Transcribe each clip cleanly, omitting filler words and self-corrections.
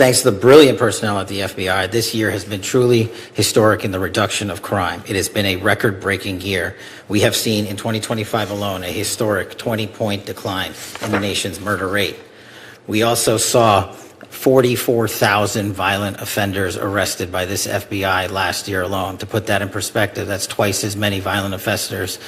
Thanks to the brilliant personnel at the FBI, this year has been truly historic in the reduction of crime. It has been a record-breaking year. We have seen in 2025 alone a historic 20-point decline in the nation's murder rate. We also saw 44,000 violent offenders arrested by this FBI last year alone. To put that in perspective, that's twice as many violent offenders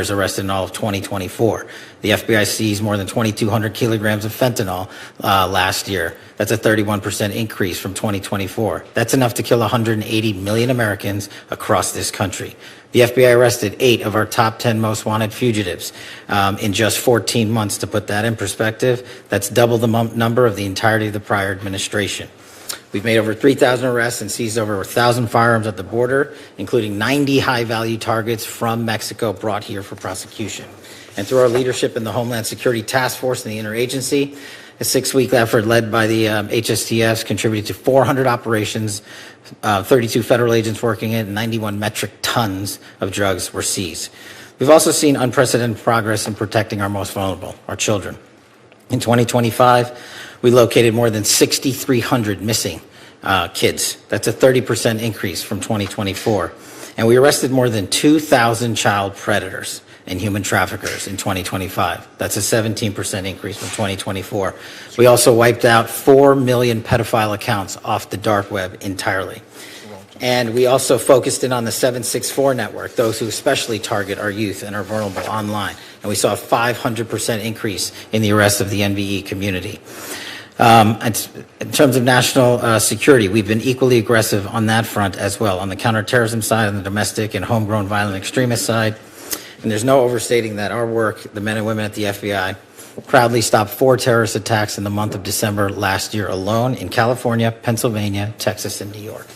arrested in all of 2024. The FBI seized more than 2,200 kilograms of fentanyl last year. That's a 31% increase from 2024. That's enough to kill 180 million Americans across this country. The FBI arrested 8 of our top 10 most wanted fugitives in just 14 months. To put that in perspective, that's double the number of the entirety of the prior administration. We've made over 3,000 arrests and seized over 1,000 firearms at the border, including 90 high-value targets from Mexico brought here for prosecution. And through our leadership in the Homeland Security Task Force and the interagency, a 6-week effort led by the HSTFs contributed to 400 operations, 32 federal agents working it, and 91 metric tons of drugs were seized. We've also seen unprecedented progress in protecting our most vulnerable, our children. In 2025, we located more than 6,300 missing kids. That's a 30% increase from 2024. And we arrested more than 2,000 child predators and human traffickers in 2025. That's a 17% increase from 2024. We also wiped out 4 million pedophile accounts off the dark web entirely. And we also focused in on the 764 network, those who especially target our youth and are vulnerable online. And we saw a 500% increase in the arrest of the NVE community. In terms of national security, we've been equally aggressive on that front as well, on the counterterrorism side, on the domestic and homegrown violent extremist side. And there's no overstating that our work, the men and women at the FBI, proudly stopped 4 terrorist attacks in the month of December last year alone in California, Pennsylvania, Texas, and New York.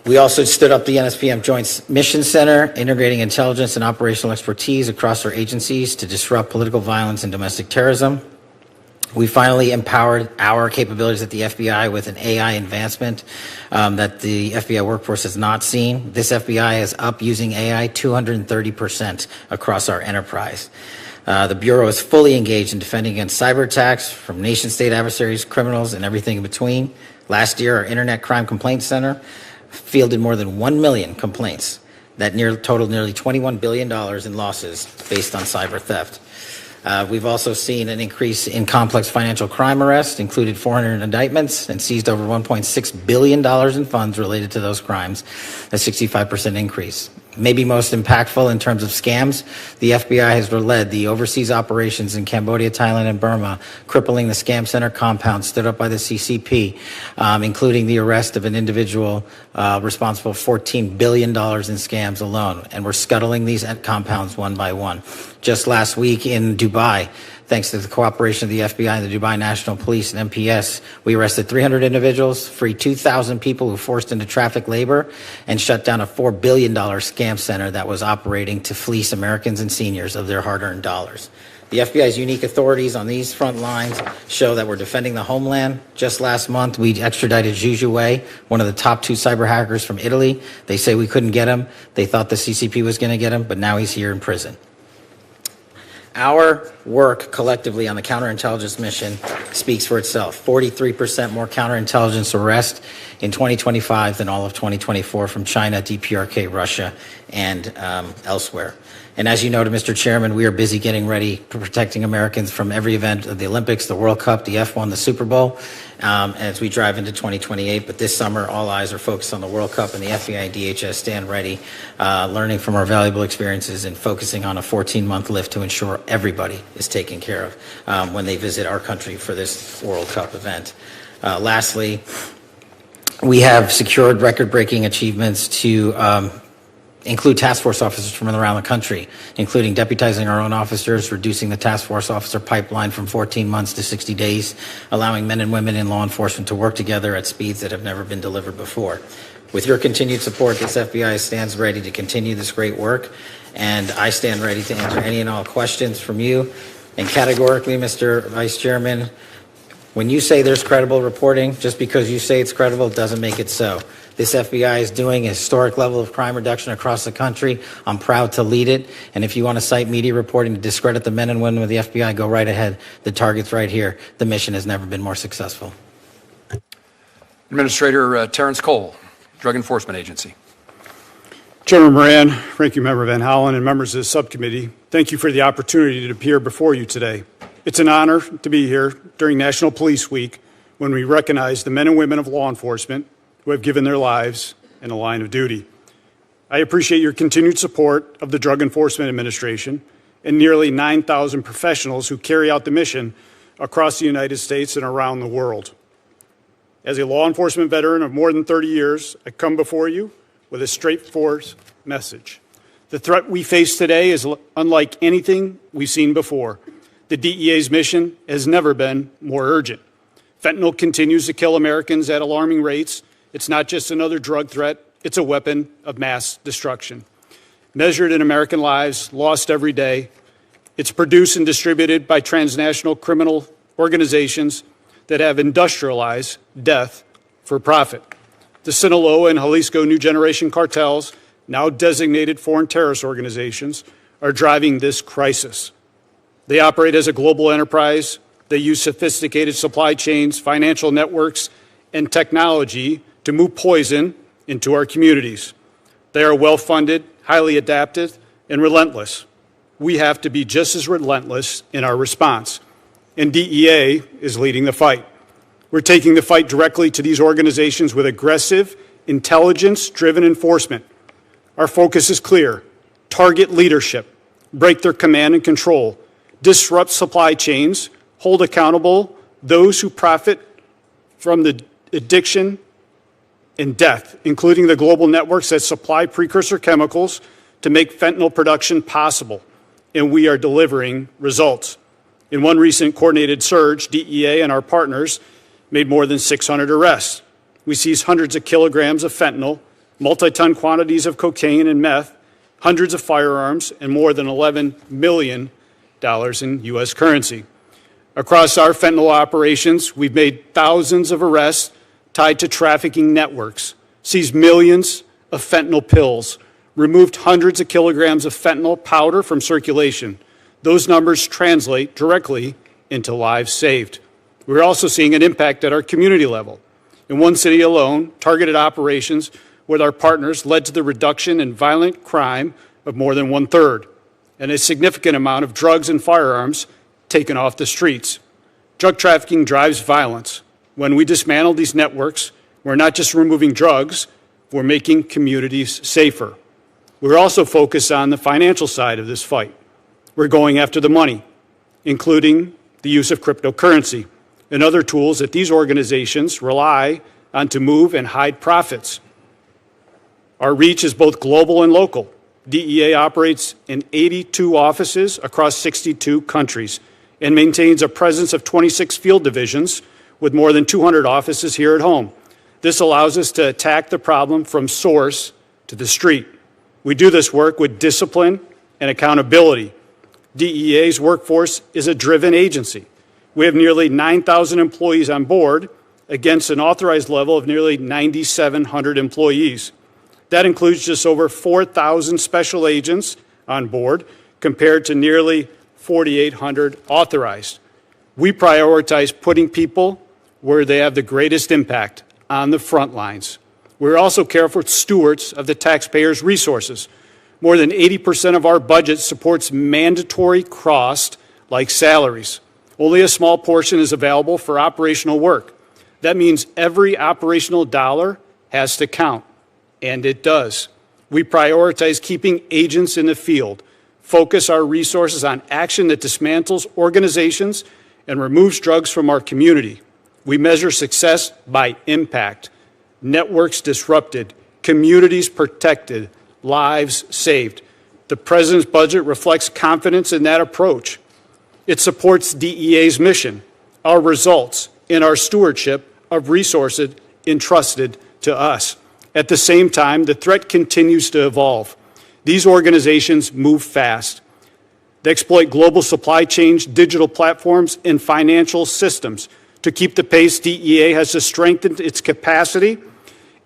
We also stood up the NSPM Joint Mission Center, integrating intelligence and operational expertise across our agencies to disrupt political violence and domestic terrorism. We finally empowered our capabilities at the FBI with an AI advancement that the FBI workforce has not seen. This FBI is up using AI 230% across our enterprise. The Bureau is fully engaged in defending against cyber attacks from nation-state adversaries, criminals, and everything in between. Last year, our Internet Crime Complaint Center fielded more than 1 million complaints that totaled nearly $21 billion in losses based on cyber theft. We've also seen an increase in complex financial crime arrests, included 400 indictments, and seized over $1.6 billion in funds related to those crimes, a 65% increase. Maybe most impactful in terms of scams, the FBI has led the overseas operations in Cambodia, Thailand, and Burma, crippling the scam center compound stood up by the CCP, including the arrest of an individual responsible for $14 billion in scams alone. And we're scuttling these compounds one by one. Just last week in Dubai, thanks to the cooperation of the FBI and the Dubai National Police and MPS, we arrested 300 individuals, freed 2,000 people who forced into traffic labor, and shut down a $4 billion scam center that was operating to fleece Americans and seniors of their hard-earned dollars. The FBI's unique authorities on these front lines show that we're defending the homeland. Just last month, we extradited Zhu Wei, one of the top 2 cyber hackers from Italy. They say we couldn't get him. They thought the CCP was going to get him, but now he's here in prison. Our work collectively on the counterintelligence mission speaks for itself. 43% more counterintelligence arrests in 2025 than all of 2024 from China, DPRK, Russia, and elsewhere. And as you noted, Mr. Chairman, we are busy getting ready for protecting Americans from every event of the Olympics, the World Cup, the F1, the Super Bowl, as we drive into 2028. But this summer, all eyes are focused on the World Cup, and the FBI and DHS stand ready, learning from our valuable experiences and focusing on a 14-month lift to ensure everybody is taken care of when they visit our country for this World Cup event. Lastly, we have secured record-breaking achievements to include task force officers from around the country, including deputizing our own officers, reducing the task force officer pipeline from 14 months to 60 days, allowing men and women in law enforcement to work together at speeds that have never been delivered before. With your continued support, this FBI stands ready to continue this great work, and I stand ready to answer any and all questions from you. And categorically, Mr. Vice Chairman, when you say there's credible reporting, just because you say it's credible doesn't make it so. This FBI is doing a historic level of crime reduction across the country. I'm proud to lead it. And if you want to cite media reporting to discredit the men and women of the FBI, go right ahead. The target's right here. The mission has never been more successful. Administrator Terrence Cole, Drug Enforcement Agency. Chairman Moran, Ranking Member Van Hollen, and members of the subcommittee, thank you for the opportunity to appear before you today. It's an honor to be here during National Police Week when we recognize the men and women of law enforcement who have given their lives in the line of duty. I appreciate your continued support of the Drug Enforcement Administration and nearly 9,000 professionals who carry out the mission across the United States and around the world. As a law enforcement veteran of more than 30 years, I come before you with a straightforward message. The threat we face today is unlike anything we've seen before. The DEA's mission has never been more urgent. Fentanyl continues to kill Americans at alarming rates. It's not just another drug threat, it's a weapon of mass destruction. Measured in American lives lost every day, it's produced and distributed by transnational criminal organizations that have industrialized death for profit. The Sinaloa and Jalisco New Generation cartels, now designated foreign terrorist organizations, are driving this crisis. They operate as a global enterprise. They use sophisticated supply chains, financial networks, and technology to move poison into our communities. They are well-funded, highly adaptive, and relentless. We have to be just as relentless in our response, and DEA is leading the fight. We're taking the fight directly to these organizations with aggressive, intelligence-driven enforcement. Our focus is clear: target leadership, break their command and control, disrupt supply chains, hold accountable those who profit from the addiction and death, including the global networks that supply precursor chemicals to make fentanyl production possible. And we are delivering results. In one recent coordinated surge, DEA and our partners made more than 600 arrests. We seized hundreds of kilograms of fentanyl, multi-ton quantities of cocaine and meth, hundreds of firearms, and more than $11 million in U.S. currency. Across our fentanyl operations, we've made thousands of arrests tied to trafficking networks, seized millions of fentanyl pills, removed hundreds of kilograms of fentanyl powder from circulation. Those numbers translate directly into lives saved. We're also seeing an impact at our community level. In one city alone, targeted operations with our partners led to the reduction in violent crime of more than 1/3, and a significant amount of drugs and firearms taken off the streets. Drug trafficking drives violence. When we dismantle these networks, we're not just removing drugs, we're making communities safer. We're also focused on the financial side of this fight. We're going after the money, including the use of cryptocurrency and other tools that these organizations rely on to move and hide profits. Our reach is both global and local. DEA operates in 82 offices across 62 countries and maintains a presence of 26 field divisions with more than 200 offices here at home. This allows us to attack the problem from source to the street. We do this work with discipline and accountability. DEA's workforce is a driven agency. We have nearly 9,000 employees on board against an authorized level of nearly 9,700 employees. That includes just over 4,000 special agents on board compared to nearly 4,800 authorized. We prioritize putting people where they have the greatest impact, on the front lines. We're also careful stewards of the taxpayers' resources. More than 80% of our budget supports mandatory costs like salaries. Only a small portion is available for operational work. That means every operational dollar has to count, and it does. We prioritize keeping agents in the field, focus our resources on action that dismantles organizations and removes drugs from our community. We measure success by impact. Networks disrupted, communities protected, lives saved. The President's budget reflects confidence in that approach. It supports DEA's mission, our results, and our stewardship of resources entrusted to us. At the same time, the threat continues to evolve. These organizations move fast. They exploit global supply chains, digital platforms, and financial systems. To keep the pace, DEA has to strengthen its capacity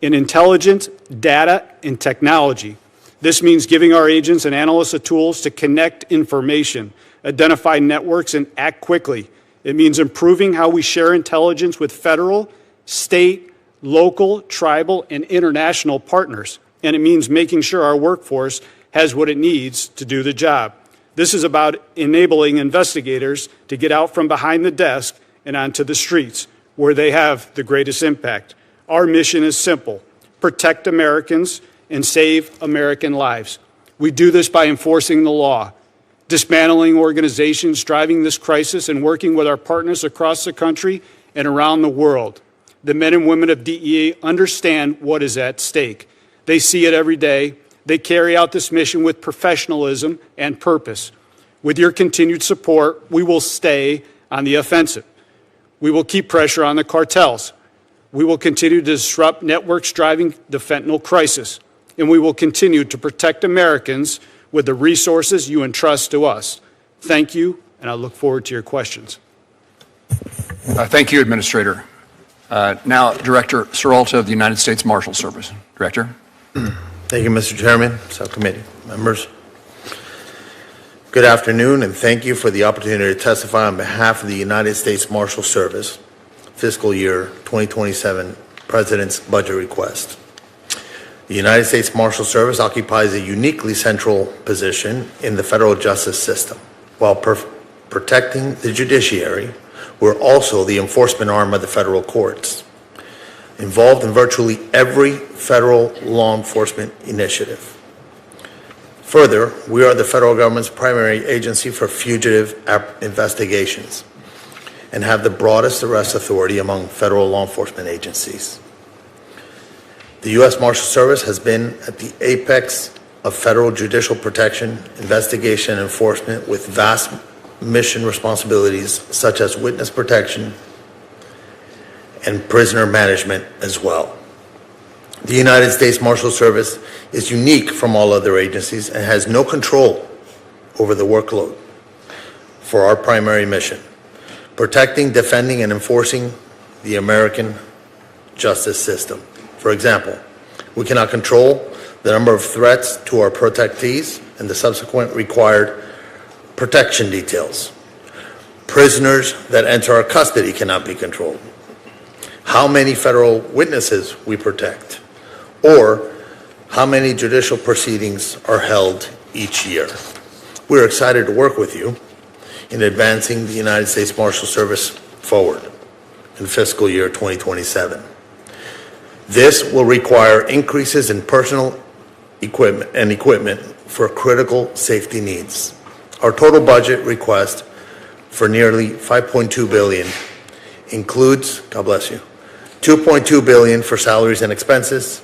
in intelligence, data, and technology. This means giving our agents and analysts the tools to connect information, identify networks, and act quickly. It means improving how we share intelligence with federal, state, local, tribal, and international partners, and it means making sure our workforce has what it needs to do the job. This is about enabling investigators to get out from behind the desk and onto the streets, where they have the greatest impact. Our mission is simple: protect Americans and save American lives. We do this by enforcing the law, dismantling organizations driving this crisis, and working with our partners across the country and around the world. The men and women of DEA understand what is at stake. They see it every day. They carry out this mission with professionalism and purpose. With your continued support, we will stay on the offensive. We will keep pressure on the cartels. We will continue to disrupt networks driving the fentanyl crisis. And we will continue to protect Americans with the resources you entrust to us. Thank you, and I look forward to your questions. Thank you, Administrator. Now, Director Seralta of the United States Marshals Service. Director. Thank you, Mr. Chairman, subcommittee members. Good afternoon, and thank you for the opportunity to testify on behalf of the United States Marshals Service fiscal year 2027 President's budget request. The United States Marshals Service occupies a uniquely central position in the federal justice system. While protecting the judiciary, we're also the enforcement arm of the federal courts, involved in virtually every federal law enforcement initiative. Further, we are the federal government's primary agency for fugitive investigations and have the broadest arrest authority among federal law enforcement agencies. The U.S. Marshals Service has been at the apex of federal judicial protection, investigation, and enforcement with vast mission responsibilities such as witness protection and prisoner management as well. The United States Marshals Service is unique from all other agencies and has no control over the workload for our primary mission: protecting, defending, and enforcing the American justice system. For example, we cannot control the number of threats to our protectees and the subsequent required protection details. Prisoners that enter our custody cannot be controlled. How many federal witnesses we protect, or how many judicial proceedings are held each year. We're excited to work with you in advancing the United States Marshals Service forward in fiscal year 2027. This will require increases in personal equipment for critical safety needs. Our total budget request for nearly $5.2 billion includes, God bless you, $2.2 billion for salaries and expenses,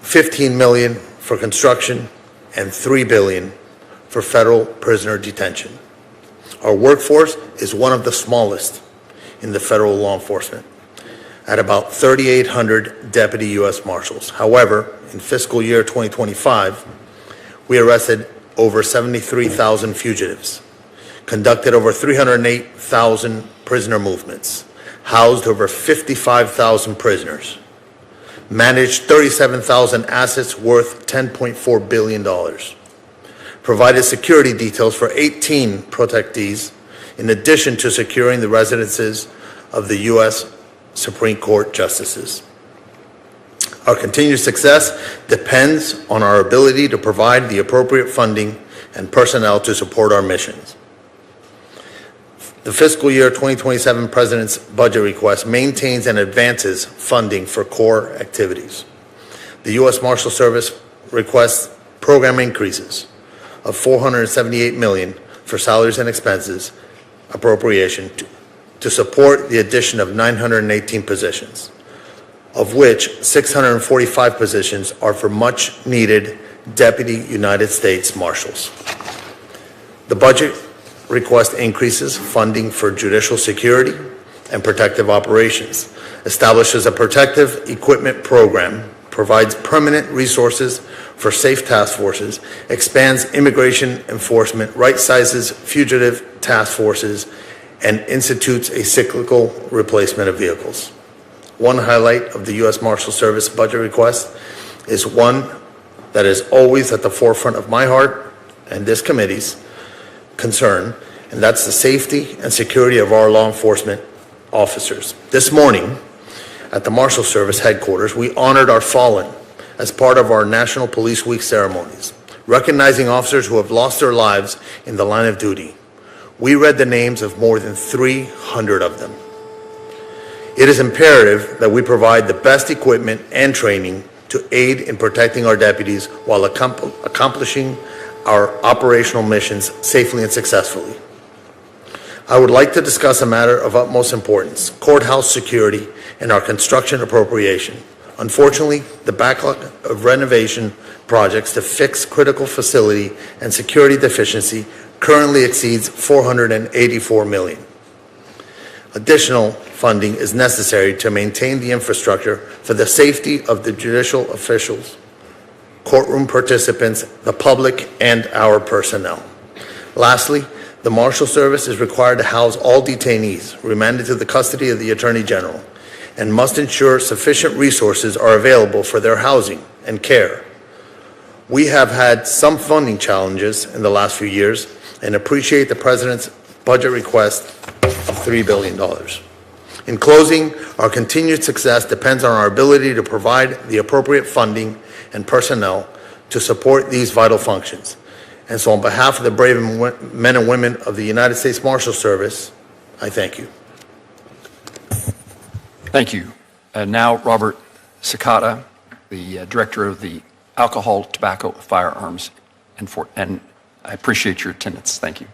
$15 million for construction, and $3 billion for federal prisoner detention. Our workforce is one of the smallest in the federal law enforcement, at about 3,800 deputy U.S. Marshals. However, in fiscal year 2025, we arrested over 73,000 fugitives, conducted over 308,000 prisoner movements, housed over 55,000 prisoners, managed 37,000 assets worth $10.4 billion, provided security details for 18 protectees, in addition to securing the residences of the U.S. Supreme Court justices. Our continued success depends on our ability to provide the appropriate funding and personnel to support our missions. The fiscal year 2027 President's budget request maintains and advances funding for core activities. The U.S. Marshals Service requests program increases of $478 million for salaries and expenses appropriation to support the addition of 918 positions, of which 645 positions are for much needed Deputy United States Marshals. The budget request increases funding for judicial security and protective operations, establishes a protective equipment program, provides permanent resources for safe task forces, expands immigration enforcement, right-sizes fugitive task forces, and institutes a cyclical replacement of vehicles. One highlight of the U.S. Marshals Service budget request is one that is always at the forefront of my heart and this committee's concern, and that's the safety and security of our law enforcement officers. This morning, at the Marshals Service headquarters, we honored our fallen as part of our National Police Week ceremonies, recognizing officers who have lost their lives in the line of duty. We read the names of more than 300 of them. It is imperative that we provide the best equipment and training to aid in protecting our deputies while accomplishing our operational missions safely and successfully. I would like to discuss a matter of utmost importance: courthouse security and our construction appropriation. Unfortunately, the backlog of renovation projects to fix critical facility and security deficiency currently exceeds $484 million. Additional funding is necessary to maintain the infrastructure for the safety of the judicial officials, courtroom participants, the public, and our personnel. Lastly, the Marshals Service is required to house all detainees remanded to the custody of the Attorney General and must ensure sufficient resources are available for their housing and care. We have had some funding challenges in the last few years and appreciate the President's budget request of $3 billion. In closing, our continued success depends on our ability to provide the appropriate funding and personnel to support these vital functions. And so on behalf of the brave men and women of the United States Marshals Service, I thank you. Thank you. Now, Robert Cicada, the Director of the Alcohol, Tobacco, Firearms, and I appreciate your attendance. Thank you.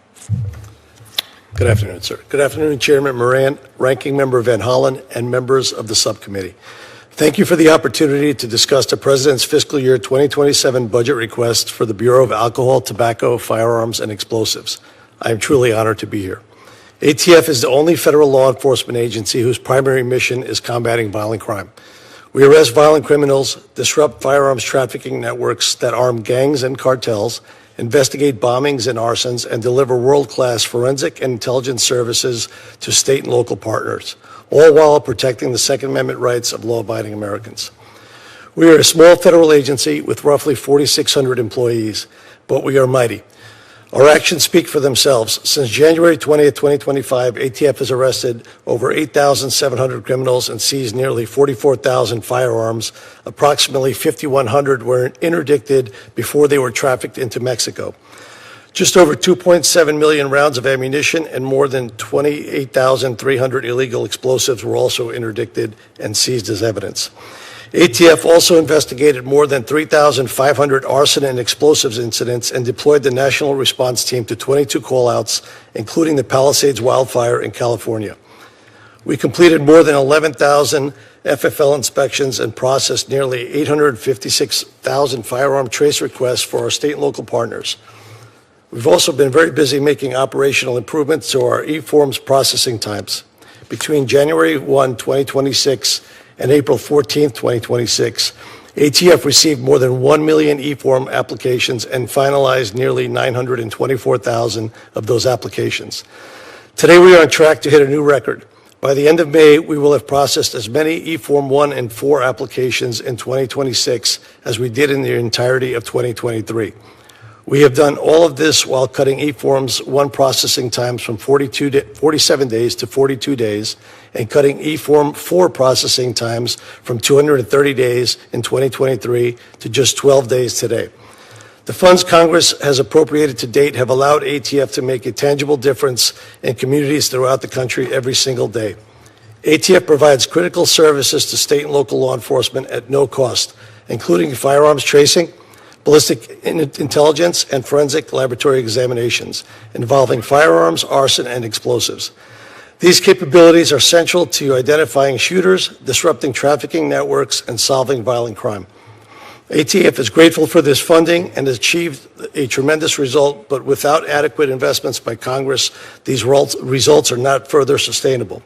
Good afternoon, sir. Good afternoon, Chairman Moran, Ranking Member Van Hollen, and members of the subcommittee. Thank you for the opportunity to discuss the President's fiscal year 2027 budget request for the Bureau of Alcohol, Tobacco, Firearms, and Explosives. I am truly honored to be here. ATF is the only federal law enforcement agency whose primary mission is combating violent crime. We arrest violent criminals, disrupt firearms trafficking networks that arm gangs and cartels, investigate bombings and arsons, and deliver world-class forensic and intelligence services to state and local partners, all while protecting the Second Amendment rights of law-abiding Americans. We are a small federal agency with roughly 4,600 employees, but we are mighty. Our actions speak for themselves. Since January 20th, 2025, ATF has arrested over 8,700 criminals and seized nearly 44,000 firearms. Approximately 5,100 were interdicted before they were trafficked into Mexico. Just over 2.7 million rounds of ammunition and more than 28,300 illegal explosives were also interdicted and seized as evidence. ATF also investigated more than 3,500 arson and explosives incidents and deployed the National Response Team to 22 callouts, including the Palisades wildfire in California. We completed more than 11,000 FFL inspections and processed nearly 856,000 firearm trace requests for our state and local partners. We've also been very busy making operational improvements to our e-forms processing times. Between January 1, 2026 and April 14, 2026, ATF received more than 1 million e-form applications and finalized nearly 924,000 of those applications. Today, we are on track to hit a new record. By the end of May, we will have processed as many e-form 1 and 4 applications in 2026 as we did in the entirety of 2023. We have done all of this while cutting e-forms 1 processing times from 47 days to 42 days and cutting e-form 4 processing times from 230 days in 2023 to just 12 days today. The funds Congress has appropriated to date have allowed ATF to make a tangible difference in communities throughout the country every single day. ATF provides critical services to state and local law enforcement at no cost, including firearms tracing, ballistic intelligence, and forensic laboratory examinations involving firearms, arson, and explosives. These capabilities are central to identifying shooters, disrupting trafficking networks, and solving violent crime. ATF is grateful for this funding and has achieved a tremendous result, but without adequate investments by Congress, these results are not further sustainable.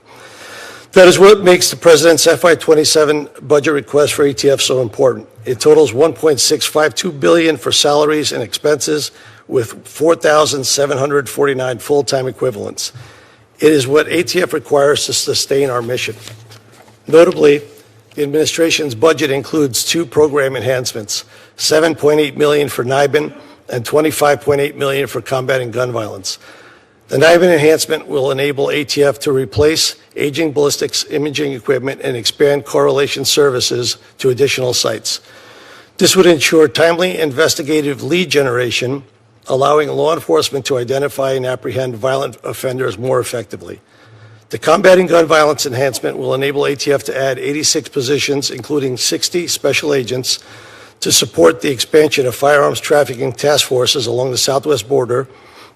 That is what makes the President's FY27 budget request for ATF so important. It totals $1.652 billion for salaries and expenses with 4,749 full-time equivalents. It is what ATF requires to sustain our mission. Notably, the administration's budget includes 2 program enhancements, $7.8 million for NIBIN and $25.8 million for combating gun violence. The NIBIN enhancement will enable ATF to replace aging ballistics imaging equipment and expand correlation services to additional sites. This would ensure timely investigative lead generation, allowing law enforcement to identify and apprehend violent offenders more effectively. The Combating Gun Violence enhancement will enable ATF to add 86 positions, including 60 special agents, to support the expansion of firearms trafficking task forces along the southwest border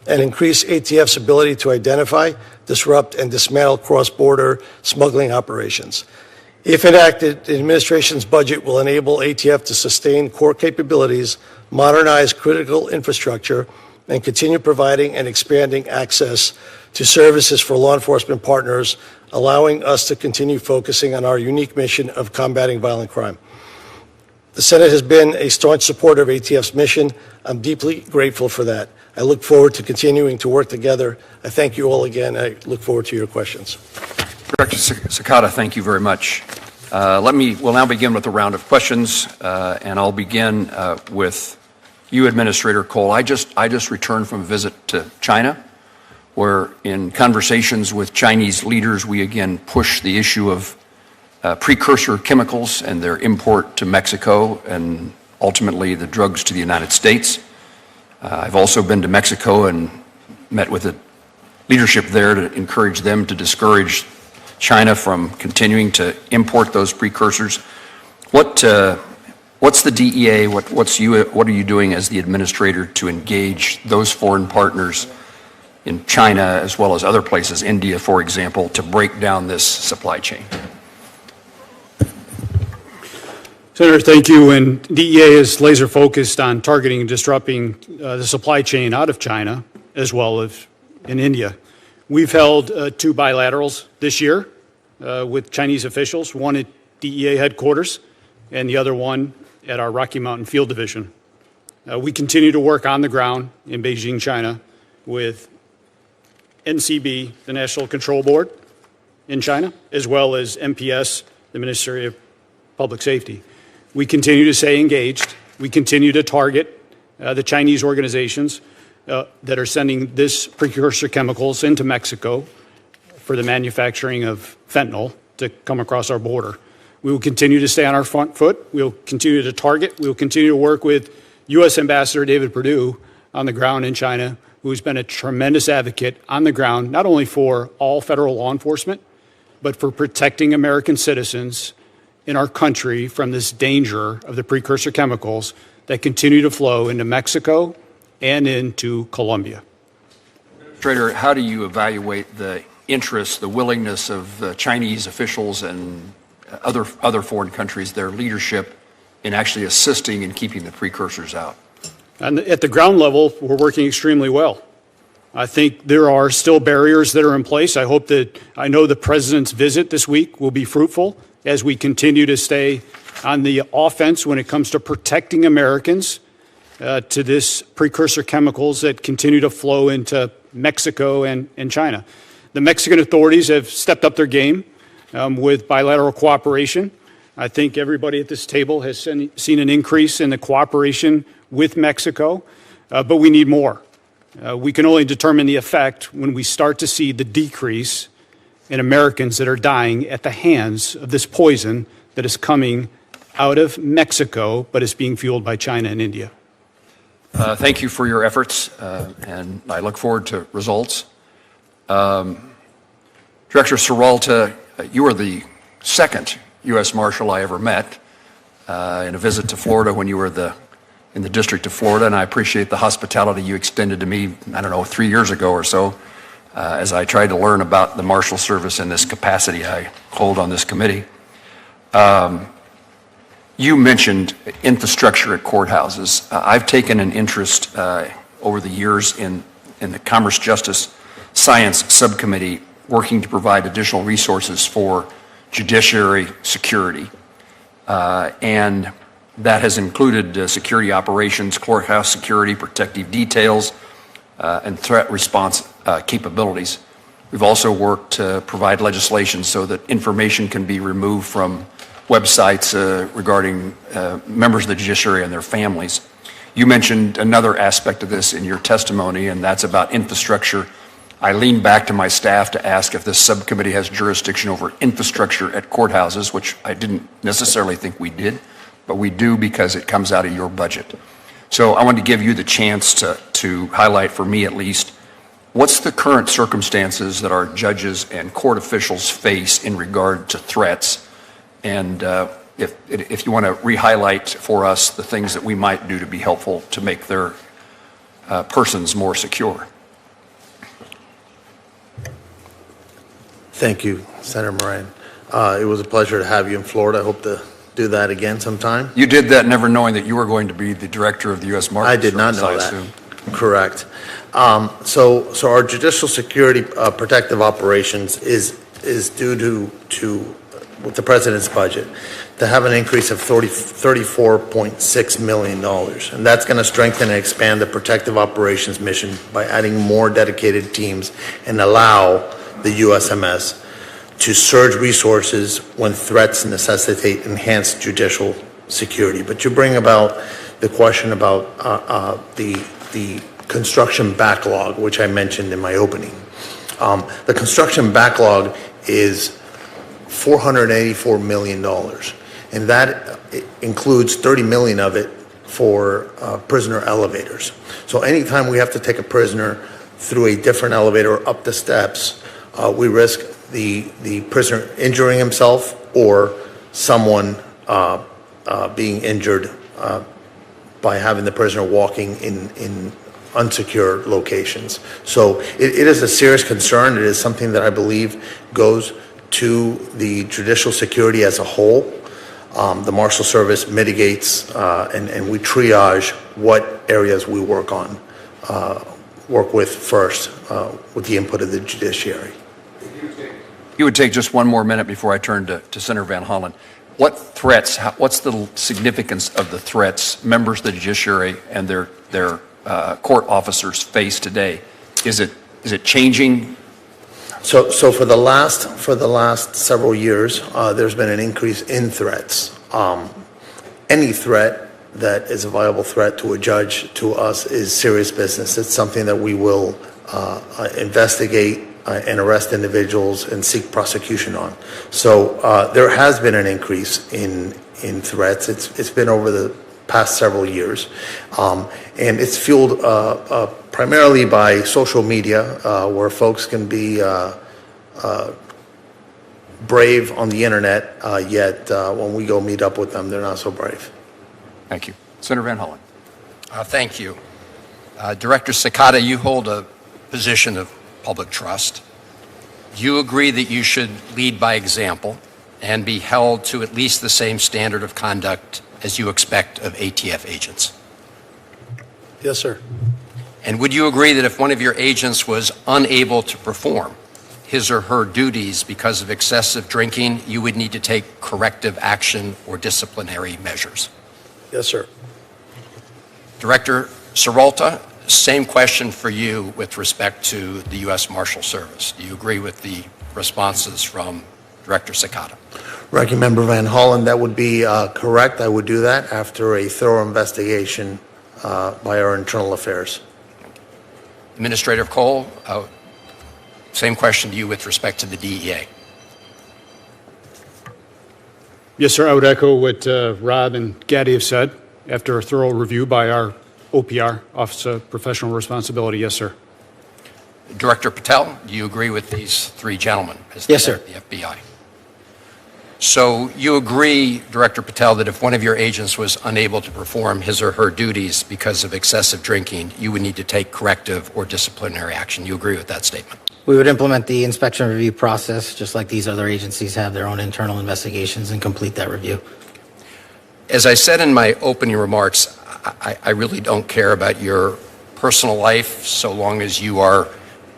and increase ATF's ability to identify, disrupt, and dismantle cross-border smuggling operations. If enacted, the administration's budget will enable ATF to sustain core capabilities, modernize critical infrastructure, and continue providing and expanding access to services for law enforcement partners, allowing us to continue focusing on our unique mission of combating violent crime. The Senate has been a staunch supporter of ATF's mission. I'm deeply grateful for that. I look forward to continuing to work together. I thank you all again. I look forward to your questions. Director Sakata, thank you very much. We'll now begin with a round of questions, and I'll begin with you, Administrator Cole. I just returned from a visit to China, where in conversations with Chinese leaders, we again pushed the issue of precursor chemicals and their import to Mexico and ultimately the drugs to the United States. I've also been to Mexico and met with the leadership there to encourage them to discourage China from continuing to import those precursors. What's the DEA? What are you doing as the administrator to engage those foreign partners in China as well as other places, India, for example, to break down this supply chain? Senator, thank you. And DEA is laser focused on targeting and disrupting the supply chain out of China as well as in India. We've held 2 bilaterals this year with Chinese officials, one at DEA headquarters and the other one at our Rocky Mountain Field Division. We continue to work on the ground in Beijing, China, with NCB, the National Control Board in China, as well as MPS, the Ministry of Public Safety. We continue to stay engaged. We continue to target the Chinese organizations that are sending this precursor chemicals into Mexico for the manufacturing of fentanyl to come across our border. We will continue to stay on our front foot. We'll continue to target. We'll continue to work with U.S. Ambassador David Perdue on the ground in China, who's been a tremendous advocate on the ground, not only for all federal law enforcement, but for protecting American citizens in our country from this danger of the precursor chemicals that continue to flow into Mexico and into Colombia. Administrator, how do you evaluate the interest, the willingness of Chinese officials and other foreign countries, their leadership in actually assisting in keeping the precursors out? And at the ground level, we're working extremely well. I think there are still barriers that are in place. I know the President's visit this week will be fruitful as we continue to stay on the offense when it comes to protecting Americans to this precursor chemicals that continue to flow into Mexico and China. The Mexican authorities have stepped up their game with bilateral cooperation. I think everybody at this table has seen an increase in the cooperation with Mexico, but we need more. We can only determine the effect when we start to see the decrease in Americans that are dying at the hands of this poison that is coming out of Mexico, but is being fueled by China and India. Thank you for your efforts, and I look forward to results. Director Serralta, you were the second U.S. Marshal I ever met in a visit to Florida when you were in the District of Florida, and I appreciate the hospitality you extended to me, 3 years ago or so, as I tried to learn about the Marshals Service in this capacity I hold on this committee. You mentioned infrastructure at courthouses. I've taken an interest over the years in the Commerce Justice Science Subcommittee working to provide additional resources for judiciary security. And that has included security operations, courthouse security, protective details, and threat response capabilities. We've also worked to provide legislation so that information can be removed from websites regarding members of the judiciary and their families. You mentioned another aspect of this in your testimony, and that's about infrastructure I leaned back to my staff to ask if this subcommittee has jurisdiction over infrastructure at courthouses, which I didn't necessarily think we did, but we do because it comes out of your budget. So I wanted to give you the chance to highlight, for me at least, what's the current circumstances that our judges and court officials face in regard to threats, and if you want to re-highlight for us the things that we might do to be helpful to make their persons more secure. Thank you, Senator Moran. It was a pleasure to have you in Florida. I hope to do that again sometime. You did that never knowing that you were going to be the director of the U.S. Marshals Service. I did not know I that. assume. Correct. So our judicial security protective operations is due to with the president's budget to have an increase of $34.6 million. And that's going to strengthen and expand the protective operations mission by adding more dedicated teams and allow the USMS to surge resources when threats necessitate enhanced judicial security. But you bring about the question about the construction backlog, which I mentioned in my opening. The construction backlog is $484 million, and that includes $30 million of it for prisoner elevators. So anytime we have to take a prisoner through a different elevator up the steps, we risk the prisoner injuring himself or someone being injured by having the prisoner walking in unsecure locations. So it is a serious concern. It is something that I believe goes to the judicial security as a whole. The Marshals Service mitigates and we triage what areas we work with first with the input of the judiciary. You would take just one more minute before I turn to Senator Van Hollen. What threats, what's the significance of the threats members of the judiciary and their court officers face today? Is it changing? So for the last several years, there's been an increase in threats. Any threat that is a viable threat to a judge, to us, is serious business. It's something that we will investigate and arrest individuals and seek prosecution on. So there has been an increase in threats. It's been over the past several years, and it's fueled primarily by social media, where folks can be brave on the internet, yet when we go meet up with them, they're not so brave. Thank you. Senator Van Hollen. Thank you. Director Cicada, you hold a position of public trust. Do you agree that you should lead by example and be held to at least the same standard of conduct as you expect of ATF agents? Yes, sir. And would you agree that if one of your agents was unable to perform his or her duties because of excessive drinking, you would need to take corrective action or disciplinary measures? Yes, sir. Director Seralta, same question for you with respect to the U.S. Marshals Service. Do you agree with the responses from Director Cicada? Ranking Member Van Hollen, that would be correct. I would do that after a thorough investigation by our internal affairs. Administrator Cole, same question to you with respect to the DEA. Yes, sir. I would echo what Rob and Gaddy have said. After a thorough review by our OPR, Office of Professional Responsibility, yes, sir. Director Patel, do you agree with these three gentlemen as Yes, sir. the FBI? So you agree, Director Patel, that if one of your agents was unable to perform his or her duties because of excessive drinking, you would need to take corrective or disciplinary action. You agree with that statement? We would implement the inspection review process, just like these other agencies have their own internal investigations, and complete that review. As I said in my opening remarks, I really don't care about your personal life so long as you are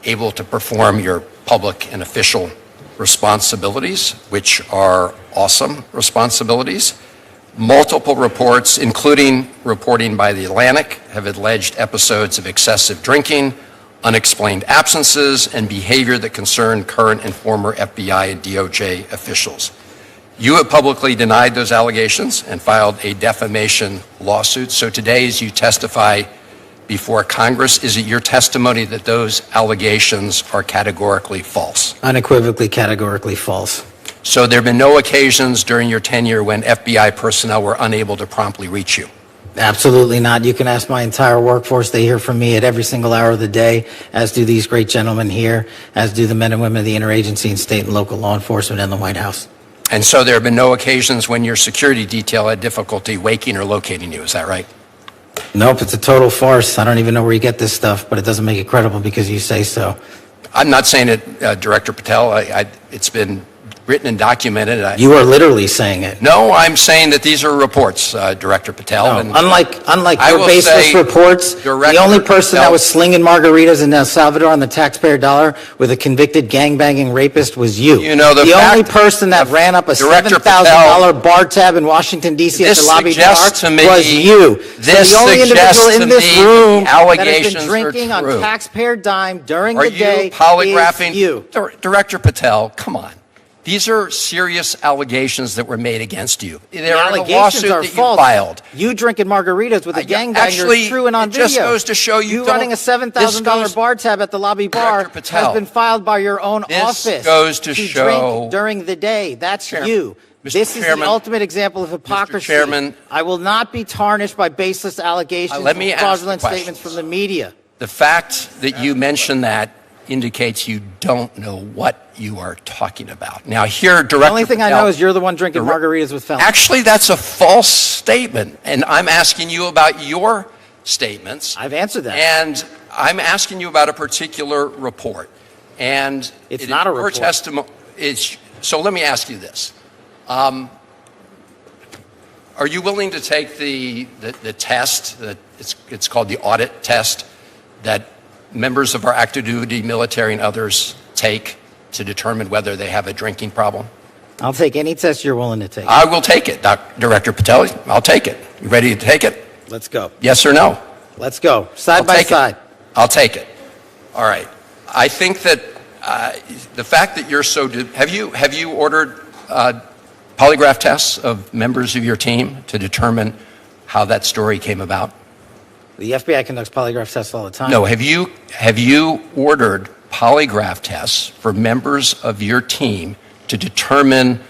able to perform your public and official responsibilities, which are awesome responsibilities. Multiple reports, including reporting by The Atlantic, have alleged episodes of excessive drinking, unexplained absences, and behavior that concern current and former FBI and DOJ officials. You have publicly denied those allegations and filed a defamation lawsuit. So today, as you testify before Congress? Is it your testimony that those allegations are categorically false? Unequivocally, categorically false. So there have been no occasions during your tenure when FBI personnel were unable to promptly reach you? Absolutely not. You can ask my entire workforce. They hear from me at every single hour of the day, as do these great gentlemen here, as do the men and women of the interagency and state and local law enforcement and the White House. And so there have been no occasions when your security detail had difficulty waking or locating you, is that right? Nope, it's a total farce. I don't even know where you get this stuff, but it doesn't make it credible because you say so. I'm not saying it, Director Patel. It's been written and documented. You are literally saying it. No, I'm saying that these are reports, Director Patel. No, and unlike I your will baseless say, reports, the Director only person Patel- that was slinging margaritas in El Salvador on the taxpayer dollar with a convicted gangbanging rapist was you. You know, the only fact- person that ran up a Director $7,000 bar tab in Washington, D.C. at This the lobby bar suggests to me- was you. this So the only suggests individual in to this me room the that has allegations been are drinking on true. taxpayer dime during Are the day you polygraphing? is you. Director Patel, come on. These are serious allegations that were made against you. The They're in a allegations lawsuit are that false. you filed. You drinking margaritas with a Yeah, gangbanger actually, is true and on it just video. goes to show you don't- running a $7,000 this goes- bar tab at the lobby bar Director Patel, has been filed by your own this office. goes to show- drink during the day. That's Chairman- you. Mr. This is Chairman- the ultimate example of hypocrisy. Chairman- I will not be tarnished by baseless allegations let me and ask the fraudulent questions. statements from the media. The fact that you mentioned that indicates you don't know what you are talking about. Now, here, Director The only thing I Patel- know is you're the one drinking margaritas with felons. Actually, that's a false statement, and I'm asking you about your statements. I've answered that. And I'm asking you about a particular report. And It's not a your report. testimony is, so let me ask you this. Are you willing to take the test, that it's called the audit test, that members of our active duty military and others take to determine whether they have a drinking problem? I'll take any test you're willing to take. I will take it, Director Patel. I'll take it. You ready to take it? Let's go. Yes or no? Let's go. Side I'll by take it. side. I'll take it. All right. I think that the fact that you're so... Have you ordered polygraph tests of members of your team to determine how that story came about? The FBI conducts polygraph tests all the time. No. Have you ordered polygraph tests for members of your team to determine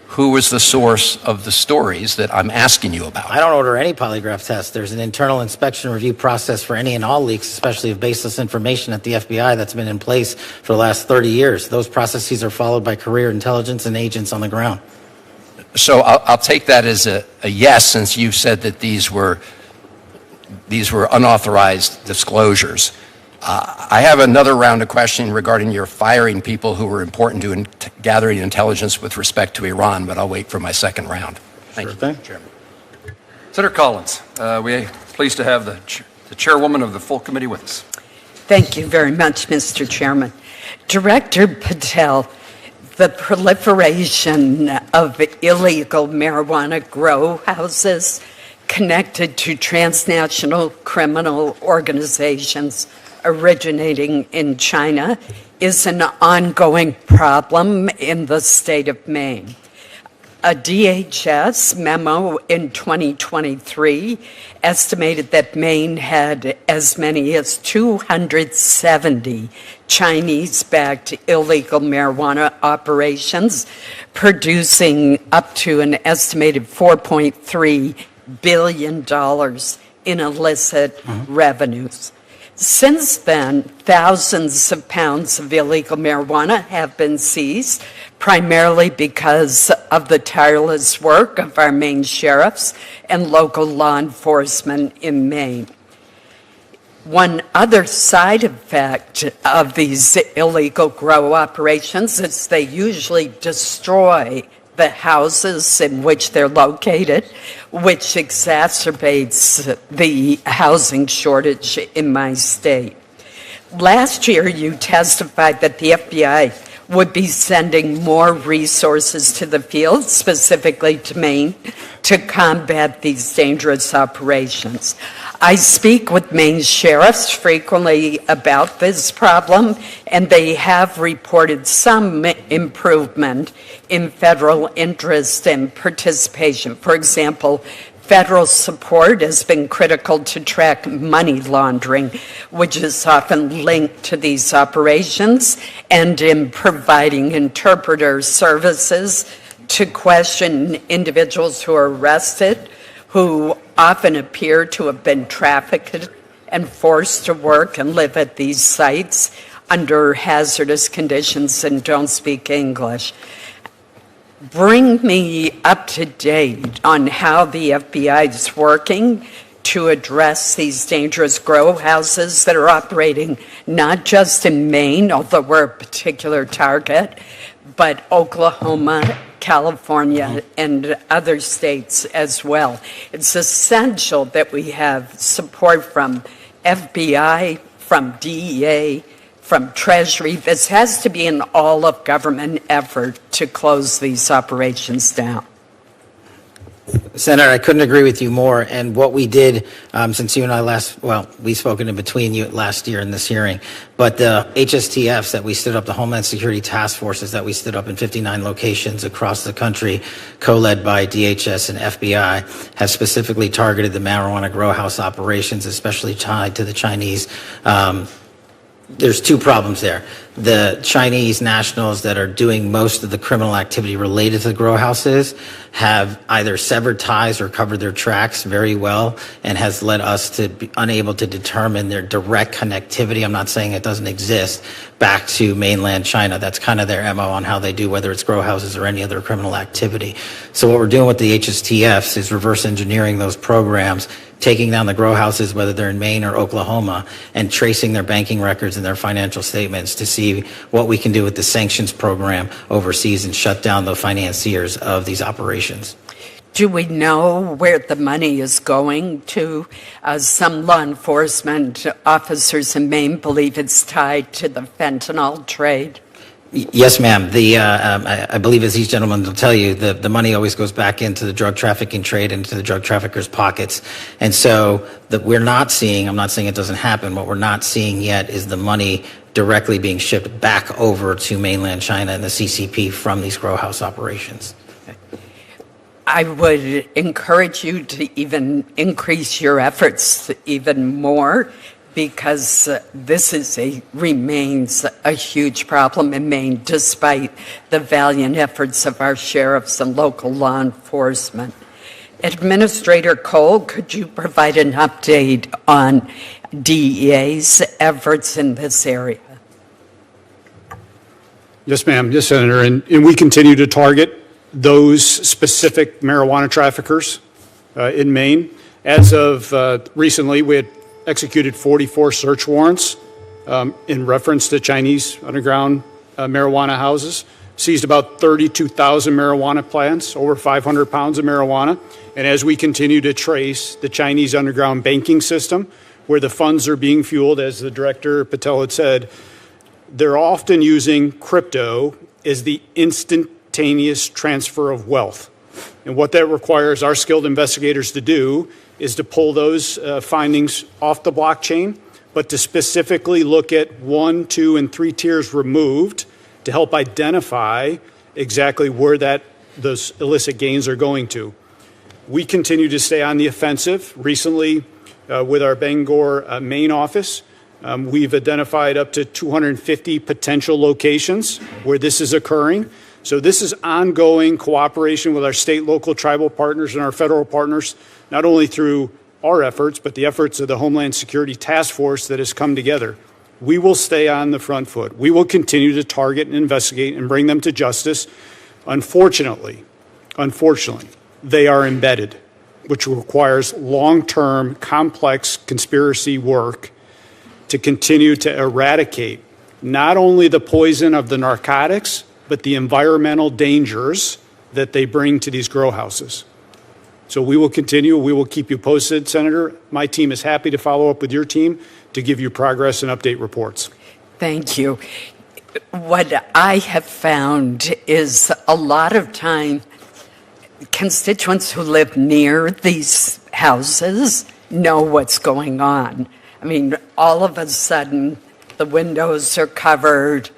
who was the source of the stories that I'm asking you about? I don't order any polygraph tests. There's an internal inspection review process for any and all leaks, especially of baseless information at the FBI, that's been in place for the last 30 years. Those processes are followed by career intelligence and agents on the ground. So I'll take that as a yes, since you said that these were unauthorized disclosures. I have another round of questioning regarding your firing people who were important to gathering intelligence with respect to Iran, but I'll wait for my second round. Thank you, thing. Chairman. Senator Collins, we're pleased to have the chairwoman of the full committee with us. Thank you very much, Mr. Chairman. Director Patel, the proliferation of illegal marijuana grow houses connected to transnational criminal organizations originating in China is an ongoing problem in the state of Maine. A DHS memo in 2023 estimated that Maine had as many as 270 Chinese-backed illegal marijuana operations, producing up to an estimated $4.3 billion in illicit revenues. Since then, thousands of pounds of illegal marijuana have been seized, primarily because of the tireless work of our Maine sheriffs and local law enforcement in Maine. One other side effect of these illegal grow operations is they usually destroy the houses in which they're located, which exacerbates the housing shortage in my state. Last year, you testified that the FBI would be sending more resources to the field, specifically to Maine, to combat these dangerous operations. I speak with Maine sheriffs frequently about this problem, and they have reported some improvement in federal interest and participation. For example, Federal support has been critical to track money laundering, which is often linked to these operations, and in providing interpreter services to question individuals who are arrested, who often appear to have been trafficked and forced to work and live at these sites under hazardous conditions and don't speak English. Bring me up to date on how the FBI is working to address these dangerous grow houses that are operating not just in Maine, although we're a particular target, but Oklahoma, California, and other states as well. It's essential that we have support from FBI, from DEA, from Treasury. This has to be an all-of-government effort to close these operations down. Senator, I couldn't agree with you more. And what we did since you and I we've spoken in between you last year in this hearing, but the HSTFs that we stood up, the Homeland Security Task Forces that we stood up in 59 locations across the country, co-led by DHS and FBI, have specifically targeted the marijuana grow house operations, especially tied to the Chinese. There's two problems there. The Chinese nationals that are doing most of the criminal activity related to the grow houses have either severed ties or covered their tracks very well, and has led us to be unable to determine their direct connectivity. I'm not saying it doesn't exist, back to mainland China. That's kind of their MO on how they do, whether it's grow houses or any other criminal activity. So what we're doing with the HSTFs is reverse engineering those programs, taking down the grow houses, whether they're in Maine or Oklahoma, and tracing their banking records and their financial statements to see what we can do with the sanctions program overseas and shut down the financiers of these operations. Do we know where the money is going to? Some law enforcement officers in Maine believe it's tied to the fentanyl trade. Yes, ma'am. I believe, as these gentlemen will tell you, the money always goes back into the drug trafficking trade, into the drug traffickers' pockets. And so we're not seeing, I'm not saying it doesn't happen, what we're not seeing yet is the money directly being shipped back over to mainland China and the CCP from these grow house operations. I would encourage you to even increase your efforts even more, because this remains a huge problem in Maine, despite the valiant efforts of our sheriffs and local law enforcement. Administrator Cole, could you provide an update on DEA's efforts in this area? Yes, ma'am. Yes, Senator. And we continue to target those specific marijuana traffickers in Maine. As of recently, we had executed 44 search warrants in reference to Chinese underground marijuana houses, seized about 32,000 marijuana plants, over 500 pounds of marijuana. And as we continue to trace the Chinese underground banking system, where the funds are being fueled, as the Director Patel had said, they're often using crypto as the instantaneous transfer of wealth. And what that requires our skilled investigators to do is to pull those findings off the blockchain, but to specifically look at 1, 2, and 3 tiers removed to help identify exactly where those illicit gains are going to. We continue to stay on the offensive. Recently, with our Bangor, Maine office, we've identified up to 250 potential locations where this is occurring. So this is ongoing cooperation with our state, local, tribal partners and our federal partners, not only through our efforts, but the efforts of the Homeland Security Task Force that has come together. We will stay on the front foot. We will continue to target and investigate and bring them to justice. Unfortunately, they are embedded, which requires long-term, complex conspiracy work to continue to eradicate not only the poison of the narcotics, but the environmental dangers that they bring to these grow houses. So we will continue. We will keep you posted, Senator. My team is happy to follow up with your team to give you progress and update reports. Thank you. What I have found is a lot of time constituents who live near these houses know what's going on. I mean, all of a sudden, the windows are covered.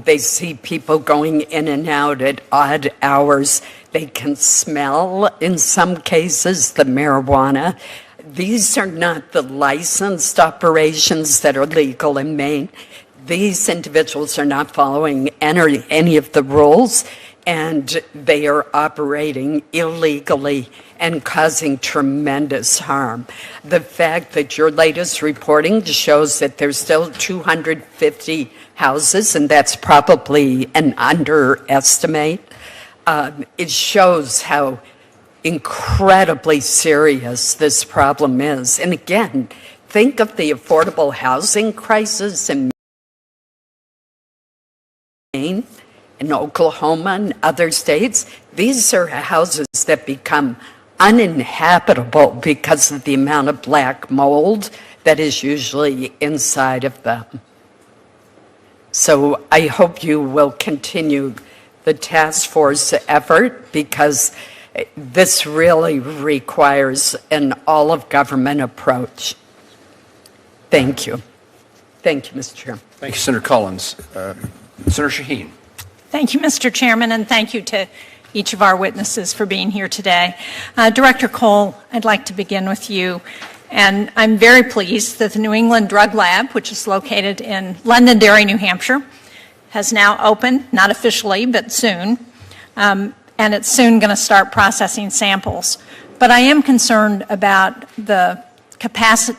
They see people going in and out at odd hours. They can smell, in some cases, the marijuana. These are not the licensed operations that are legal in Maine. These individuals are not following any of the rules, and they are operating illegally and causing tremendous harm. The fact that your latest reporting shows that there's still 250 houses, and that's probably an underestimate, it shows how incredibly serious this problem is. And again, think of the affordable housing crisis in Maine, in Oklahoma, and other states. These are houses that become uninhabitable because of the amount of black mold that is usually inside of them. So I hope you will continue the task force effort, because this really requires an all-of-government approach. Thank you. Thank you, Mr. Chairman. Thank you, Senator Collins. Senator Shaheen. Thank you, Mr. Chairman, and thank you to each of our witnesses for being here today. Director Cole, I'd like to begin with you. And I'm very pleased that the New England Drug Lab, which is located in Londonderry, New Hampshire, has now opened, not officially, but soon. And it's soon going to start processing samples. But I am concerned about the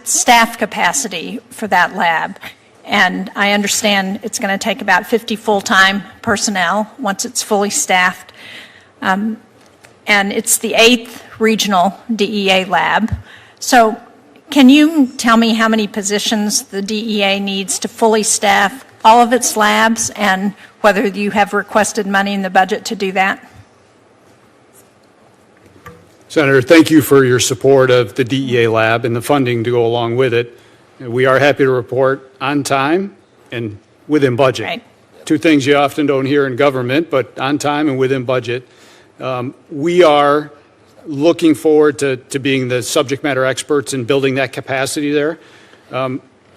staff capacity for that lab. And I understand it's going to take about 50 full-time personnel once it's fully staffed. And it's the 8th regional DEA lab. So can you tell me how many positions the DEA needs to fully staff all of its labs, and whether you have requested money in the budget to do that? Senator, thank you for your support of the DEA lab and the funding to go along with it. We are happy to report on time and within budget. Right. Two things you often don't hear in government, but on time and within budget. We are looking forward to being the subject matter experts in building that capacity there.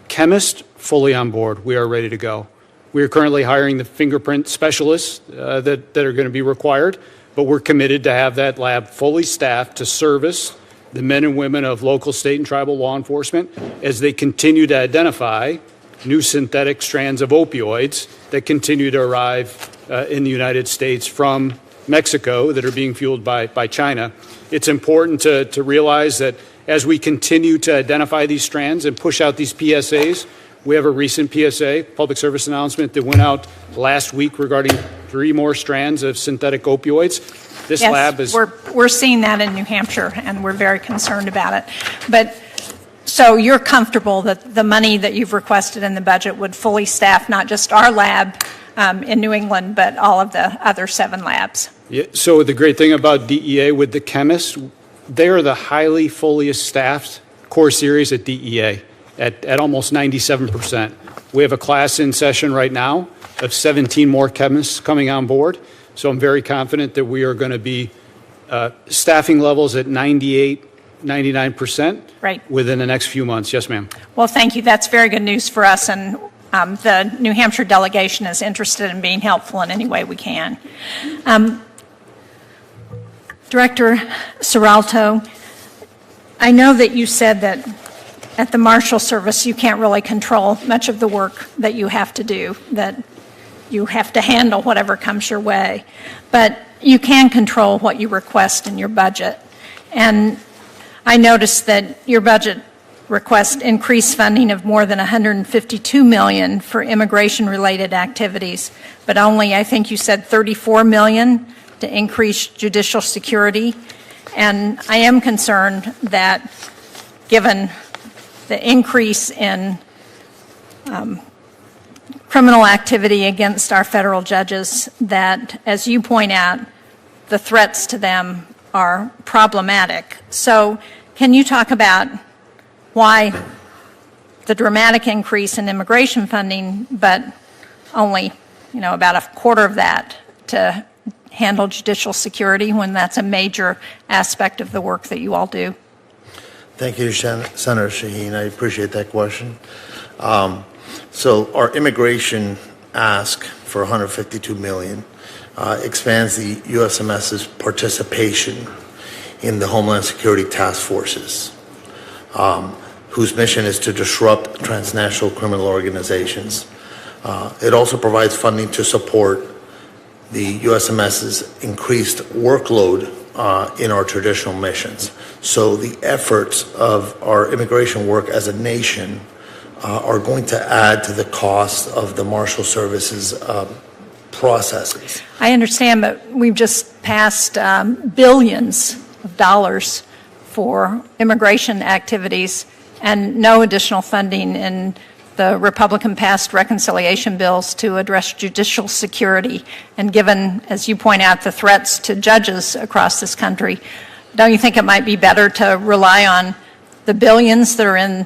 Chemists, fully on board. We are ready to go. We are currently hiring the fingerprint specialists that are going to be required, but we're committed to have that lab fully staffed to service the men and women of local, state, and tribal law enforcement as they continue to identify new synthetic strands of opioids that continue to arrive in the United States from Mexico that are being fueled by China. It's important to realize that as we continue to identify these strands and push out these PSAs, we have a recent PSA, public service announcement, that went out last week regarding 3 more strands of synthetic opioids. This yes, lab is... We're seeing that in New Hampshire, and we're very concerned about it. But so you're comfortable that the money that you've requested in the budget would fully staff not just our lab in New England, but all of the other 7 labs? Yeah, so the great thing about DEA with the chemists, they are the highly fully staffed core series at DEA at almost 97%. We have a class in session right now of 17 more chemists coming on board. So I'm very confident that we are going to be staffing levels at 98, 99% right. within the next few months. Yes, ma'am. Well, thank you. That's very good news for us, and the New Hampshire delegation is interested in being helpful in any way we can. Director Seralto, I know that you said that at the Marshals Service you can't really control much of the work that you have to do, that you have to handle whatever comes your way, but you can control what you request in your budget. And I noticed that your budget request increased funding of more than $152 million for immigration-related activities, but only, I think you said, $34 million to increase judicial security. And I am concerned that given the increase in criminal activity against our federal judges, that, as you point out, the threats to them are problematic. So can you talk about why the dramatic increase in immigration funding, but only, about a quarter of that to handle judicial security, when that's a major aspect of the work that you all do? Thank you, Senator Shaheen. I appreciate that question. So our immigration ask for $152 million expands the USMS's participation in the Homeland Security Task Forces, whose mission is to disrupt transnational criminal organizations. It also provides funding to support the USMS's increased workload in our traditional missions. So the efforts of our immigration work as a nation are going to add to the cost of the Marshals Service's processes. I understand, but we've just passed billions of dollars for immigration activities and no additional funding in the Republican-passed reconciliation bills to address judicial security. And given, as you point out, the threats to judges across this country, don't you think it might be better to rely on the billions that are in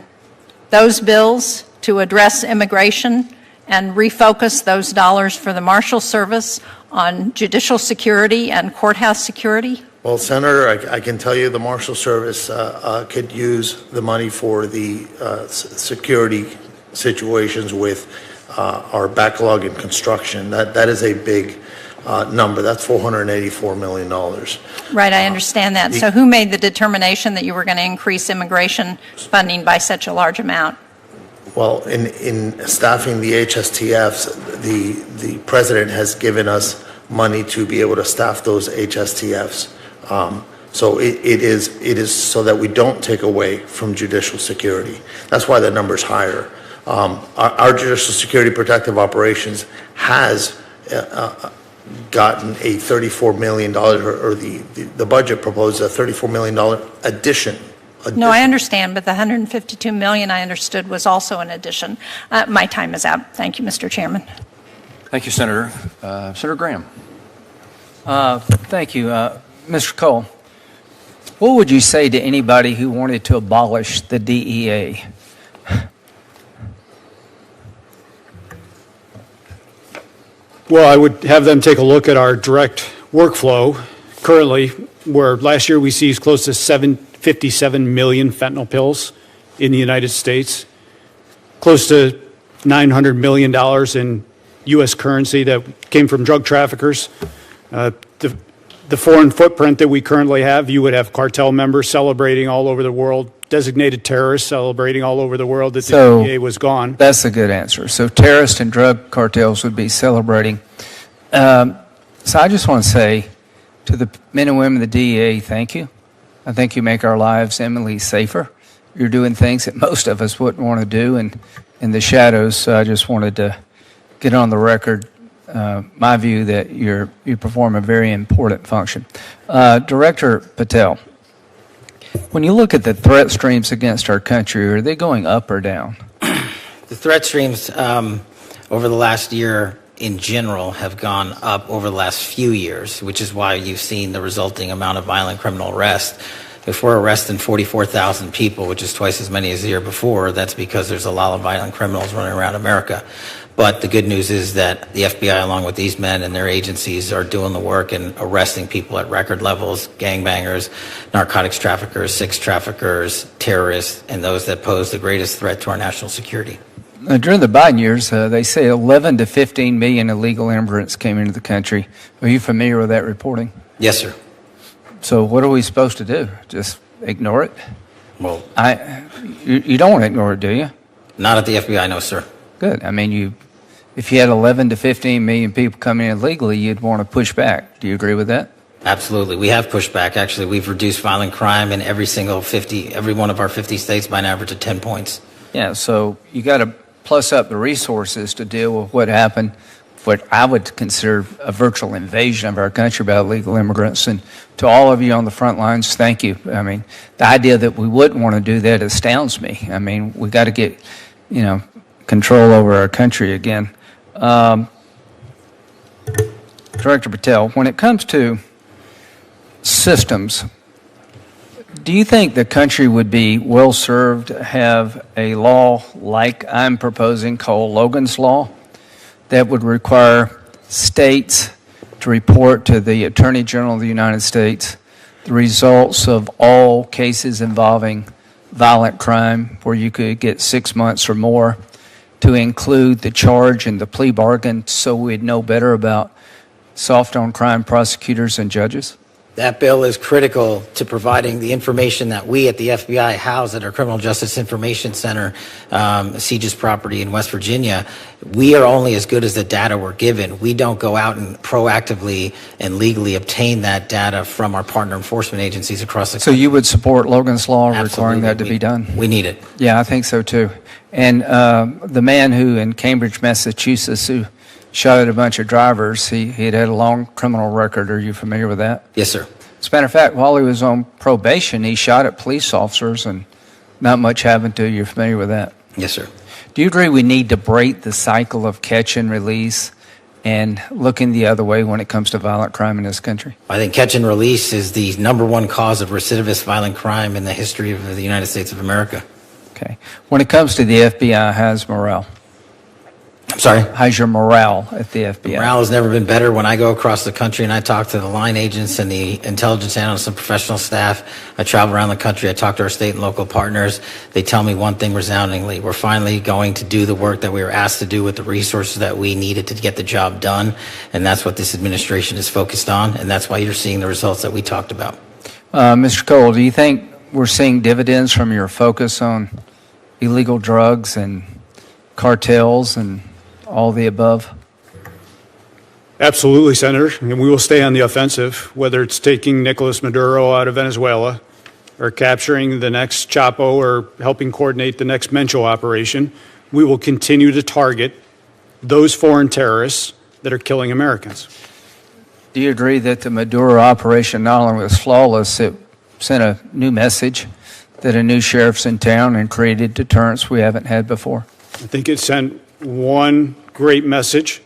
those bills to address immigration and refocus those dollars for the Marshals Service on judicial security and courthouse security? Well, Senator, I can tell you the Marshals Service could use the money for the security situations with our backlog in construction. That is a big number. That's $484 million. Right, I understand that. So who made the determination that you were going to increase immigration funding by such a large amount? Well, in staffing the HSTFs, the president has given us money to be able to staff those HSTFs. So it is so that we don't take away from judicial security. That's why the number's higher. Our judicial security protective operations has gotten a $34 million, or the budget proposed a $34 million addition. No, I understand, but the $152 million I understood was also an addition. My time is out. Thank you, Mr. Chairman. Thank you, Senator. Senator Graham. Thank you. Mr. Cole, what would you say to anybody who wanted to abolish the DEA? Well, I would have them take a look at our direct workflow currently, where last year we seized close to 57 million fentanyl pills in the United States, close to $900 million in U.S. currency that came from drug traffickers. The foreign footprint that we currently have, you would have cartel members celebrating all over the world, designated terrorists celebrating all over the world that the DEA was gone. That's a good answer. So terrorists and drug cartels would be celebrating. So I just want to say to the men and women of the DEA, thank you. I think you make our lives eminently safer. You're doing things that most of us wouldn't want to do in the shadows. So I just wanted to get on the record my view that you perform a very important function. Director Patel, when you look at the threat streams against our country, are they going up or down? The threat streams over the last year in general have gone up over the last few years, which is why you've seen the resulting amount of violent criminal arrests. If we're arresting 44,000 people, which is twice as many as the year before, that's because there's a lot of violent criminals running around America. But the good news is that the FBI, along with these men and their agencies, are doing the work and arresting people at record levels: gangbangers, narcotics traffickers, sex traffickers, terrorists, and those that pose the greatest threat to our national security. During the Biden years, they say 11 to 15 million illegal immigrants came into the country. Are you familiar with that reporting? Yes, sir. So what are we supposed to do? Just ignore it? Well, you don't want to ignore it, do you? not at the FBI, no, sir. Good. I mean, if you had 11 to 15 million people coming in illegally, you'd want to push back. Do you agree with that? Absolutely. We have pushed back. Actually, we've reduced violent crime in every one of our 50 states by an average of 10 points. Yeah, so you got to plus up the resources to deal with what happened, what I would consider a virtual invasion of our country by illegal immigrants. And to all of you on the front lines, thank you. I mean, the idea that we wouldn't want to do that astounds me. I mean, we got to get, control over our country again. Director Patel, when it comes to systems, do you think the country would be well served to have a law like I'm proposing called Logan's Law that would require states to report to the Attorney General of the United States the results of all cases involving violent crime where you could get 6 months or more, to include the charge and the plea bargain so we'd know better about soft on crime prosecutors and judges? That bill is critical to providing the information that we at the FBI house at our Criminal Justice Information Center, Siege's property in West Virginia. We are only as good as the data we're given. We don't go out and proactively and legally obtain that data from our partner enforcement agencies across the So country. you would support Logan's Law Absolutely. requiring that to be done? We need it. Yeah, I think so too. And the man who in Cambridge, Massachusetts, who shot at a bunch of drivers, he had a long criminal record. Are you familiar with that? Yes, sir. As a matter of fact, while he was on probation, he shot at police officers and not much happened to you. You're familiar with that? Yes, sir. Do you agree we need to break the cycle of catch and release and looking the other way when it comes to violent crime in this country? I think catch and release is the #1 cause of recidivist violent crime in the history of the United States of America. Okay. When it comes to the FBI, how's morale? I'm sorry? How's your morale at the FBI? Morale has never been better. When I go across the country and I talk to the line agents and the intelligence analysts and professional staff, I travel around the country, I talk to our state and local partners, they tell me one thing resoundingly: we're finally going to do the work that we were asked to do with the resources that we needed to get the job done, and that's what this administration is focused on, and that's why you're seeing the results that we talked about. Mr. Cole, do you think we're seeing dividends from your focus on illegal drugs and cartels and all the above? Absolutely, Senator, and we will stay on the offensive, whether it's taking Nicolas Maduro out of Venezuela or capturing the next Chapo or helping coordinate the next Mencho operation. We will continue to target those foreign terrorists that are killing Americans. Do you agree that the Maduro operation not only was flawless, it sent a new message that a new sheriff's in town and created deterrence we haven't had before? I think it sent one great message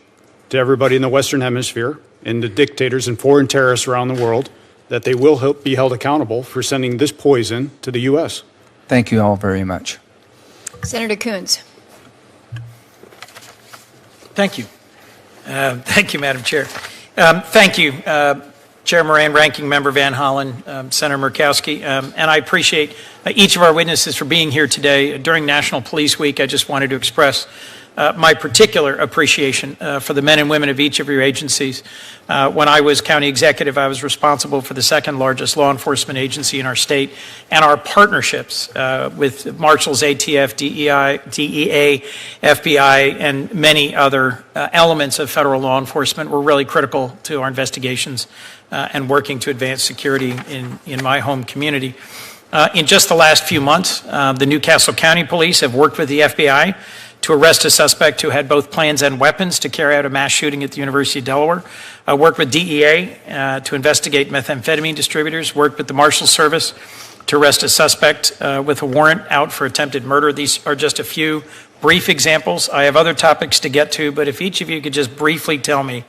to everybody in the Western Hemisphere and the dictators and foreign terrorists around the world that they will be held accountable for sending this poison to the U.S. Thank you all very much. Senator Coons. Thank you. Thank you, Madam Chair. Thank you, Chair Moran, Ranking Member Van Hollen, Senator Murkowski, and I appreciate each of our witnesses for being here today. During National Police Week, I just wanted to express my particular appreciation for the men and women of each of your agencies. When I was county executive, I was responsible for the second largest law enforcement agency in our state, and our partnerships with Marshals, ATF, DEA, FBI, and many other elements of federal law enforcement were really critical to our investigations and working to advance security in my home community. In just the last few months, the Newcastle County Police have worked with the FBI to arrest a suspect who had both plans and weapons to carry out a mass shooting at the University of Delaware. Worked with DEA to investigate methamphetamine distributors. Worked with the Marshals Service to arrest a suspect with a warrant out for attempted murder. These are just a few brief examples. I have other topics to get to, but if each of you could just briefly tell me,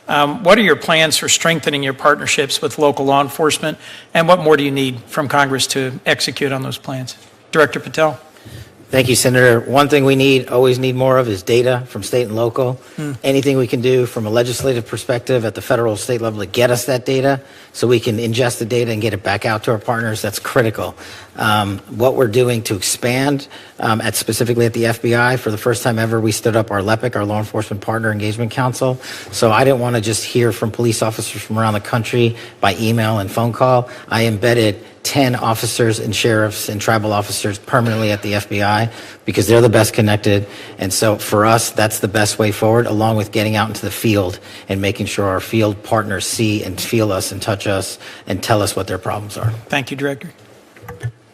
what are your plans for strengthening your partnerships with local law enforcement, and what more do you need from Congress to execute on those plans? Director Patel. Thank you, Senator. One thing we always need more of is data from state and local. Anything we can do from a legislative perspective at the federal state level to get us that data so we can ingest the data and get it back out to our partners, that's critical. What we're doing to expand specifically at the FBI, for the first time ever, we stood up our LEPIC, our Law Enforcement Partner Engagement Council. So I didn't want to just hear from police officers from around the country by email and phone call. I embedded 10 officers and sheriffs and tribal officers permanently at the FBI because they're the best connected. And so for us, that's the best way forward, along with getting out into the field and making sure our field partners see and feel us and touch us and tell us what their problems are. Thank you, Director.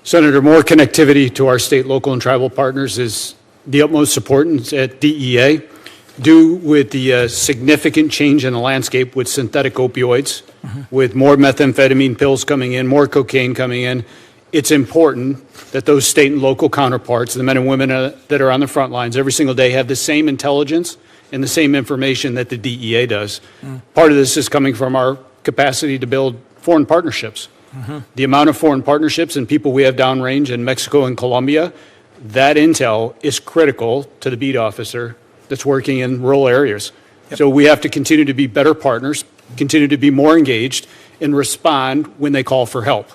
Senator, more connectivity to our state, local, and tribal partners is the utmost importance at DEA. Due with the significant change in the landscape with synthetic opioids, with more methamphetamine pills coming in, more cocaine coming in, it's important that those state and local counterparts, the men and women that are on the front lines every single day, have the same intelligence and the same information that the DEA does. Part of this is coming from our capacity to build foreign partnerships. The amount of foreign partnerships and people we have downrange in Mexico and Colombia, that intel is critical to the beat officer that's working in rural areas. So we have to continue to be better partners, continue to be more engaged, and respond when they call for help.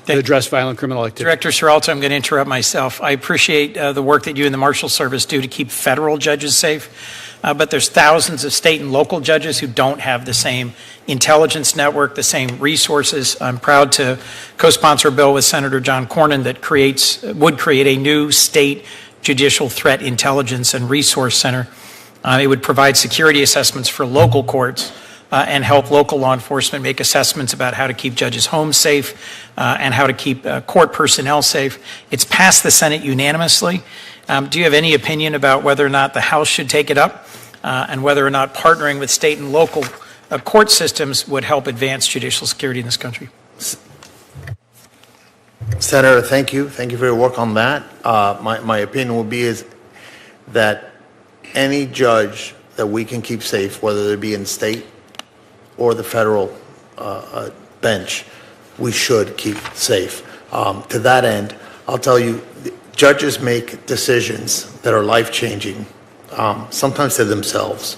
to address violent criminal activity. Director Seralto, I'm going to interrupt myself. I appreciate the work that you and the Marshals Service do to keep federal judges safe, but there's thousands of state and local judges who don't have the same intelligence network, the same resources. I'm proud to co-sponsor a bill with Senator John Cornyn that would create a new state judicial threat intelligence and resource center. It would provide security assessments for local courts and help local law enforcement make assessments about how to keep judges' homes safe and how to keep court personnel safe. It's passed the Senate unanimously. Do you have any opinion about whether or not the House should take it up and whether or not partnering with state and local court systems would help advance judicial security in this country? Senator, thank you. Thank you for your work on that. My opinion will be is that any judge that we can keep safe, whether it be in state or the federal bench, we should keep safe. To that end, I'll tell you, judges make decisions that are life-changing, sometimes to themselves.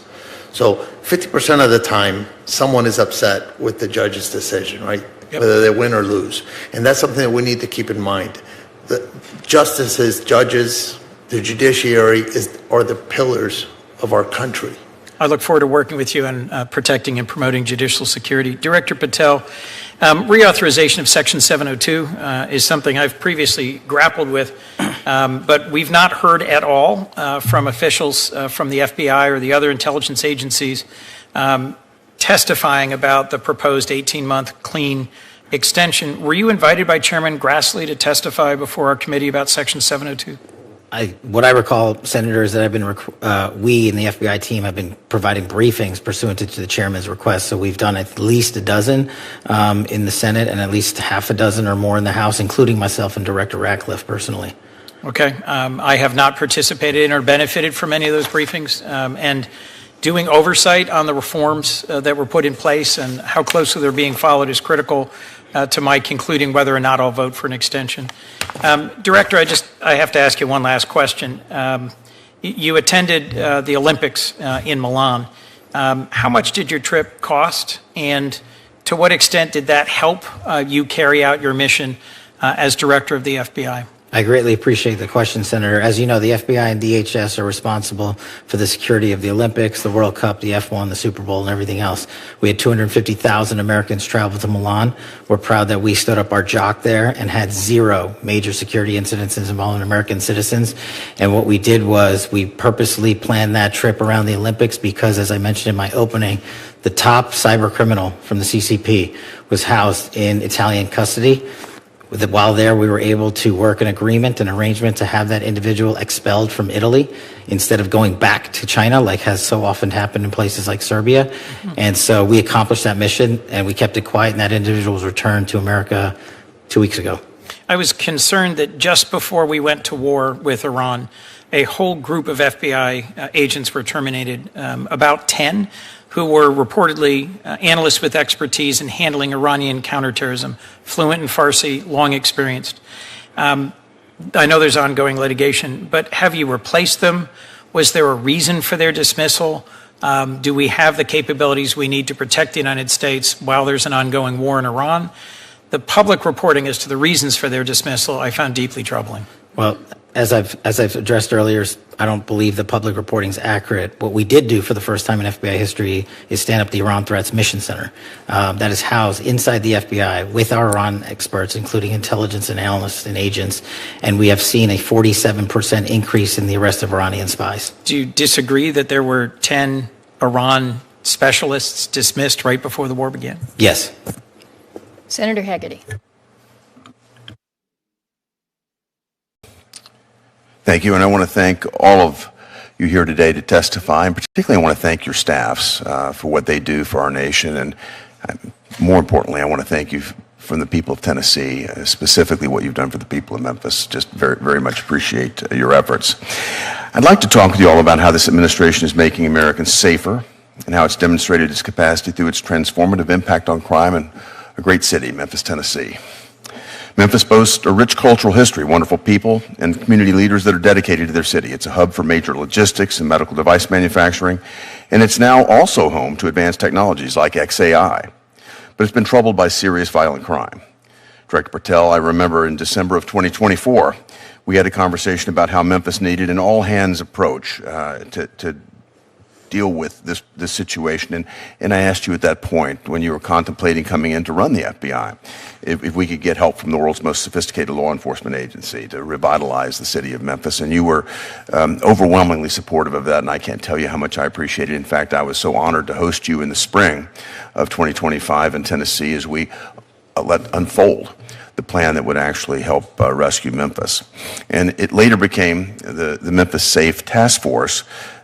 So 50% of the time, someone is upset with the judge's decision, right? Yep. Whether they win or lose. And that's something that we need to keep in mind. The justices, judges, the judiciary are the pillars of our country. I look forward to working with you on protecting and promoting judicial security. Director Patel, reauthorization of Section 702 is something I've previously grappled with, but we've not heard at all from officials from the FBI or the other intelligence agencies testifying about the proposed 18-month clean extension. Were you invited by Chairman Grassley to testify before our committee about Section 702? What I recall, Senator, is that we in the FBI team have been providing briefings pursuant to the chairman's request. So we've done at least a dozen in the Senate and at least half a dozen or more in the House, including myself and Director Ratcliffe personally. Okay. I have not participated in or benefited from any of those briefings. And doing oversight on the reforms that were put in place and how closely they're being followed is critical to my concluding whether or not I'll vote for an extension. Director, I have to ask you one last question. You attended the Olympics in Milan. How much did your trip cost, and to what extent did that help you carry out your mission as director of the FBI? I greatly appreciate the question, Senator. As you know, the FBI and DHS are responsible for the security of the Olympics, the World Cup, the F1, the Super Bowl, and everything else. We had 250,000 Americans travel to Milan. We're proud that we stood up our jock there and had 0 major security incidents involving American citizens. And what we did was we purposely planned that trip around the Olympics because, as I mentioned in my opening, the top cyber criminal from the CCP was housed in Italian custody. While there, we were able to work an agreement, an arrangement to have that individual expelled from Italy instead of going back to China, like has so often happened in places like Serbia. Mm-hmm. And so we accomplished that mission, and we kept it quiet, and that individual was returned to America 2 weeks ago. I was concerned that just before we went to war with Iran, a whole group of FBI agents were terminated, about 10, who were reportedly analysts with expertise in handling Iranian counterterrorism, fluent in Farsi, long experienced. I know there's ongoing litigation, but have you replaced them? Was there a reason for their dismissal? Do we have the capabilities we need to protect the United States while there's an ongoing war in Iran? The public reporting as to the reasons for their dismissal I found deeply troubling. Well, as I've addressed earlier, I don't believe the public reporting is accurate. What we did do for the first time in FBI history is stand up the Iran Threats Mission Center that is housed inside the FBI with our Iran experts, including intelligence and analysts and agents, and we have seen a 47% increase in the arrest of Iranian spies. Do you disagree that there were 10 Iran specialists dismissed right before the war began? Yes. Senator Haggerty. Thank you, and I want to thank all of you here today to testify, and particularly I want to thank your staffs for what they do for our nation, and more importantly, I want to thank you from the people of Tennessee, specifically what you've done for the people of Memphis. Just very, very much appreciate your efforts. I'd like to talk with you all about how this administration is making Americans safer and how it's demonstrated its capacity through its transformative impact on crime in a great city, Memphis, Tennessee. Memphis boasts a rich cultural history, wonderful people, and community leaders that are dedicated to their city. It's a hub for major logistics and medical device manufacturing, and it's now also home to advanced technologies like XAI. But it's been troubled by serious violent crime. Director Patel, I remember in December of 2024, we had a conversation about how Memphis needed an all-hands approach to deal with this situation. And I asked you at that point, when you were contemplating coming in to run the FBI, if we could get help from the world's most sophisticated law enforcement agency to revitalize the city of Memphis. And you were overwhelmingly supportive of that, and I can't tell you how much I appreciate it. In fact, I was so honored to host you in the spring of 2025 in Tennessee as we let unfold the plan that would actually help rescue Memphis. And it later became the Memphis Safe Task Force,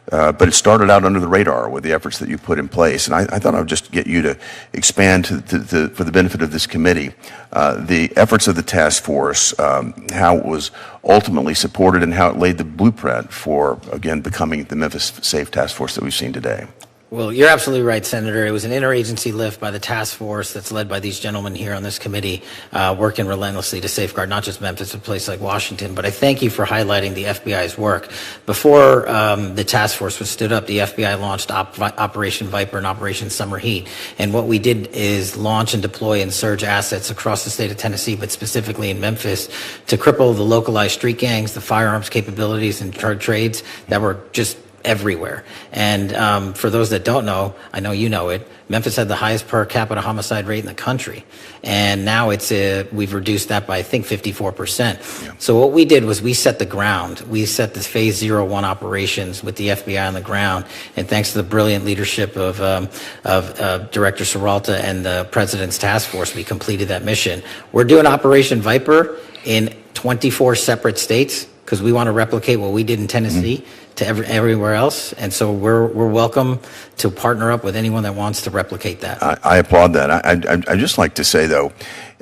but it started out under the radar with the efforts that you put in place. And I thought I would just get you to expand for the benefit of this committee, the efforts of the task force, how it was ultimately supported and how it laid the blueprint for, again, becoming the Memphis Safe Task Force that we've seen today. Well, you're absolutely right, Senator. It was an interagency lift by the task force that's led by these gentlemen here on this committee, working relentlessly to safeguard not just Memphis, but a place like Washington. But I thank you for highlighting the FBI's work. Before the task force was stood up, the FBI launched Operation Viper and Operation Summer Heat. And what we did is launch and deploy and surge assets across the state of Tennessee, but specifically in Memphis, to cripple the localized street gangs, the firearms capabilities, and drug trades that were just everywhere. And for those that don't know, I know you know it, Memphis had the highest per capita homicide rate in the country. And now we've reduced that by, I think, 54%. Yeah. So what we did was we set the ground. We set the phase 01 operations with the FBI on the ground. And thanks to the brilliant leadership of Director Serralta and the President's task force, we completed that mission. We're doing Operation Viper in 24 separate states because we want to replicate what we did in Tennessee. Mm-hmm. To everywhere else, and so we're welcome to partner up with anyone that wants to replicate that. I applaud that. I'd just like to say, though,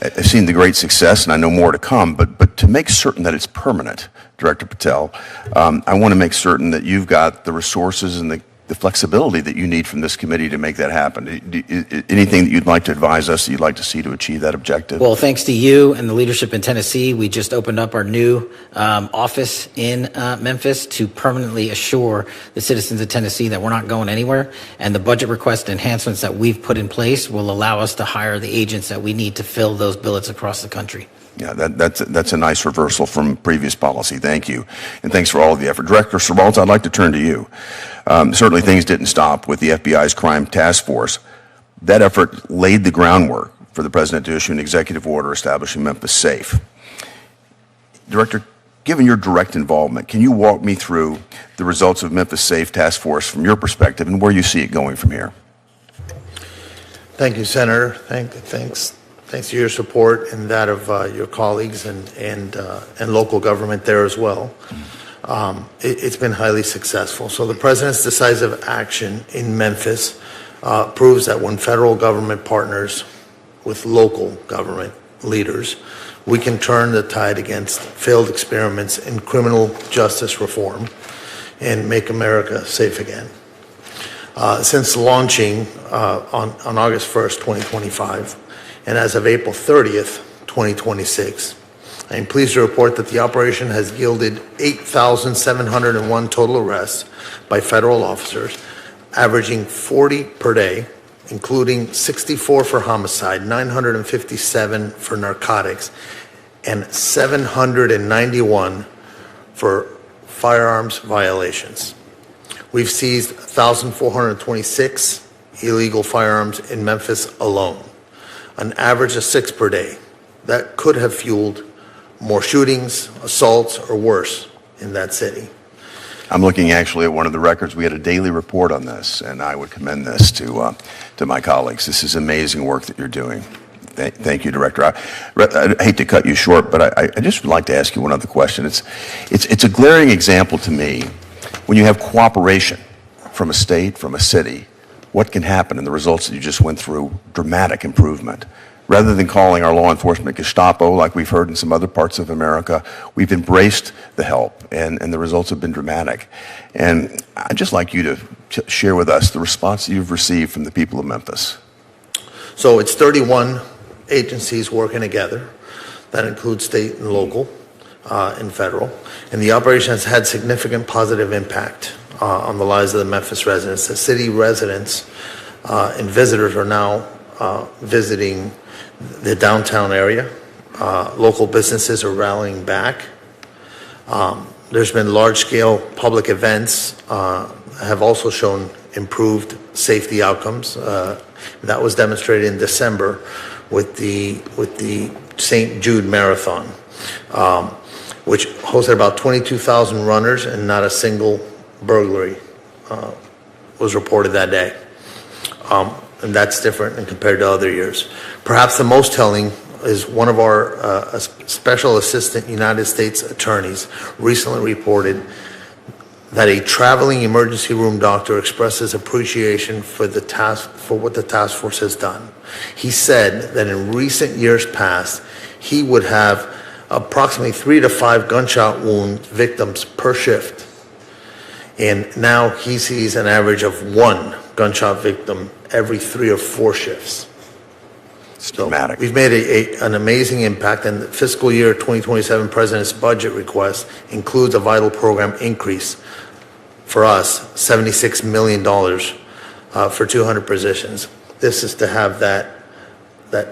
I've seen the great success, and I know more to come, but to make certain that it's permanent, Director Patel, I want to make certain that you've got the resources and the flexibility that you need from this committee to make that happen. Anything that you'd like to advise us that you'd like to see to achieve that objective? Well, thanks to you and the leadership in Tennessee, we just opened up our new office in Memphis to permanently assure the citizens of Tennessee that we're not going anywhere. And the budget request enhancements that we've put in place will allow us to hire the agents that we need to fill those billets across the country. Yeah, that's a nice reversal from previous policy. Thank you. And thanks for all of the effort. Director Serralta, I'd like to turn to you. Certainly things didn't stop with the FBI's crime task force. That effort laid the groundwork for the President to issue an executive order establishing Memphis Safe. Director, given your direct involvement, can you walk me through the results of Memphis Safe Task Force from your perspective and where you see it going from here? Thank you, Senator. Thanks to your support and that of your colleagues and local government there as well. It's been highly successful. So the President's decisive action in Memphis proves that when federal government partners with local government leaders, we can turn the tide against failed experiments in criminal justice reform and make America safe again. Since launching on August 1st, 2025, and as of April 30th, 2026, I am pleased to report that the operation has yielded 8,701 total arrests by federal officers, averaging 40 per day, including 64 for homicide, 957 for narcotics, and 791 for firearms violations. We've seized 1,426 illegal firearms in Memphis alone, an average of 6 per day. That could have fueled more shootings, assaults, or worse in that city. I'm looking actually at one of the records. We had a daily report on this, and I would commend this to my colleagues. This is amazing work that you're doing. Thank you, Director. I hate to cut you short, but I just would like to ask you one other question. It's a glaring example to me when you have cooperation from a state, from a city, what can happen, and the results that you just went through, dramatic improvement. Rather than calling our law enforcement Gestapo like we've heard in some other parts of America, we've embraced the help, and the results have been dramatic. And I'd just like you to share with us the response that you've received from the people of Memphis. So it's 31 agencies working together. That includes state and local and federal. And the operation has had significant positive impact on the lives of the Memphis residents. The city residents and visitors are now visiting the downtown area, local businesses are rallying back. There's been large-scale public events have also shown improved safety outcomes. That was demonstrated in December with the St. Jude Marathon, which hosted about 22,000 runners, and not a single burglary was reported that day. And that's different and compared to other years. Perhaps the most telling is one of our special assistant United States attorneys recently reported that a traveling emergency room doctor expresses appreciation for what the task force has done. He said that in recent years past, he would have approximately 3 to 5 gunshot wound victims per shift. And now he sees an average of 1 gunshot victim every 3 or 4 shifts. It's dramatic. We've made an amazing impact, and the fiscal year 2027 President's budget request includes a vital program increase for us, $76 million for 200 positions. This is to have that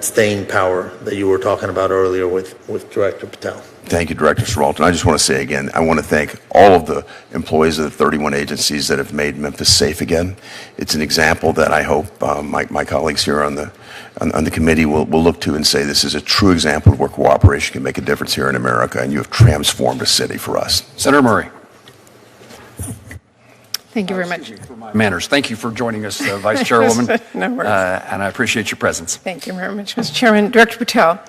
staying power that you were talking about earlier with Director Patel. Thank you, Director Siralton. I just want to say again, I want to thank all of the employees of the 31 agencies that have made Memphis safe again. It's an example that I hope my colleagues here on the committee will look to and say this is a true example of where cooperation can make a difference here in America, and you have transformed a city for us. Senator Murray. Thank you very much. Manners. Thank you for joining us, Vice Chairwoman. No worries. And I appreciate your presence. Thank you very much, Mr. Chairman. Director Patel,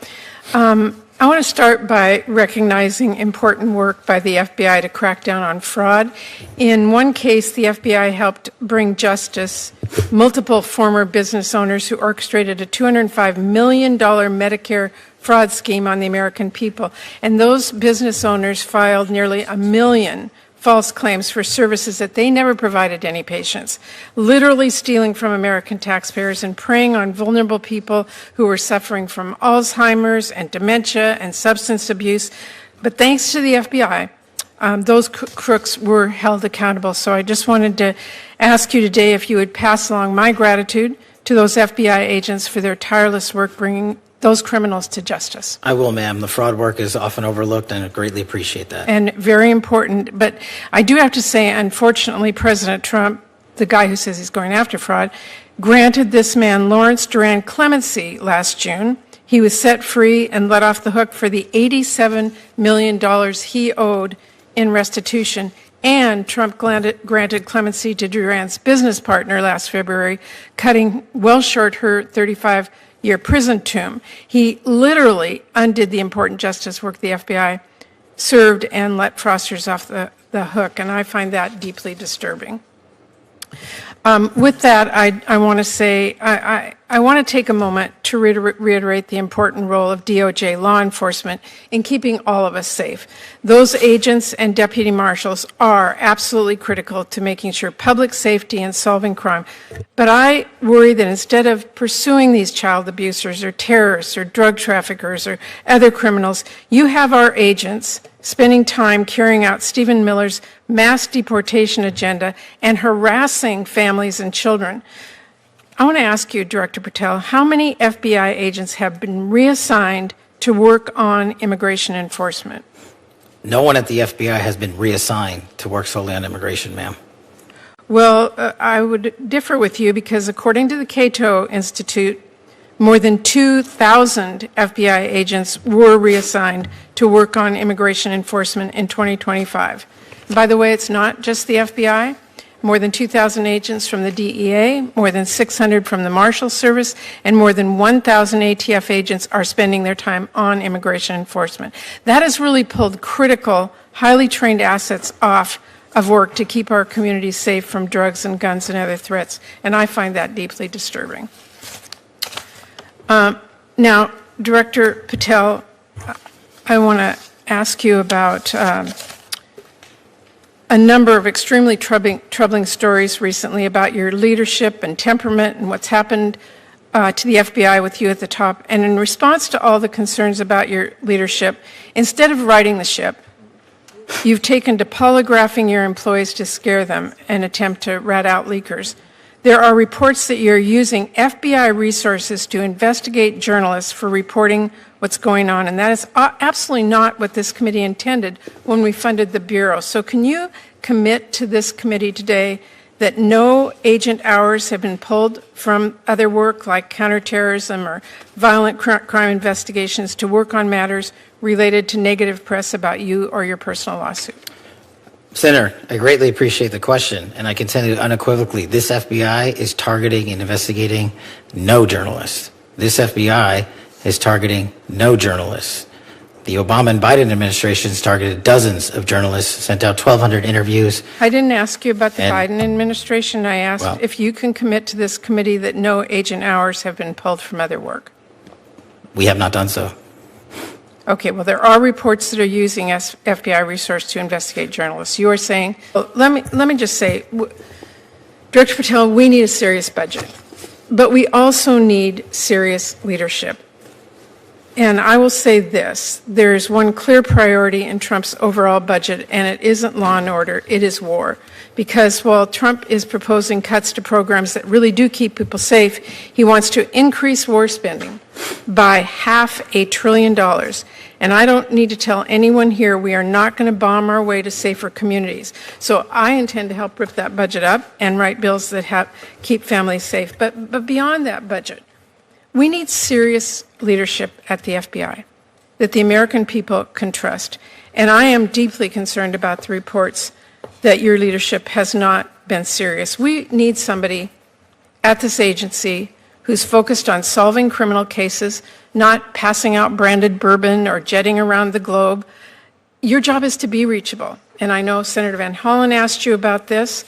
I want to start by recognizing important work by the FBI to crack down on fraud. In one case, the FBI helped bring justice multiple former business owners who orchestrated a $205 million Medicare fraud scheme on the American people. And those business owners filed nearly 1 million false claims for services that they never provided to any patients, literally stealing from American taxpayers and preying on vulnerable people who were suffering from Alzheimer's and dementia and substance abuse. But thanks to the FBI, those crooks were held accountable. So I just wanted to ask you today if you would pass along my gratitude to those FBI agents for their tireless work bringing those criminals to justice. I will, ma'am. The fraud work is often overlooked, and I greatly appreciate that. And very important. But I do have to say, unfortunately, President Trump, the guy who says he's going after fraud, granted this man, Lawrence Duran, clemency last June. He was set free and let off the hook for the $87 million he owed in restitution. And Trump granted clemency to Duran's business partner last February, cutting well short her 35-year prison term. He literally undid the important justice work the FBI served and let fraudsters off the hook, and I find that deeply disturbing. With that, I want to say, I want to take a moment to reiterate the important role of DOJ law enforcement in keeping all of us safe. Those agents and deputy marshals are absolutely critical to making sure public safety and solving crime. But I worry that instead of pursuing these child abusers or terrorists or drug traffickers or other criminals, you have our agents spending time carrying out Stephen Miller's mass deportation agenda and harassing families and children. I want to ask you, Director Patel, how many FBI agents have been reassigned to work on immigration enforcement? No one at the FBI has been reassigned to work solely on immigration, ma'am. Well, I would differ with you because according to the Cato Institute, more than 2,000 FBI agents were reassigned to work on immigration enforcement in 2025. By the way, it's not just the FBI. More than 2,000 agents from the DEA, more than 600 from the Marshals Service, and more than 1,000 ATF agents are spending their time on immigration enforcement. That has really pulled critical, highly trained assets off of work to keep our communities safe from drugs and guns and other threats, and I find that deeply disturbing. Now, Director Patel, I want to ask you about a number of extremely troubling stories recently about your leadership and temperament and what's happened to the FBI with you at the top. And in response to all the concerns about your leadership, instead of righting the ship, you've taken to polygraphing your employees to scare them and attempt to rat out leakers. There are reports that you're using FBI resources to investigate journalists for reporting what's going on, and that is absolutely not what this committee intended when we funded the Bureau. So can you commit to this committee today that no agent hours have been pulled from other work like counterterrorism or violent crime investigations to work on matters related to negative press about you or your personal lawsuit? Senator, I greatly appreciate the question, and I can tell you unequivocally, this FBI is targeting and investigating no journalists. This FBI is targeting no journalists. The Obama and Biden administrations targeted dozens of journalists, sent out 1,200 interviews. I didn't ask you about the Biden administration. I asked if you can commit to this committee that no agent hours have been pulled from other work. We have not done so. Okay, well, there are reports that are using FBI resources to investigate journalists. You are saying, well, let me just say, Director Patel, we need a serious budget, but we also need serious leadership. And I will say this, there is one clear priority in Trump's overall budget, and it isn't law and order, it is war. Because while Trump is proposing cuts to programs that really do keep people safe, he wants to increase war spending by $500 billion. And I don't need to tell anyone here we are not going to bomb our way to safer communities. So I intend to help rip that budget up and write bills that keep families safe. But beyond that budget, we need serious leadership at the FBI that the American people can trust. And I am deeply concerned about the reports that your leadership has not been serious. We need somebody at this agency who's focused on solving criminal cases, not passing out branded bourbon or jetting around the globe. Your job is to be reachable. And I know Senator Van Hollen asked you about this,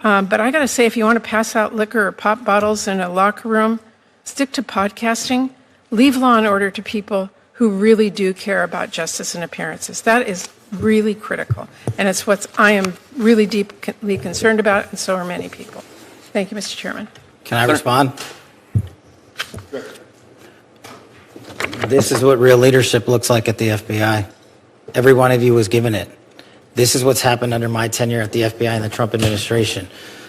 but I got to say, if you want to pass out liquor or pop bottles in a locker room, stick to podcasting. Leave law and order to people who really do care about justice and appearances. That is really critical. And it's what I am really deeply concerned about, and so are many people. Thank you, Mr. Chairman. Can I respond? This is what real leadership looks like at the FBI. Every one of you was given it. This is what's happened under my tenure at the FBI and the Trump administration.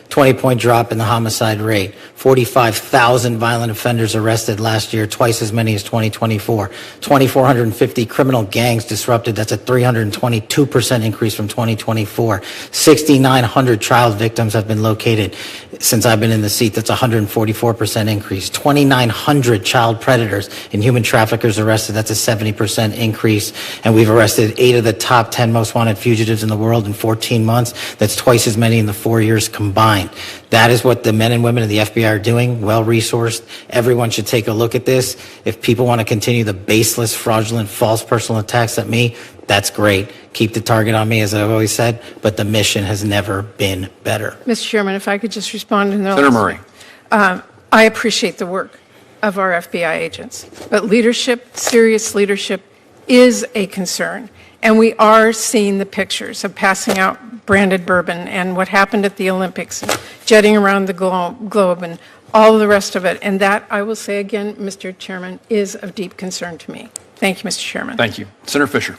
20-point drop in the homicide rate, 45,000 violent offenders arrested last year, twice as many as 2024, 2,450 criminal gangs disrupted, that's a 322% increase from 2024, 6,900 child victims have been located since I've been in the seat, that's a 144% increase, 2,900 child predators and human traffickers arrested, that's a 70% increase, and we've arrested 8 of the top 10 most wanted fugitives in the world in 14 months, that's twice as many in the 4 years combined. That is what the men and women of the FBI are doing, well-resourced. Everyone should take a look at this. If people want to continue the baseless, fraudulent, false personal attacks at me, that's great. Keep the target on me, as I've always said, but the mission has never been better. Mr. Chairman, if I could just respond to Senator Murray. I appreciate the work of our FBI agents, but leadership, serious leadership, is a concern. And we are seeing the pictures of passing out branded bourbon and what happened at the Olympics, and jetting around the globe and all of the rest of it. And that, I will say again, Mr. Chairman, is of deep concern to me. Thank you, Mr. Chairman. Thank you. Senator Fisher.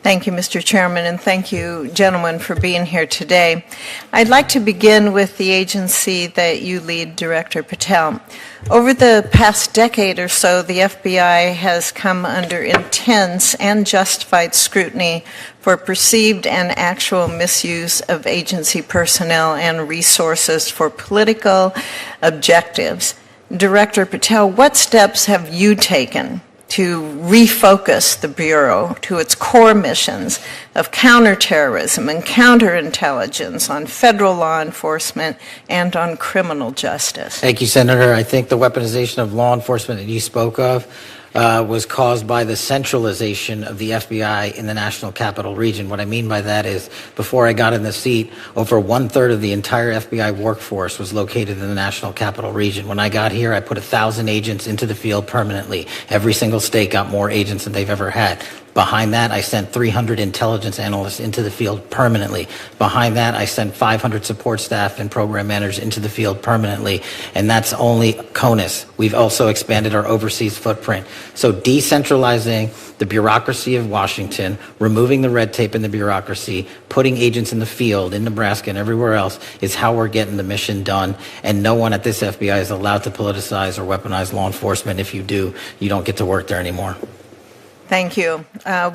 Thank you, Mr. Chairman, and thank you, gentlemen, for being here today. I'd like to begin with the agency that you lead, Director Patel. Over the past decade or so, the FBI has come under intense and justified scrutiny for perceived and actual misuse of agency personnel and resources for political objectives. Director Patel, what steps have you taken to refocus the Bureau to its core missions of counterterrorism and counterintelligence on federal law enforcement and on criminal justice? Thank you, Senator. I think the weaponization of law enforcement that you spoke of was caused by the centralization of the FBI in the National Capital Region. What I mean by that is, before I got in the seat, over 1/3 of the entire FBI workforce was located in the National Capital Region. When I got here, I put 1,000 agents into the field permanently. Every single state got more agents than they've ever had. Behind that, I sent 300 intelligence analysts into the field permanently. Behind that, I sent 500 support staff and program managers into the field permanently. And that's only CONUS. We've also expanded our overseas footprint. So decentralizing the bureaucracy of Washington, removing the red tape in the bureaucracy, putting agents in the field in Nebraska and everywhere else is how we're getting the mission done. And no one at this FBI is allowed to politicize or weaponize law enforcement. If you do, you don't get to work there anymore. Thank you.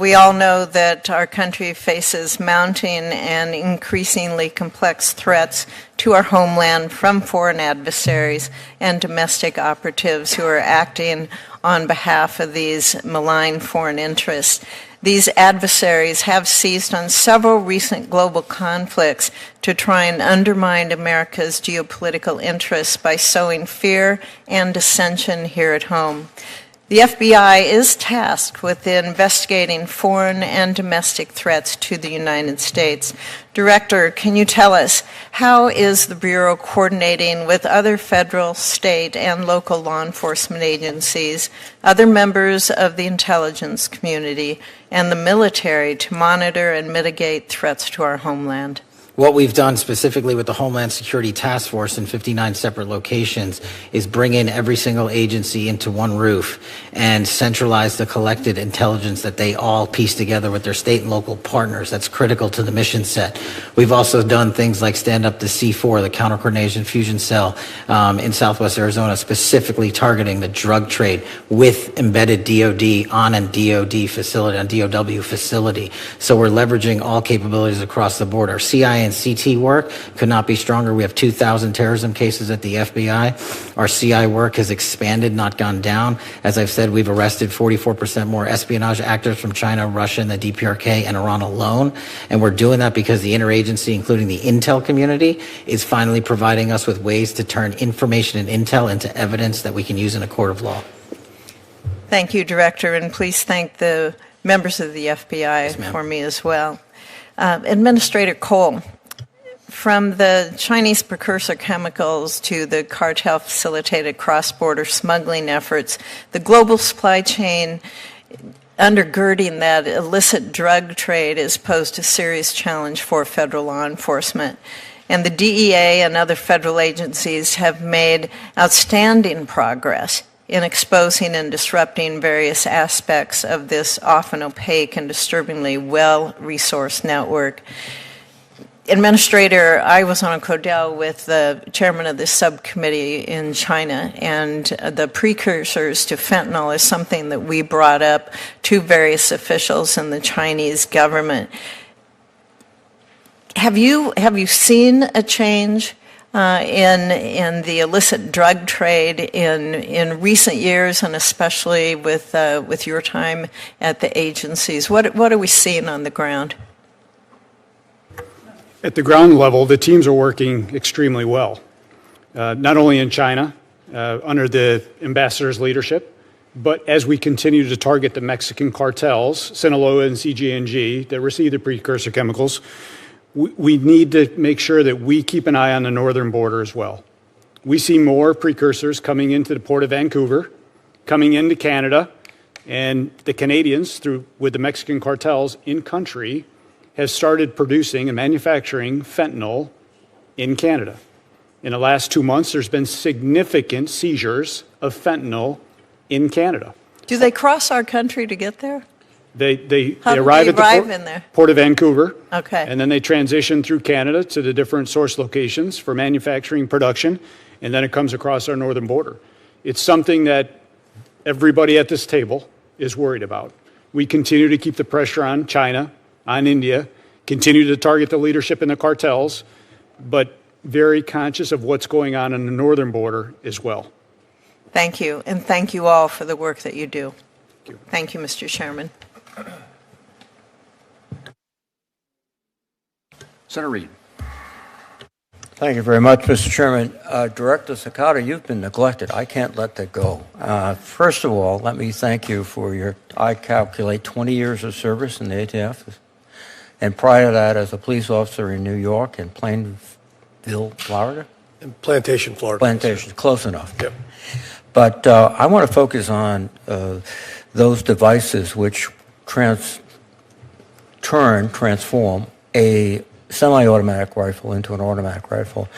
We all know that our country faces mounting and increasingly complex threats to our homeland from foreign adversaries and domestic operatives who are acting on behalf of these malign foreign interests. These adversaries have seized on several recent global conflicts to try and undermine America's geopolitical interests by sowing fear and dissension here at home. The FBI is tasked with investigating foreign and domestic threats to the United States. Director, can you tell us, how is the Bureau coordinating with other federal, state, and local law enforcement agencies, other members of the intelligence community, and the military to monitor and mitigate threats to our homeland? What we've done specifically with the Homeland Security Task Force in 59 separate locations is bring in every single agency into one roof and centralize the collected intelligence that they all piece together with their state and local partners. That's critical to the mission set. We've also done things like stand up the C4, the Counter Coordination Fusion Cell in Southwest Arizona, specifically targeting the drug trade with embedded DOD on a DOD facility, on DOW facility. So we're leveraging all capabilities across the board. Our CIA and CT work could not be stronger. We have 2,000 terrorism cases at the FBI. Our CI work has expanded, not gone down. As I've said, we've arrested 44% more espionage actors from China, Russia, and the DPRK and Iran alone. And we're doing that because the interagency, including the intel community, is finally providing us with ways to turn information and intel into evidence that we can use in a court of law. Thank you, Director, and please thank the members of the FBI Yes, for me as well. Administrator Cole, from the Chinese precursor chemicals to the cartel-facilitated cross-border smuggling efforts, the global supply chain undergirding that illicit drug trade has posed a serious challenge for federal law enforcement. And the DEA and other federal agencies have made outstanding progress in exposing and disrupting various aspects of this often opaque and disturbingly well-resourced network. Administrator, I was on a CODEL with the chairman of this subcommittee in China, and the precursors to fentanyl is something that we brought up to various officials in the Chinese government. Have you seen a change in the illicit drug trade in recent years, and especially with your time at the agencies? What are we seeing on the ground? At the ground level, the teams are working extremely well, not only in China under the ambassador's leadership, but as we continue to target the Mexican cartels, Sinaloa and CGNG, that receive the precursor chemicals. We need to make sure that we keep an eye on the northern border as well. We see more precursors coming into the port of Vancouver, coming into Canada, and the Canadians, with the Mexican cartels in country, have started producing and manufacturing fentanyl in Canada. In the last 2 months, there's been significant seizures of fentanyl in Canada. Do they cross our country to get there? They How do arrive they at the arrive in there? port of Vancouver, Okay. and then they transition through Canada to the different source locations for manufacturing production, and then it comes across our northern border. It's something that everybody at this table is worried about. We continue to keep the pressure on China, on India, continue to target the leadership in the cartels, but very conscious of what's going on the northern border as well. Thank you, and thank you all for the work that you do. Thank you, Mr. Chairman. Senator Reed. Thank you very much, Mr. Chairman. Director Sakata, you've been neglected. I can't let that go. First of all, let me thank you for your, I calculate, 20 years of service in the ATF. And prior to that, as a police officer in New York and Plainville, Florida? In Plantation, Florida. Plantation, close enough. Yep. But I want to focus on those devices which transform a semi-automatic rifle into an automatic rifle.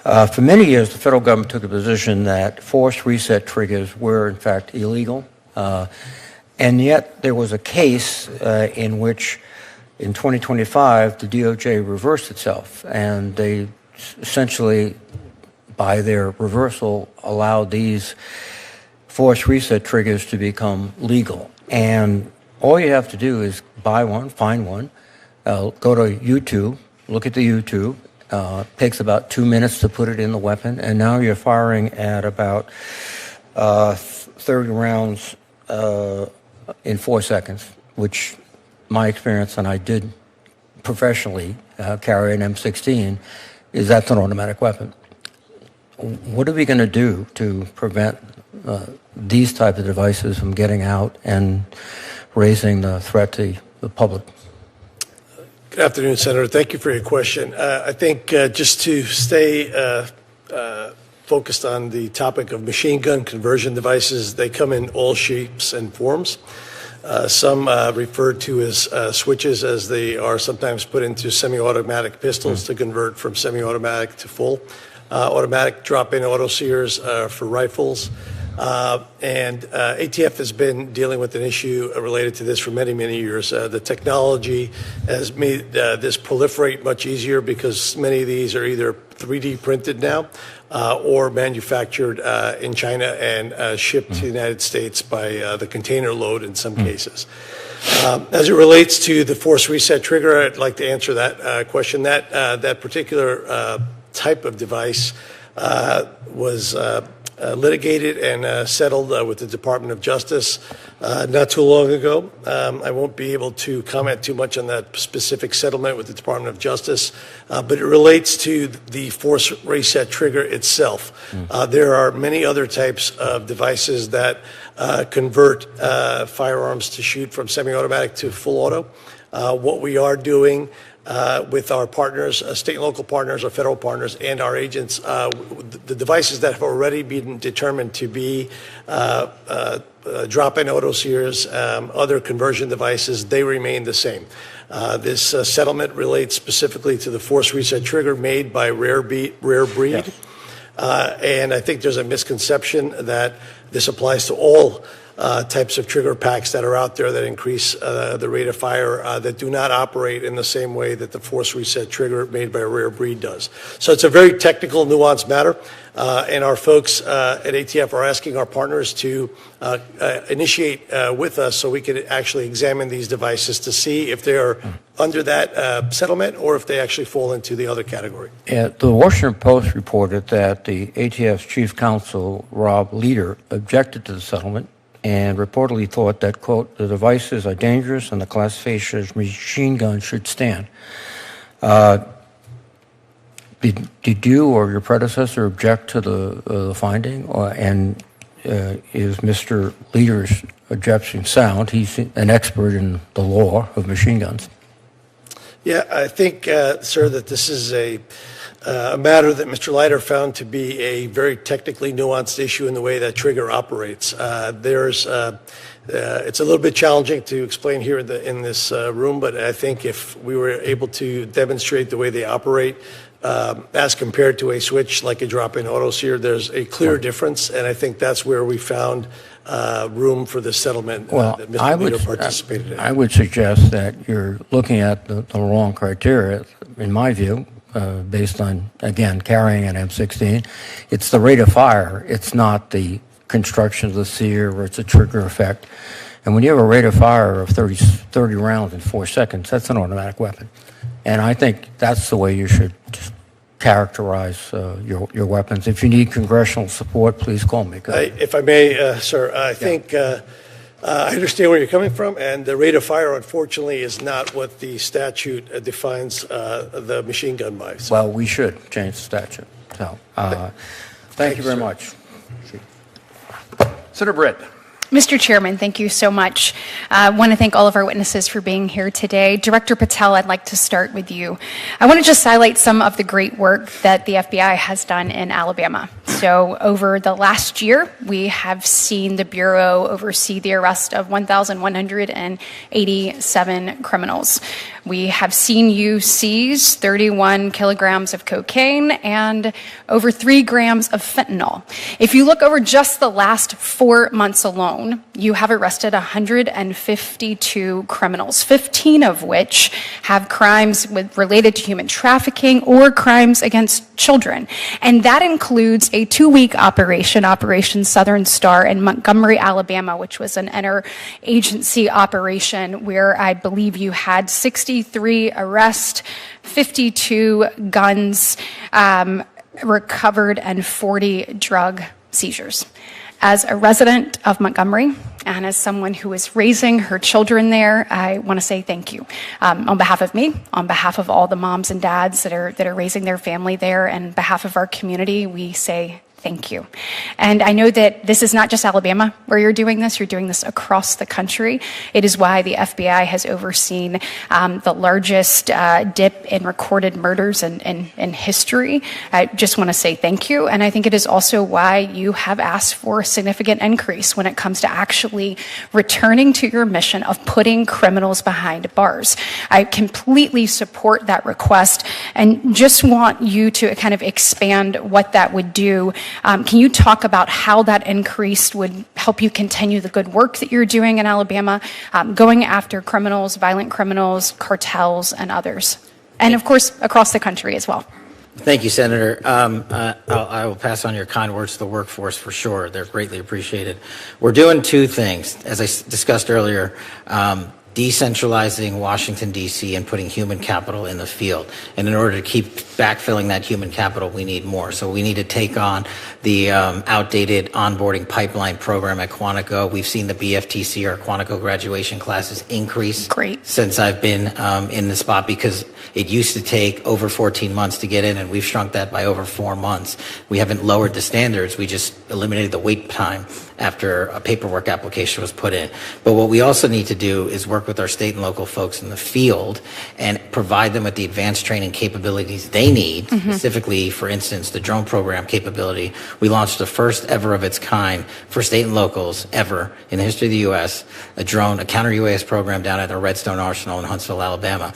For many years, the federal government took a position that force reset triggers were, in fact, illegal. And yet there was a case in which, in 2025, the DOJ reversed itself, and they essentially, by their reversal, allowed these force reset triggers to become legal. And all you have to do is buy one, find one, go to YouTube, look at the YouTube. Takes about 2 minutes to put it in the weapon, and now you're firing at about 30 rounds in 4 seconds, which my experience, and I did professionally carry an M16, is that's an automatic weapon. What are we going to do to prevent these type of devices from getting out and raising the threat to the public? Good afternoon, Senator. Thank you for your question. I think just to stay focused on the topic of machine gun conversion devices, they come in all shapes and forms. Some referred to as switches, as they are sometimes put into semi-automatic pistols to convert from semi-automatic to full. Automatic drop-in auto sears for rifles. And ATF has been dealing with an issue related to this for many, many years. The technology has made this proliferate much easier because many of these are either 3D printed now or manufactured in China and shipped to the United States by the container load in some cases. As it relates to the force reset trigger, I'd like to answer that question. That particular type of device was litigated and settled with the Department of Justice not too long ago. I won't be able to comment too much on that specific settlement with the Department of Justice, but it relates to the force reset trigger itself. There are many other types of devices that convert firearms to shoot from semi-automatic to full auto. What we are doing with our partners, state and local partners, our federal partners, and our agents, the devices that have already been determined to be drop-in auto sears, other conversion devices, they remain the same. This settlement relates specifically to the force reset trigger made by Rare Breed. Yes. And I think there's a misconception that this applies to all types of trigger packs that are out there that increase the rate of fire that do not operate in the same way that the force reset trigger made by a Rare Breed does. So it's a very technical, nuanced matter, and our folks at ATF are asking our partners to initiate with us so we can actually examine these devices to see if they are under that settlement or if they actually fall into the other category. The Washington Post reported that the ATF's chief counsel, Rob Leader, objected to the settlement and reportedly thought that, quote, the devices are dangerous and the classification as machine gun should stand. Did you or your predecessor object to the finding? And is Mr. Leader's objection sound? He's an expert in the law of machine guns. Yeah, I think, sir, that this is a matter that Mr. Leiter found to be a very technically nuanced issue in the way that trigger operates. It's a little bit challenging to explain here in this room, but I think if we were able to demonstrate the way they operate as compared to a switch like a drop-in auto sear, there's a clear difference, and I think that's where we found room for the settlement that Mr. Leader participated in. I would suggest that you're looking at the wrong criteria, in my view. Based on, again, carrying an M16. It's the rate of fire. It's not the construction of the sear or it's a trigger effect. And when you have a rate of fire of 30 rounds in 4 seconds, that's an automatic weapon. And I think that's the way you should characterize your weapons. If you need congressional support, please call me. If I may, sir, I think I understand where you're coming from, and the rate of fire, unfortunately, is not what the statute defines the machine gun by. So. Well, we should change the statute. So, thank you very much. Senator Britt. Mr. Chairman, thank you so much. I want to thank all of our witnesses for being here today. Director Patel, I'd like to start with you. I want to just highlight some of the great work that the FBI has done in Alabama. So over the last year, we have seen the Bureau oversee the arrest of 1,187 criminals. We have seen you seize 31 kilograms of cocaine and over 3 grams of fentanyl. If you look over just the last 4 months alone, you have arrested 152 criminals, 15 of which have crimes related to human trafficking or crimes against children. And that includes a 2-week operation, Operation Southern Star in Montgomery, Alabama, which was an interagency operation where I believe you had 63 arrests, 52 guns recovered, and 40 drug seizures. As a resident of Montgomery and as someone who is raising her children there, I want to say thank you. On behalf of me, on behalf of all the moms and dads that are raising their family there, and on behalf of our community, we say thank you. And I know that this is not just Alabama where you're doing this across the country. It is why the FBI has overseen the largest dip in recorded murders in history. I just want to say thank you. And I think it is also why you have asked for a significant increase when it comes to actually returning to your mission of putting criminals behind bars. I completely support that request and just want you to kind of expand what that would do. Can you talk about how that increase would help you continue the good work that you're doing in Alabama, going after criminals, violent criminals, cartels, and others? And of course, across the country as well. Thank you, Senator. I will pass on your kind words to the workforce for sure. They're greatly appreciated. We're doing 2 things. As I discussed earlier, decentralizing Washington, D.C., and putting human capital in the field. And in order to keep backfilling that human capital, we need more. So we need to take on the outdated onboarding pipeline program at Quantico. We've seen the BFTC, our Quantico graduation classes, increase since I've been in the spot, because it used to take over 14 months to get in, and we've shrunk that by over 4 months. We haven't lowered the standards. We just eliminated the wait time after a paperwork application was put in. But what we also need to do is work with our state and local folks in the field and provide them with the advanced training capabilities they need, specifically, for instance, the drone program capability. We launched the first ever of its kind for state and locals ever in the history of the U.S., a counter-UAS program down at the Redstone Arsenal in Huntsville, Alabama.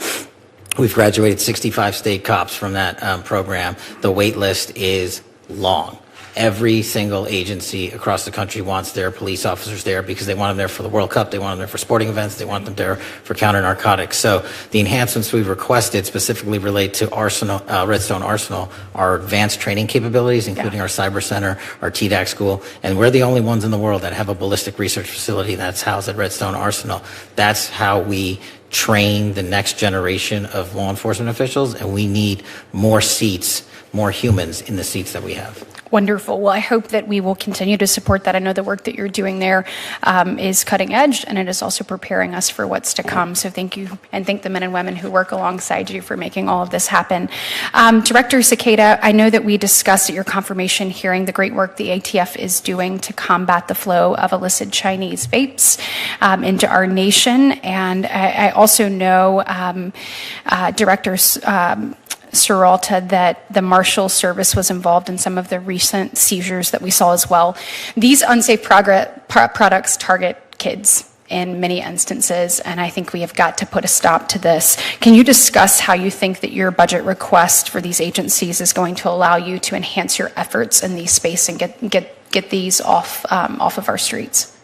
We've graduated 65 state cops from that program. The wait list is long. Every single agency across the country wants their police officers there because they want them there for the World Cup, they want them there for sporting events, they want them there for counter-narcotics. So the enhancements we've requested specifically relate to Redstone Arsenal, our advanced training capabilities, including our cyber center, our TDAC school, and we're the only ones in the world that have a ballistic research facility that's housed at Redstone Arsenal. That's how we train the next generation of law enforcement officials, and we need more seats, more humans in the seats that we have. Wonderful. Well, I hope that we will continue to support that. I know the work that you're doing there is cutting edge, and it is also preparing us for what's to come. So thank you, and thank the men and women who work alongside you for making all of this happen. Director Cicada, I know that we discussed at your confirmation hearing the great work the ATF is doing to combat the flow of illicit Chinese vapes into our nation. And I also know Director Seralta, that the Marshals Service was involved in some of the recent seizures that we saw as well. These unsafe products target kids in many instances, and I think we have got to put a stop to this. Can you discuss how you think that your budget request for these agencies is going to allow you to enhance your efforts in these space and get these off of our streets?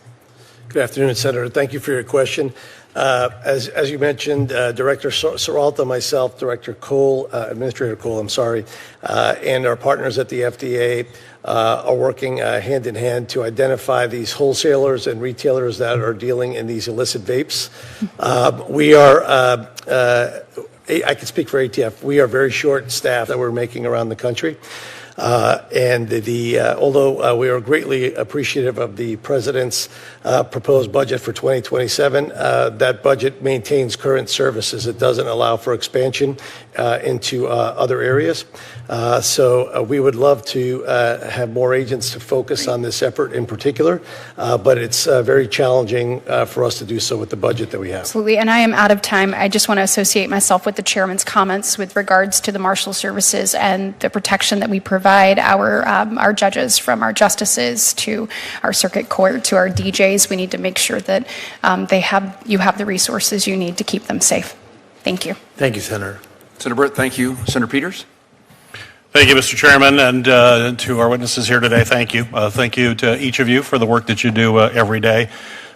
Good afternoon, Senator. Thank you for your question. As you mentioned, Director Seralta, myself, Director Cole, Administrator Cole, and our partners at the FDA are working hand in hand to identify these wholesalers and retailers that are dealing in these illicit vapes. We are, I can speak for ATF, we are very short staffed that we're making around the country. Although we are greatly appreciative of the President's proposed budget for 2027, that budget maintains current services. It doesn't allow for expansion into other areas. So we would love to have more agents to focus on this effort in particular, but it's very challenging for us to do so with the budget that we have. Absolutely, and I am out of time. I just want to associate myself with the chairman's comments with regards to the Marshals Services and the protection that we provide our judges, from our justices to our circuit court to our DJs. We need to make sure that you have the resources you need to keep them safe. Thank you. Thank you, Senator. Senator Britt, thank you. Senator Peters? Thank you, Mr. Chairman, and to our witnesses here today, thank you. Thank you to each of you for the work that you do every day,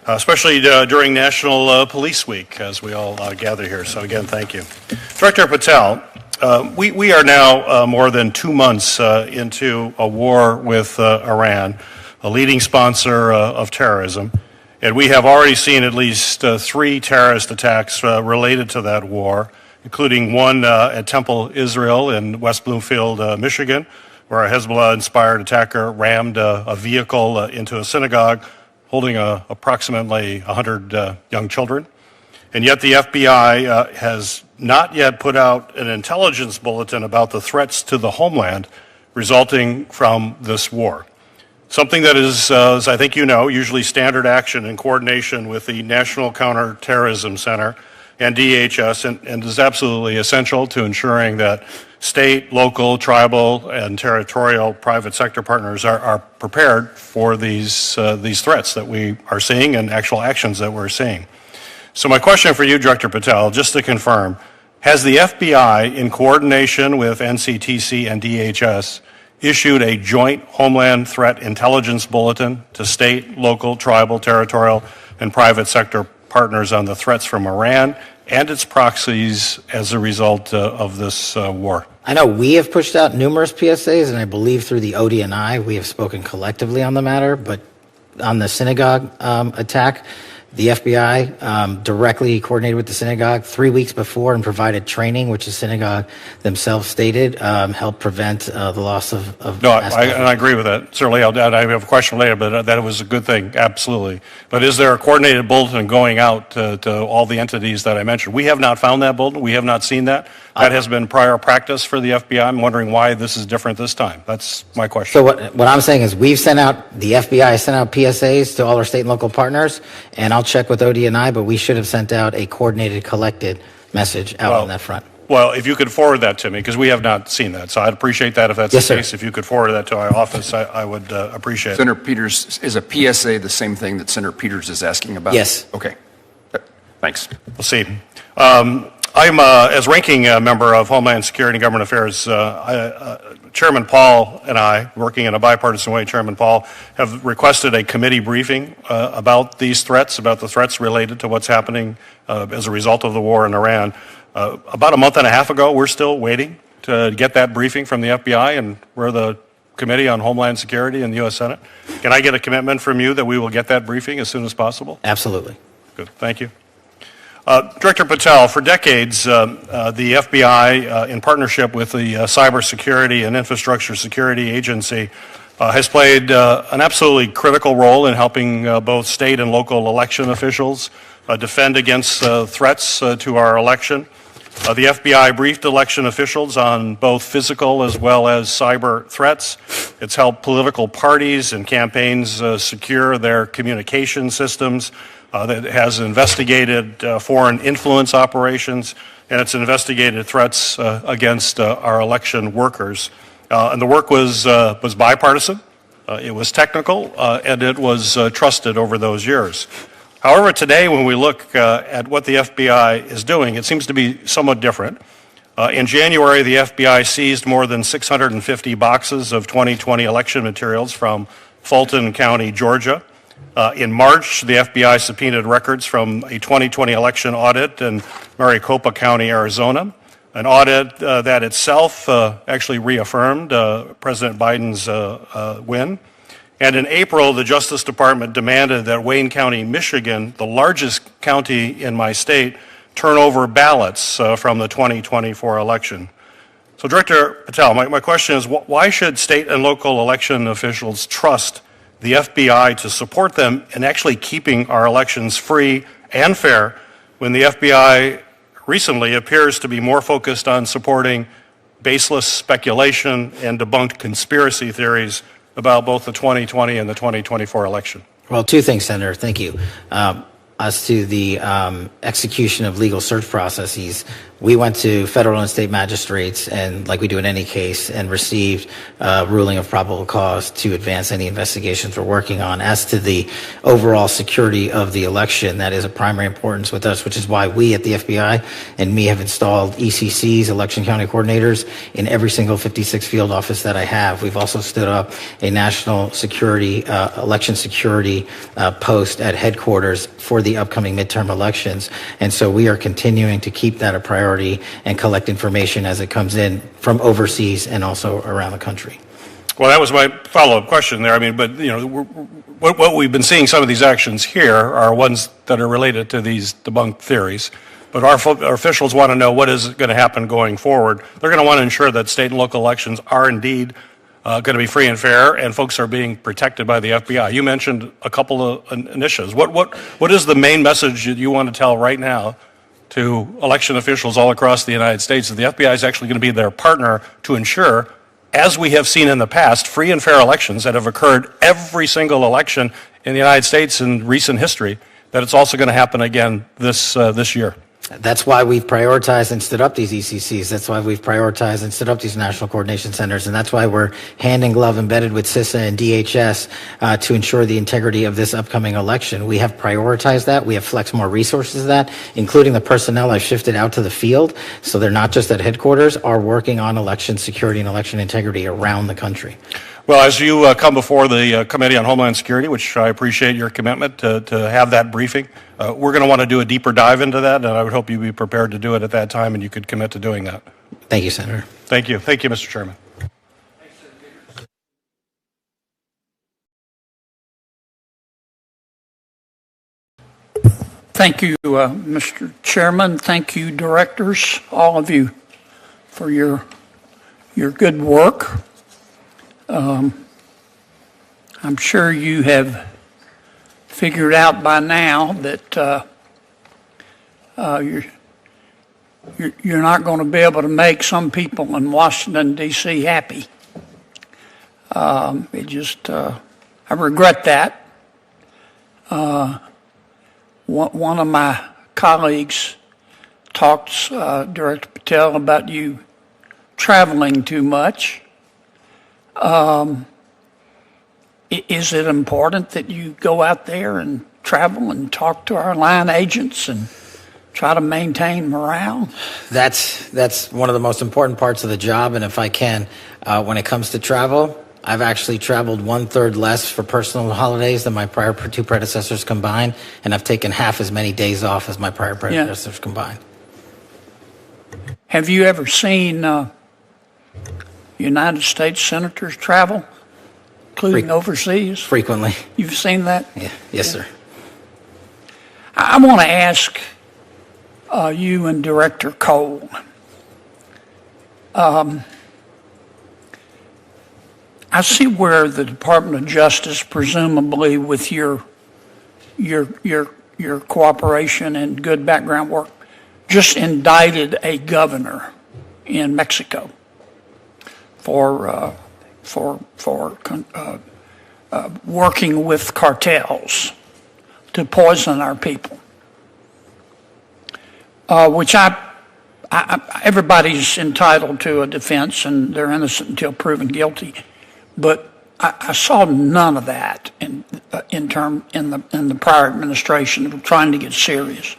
especially during National Police Week as we all gather here. So again, thank you. Director Patel, we are now more than 2 months into a war with Iran, a leading sponsor of terrorism, and we have already seen at least 3 terrorist attacks related to that war, including one at Temple, Israel in West Bloomfield, Michigan, where a Hezbollah-inspired attacker rammed a vehicle into a synagogue holding approximately 100 young children. And yet the FBI has not yet put out an intelligence bulletin about the threats to the homeland resulting from this war. Something that is, as I think you know, usually standard action in coordination with the National Counterterrorism Center and DHS, and is absolutely essential to ensuring that state, local, tribal, and territorial private sector partners are prepared for these threats that we are seeing and actual actions that we're seeing. So my question for you, Director Patel, just to confirm, has the FBI, in coordination with NCTC and DHS, issued a joint Homeland Threat Intelligence Bulletin to state, local, tribal, territorial, and private sector partners on the threats from Iran and its proxies as a result of this war? I know we have pushed out numerous PSAs, and I believe through the ODNI we have spoken collectively on the matter, but on the synagogue attack, the FBI directly coordinated with the synagogue 3 weeks before and provided training, which the synagogue themselves stated helped prevent the loss of No, I agree with that. Certainly, I have a question later, but that was a good thing, absolutely. But is there a coordinated bulletin going out to all the entities that I mentioned? We have not found that bulletin. We have not seen that. That has been prior practice for the FBI. I'm wondering why this is different this time. That's my question. So what I'm saying is the FBI sent out PSAs to all our state and local partners, and I'll check with ODNI, but we should have sent out a coordinated, collected message out on that front. Well, if you could forward that to me, because we have not seen that. So I'd appreciate that if that's the case. If you could forward that to our office, I would appreciate it. Senator Peters, is a PSA the same thing that Senator Peters is asking about? Yes. Okay. Thanks. We'll see. I'm, as ranking member of Homeland Security and Government Affairs, Chairman Paul and I, working in a bipartisan way, Chairman Paul, have requested a committee briefing about these threats, about the threats related to what's happening as a result of the war in Iran. About a month and a half ago, we're still waiting to get that briefing from the FBI, and we're the Committee on Homeland Security in the U.S. Senate. Can I get a commitment from you that we will get that briefing as soon as possible? Absolutely. Good. Thank you. Director Patel, for decades, the FBI, in partnership with the Cybersecurity and Infrastructure Security Agency, has played an absolutely critical role in helping both state and local election officials defend against threats to our election. The FBI briefed election officials on both physical as well as cyber threats. It's helped political parties and campaigns secure their communication systems. That has investigated foreign influence operations, and it's investigated threats against our election workers. And the work was bipartisan, it was technical, and it was trusted over those years. However, today when we look at what the FBI is doing, it seems to be somewhat different. In January, the FBI seized more than 650 boxes of 2020 election materials from Fulton County, Georgia. In March, the FBI subpoenaed records from a 2020 election audit in Maricopa County, Arizona, an audit that itself actually reaffirmed President Biden's win. And in April, the Justice Department demanded that Wayne County, Michigan, the largest county in my state, turn over ballots from the 2024 election. So So Director Patel, my question is, why should state and local election officials trust the FBI to support them in actually keeping our elections free and fair when the FBI recently appears to be more focused on supporting baseless speculation and debunked conspiracy theories about both the 2020 and the 2024 election? Well, two things, Senator. Thank you. As to the execution of legal search processes, we went to federal and state magistrates, and like we do in any case, and received a ruling of probable cause to advance any investigations we're working on. As to the overall security of the election, that is of primary importance with us, which is why we at the FBI and me have installed ECCs, election county coordinators, in every single 56 field office that I have. We've also stood up a national security, election security post at headquarters for the upcoming midterm elections. And so we are continuing to keep that a priority and collect information as it comes in from overseas and also around the country. Well, that was my follow-up question there. I mean, but you know, what we've been seeing, some of these actions here are ones that are related to these debunked theories. But our officials want to know what is going to happen going forward. They're going to want to ensure that state and local elections are indeed going to be free and fair, and folks are being protected by the FBI. You mentioned a couple of initiatives. What is the main message that you want to tell right now to election officials all across the United States, that the FBI is actually going to be their partner to ensure, as we have seen in the past, free and fair elections that have occurred every single election in the United States in recent history, that it's also going to happen again this year? That's why we've prioritized and stood up these ECCs. That's why we've prioritized and stood up these national coordination centers. And that's why we're hand in glove embedded with CISA and DHS to ensure the integrity of this upcoming election. We have prioritized that. We have flexed more resources to that, including the personnel I've shifted out to the field. So they're not just at headquarters, are working on election security and election integrity around the country. Well, as you come before the Committee on Homeland Security, which I appreciate your commitment to have that briefing, we're going to want to do a deeper dive into that, and I would hope you'd be prepared to do it at that time, and you could commit to doing that. Thank you, Senator. Thank you. Thank you, Mr. Chairman. Thank you, Mr. Chairman. Thank you, directors, all of you, for your good work. I'm sure you have figured out by now that you're not going to be able to make some people in Washington, D.C. happy. I regret that. One of my colleagues talked, Director Patel, about you traveling too much. Is it important that you go out there and travel and talk to our line agents and try to maintain morale? That's one of the most important parts of the job. And if I can, when it comes to travel, I've actually traveled 1/3 less for personal holidays than my prior two predecessors combined, and I've taken half as many days off as my prior predecessors combined. Have you ever seen United States senators travel, including overseas? Frequently. You've seen that? Yeah. Yes, sir. I want to ask you and Director Cole. I see where the Department of Justice, presumably with your cooperation and good background work, just indicted a governor in Mexico for working with cartels to poison our people, which everybody's entitled to a defense and they're innocent until proven guilty. But I saw none of that in the prior administration of trying to get serious.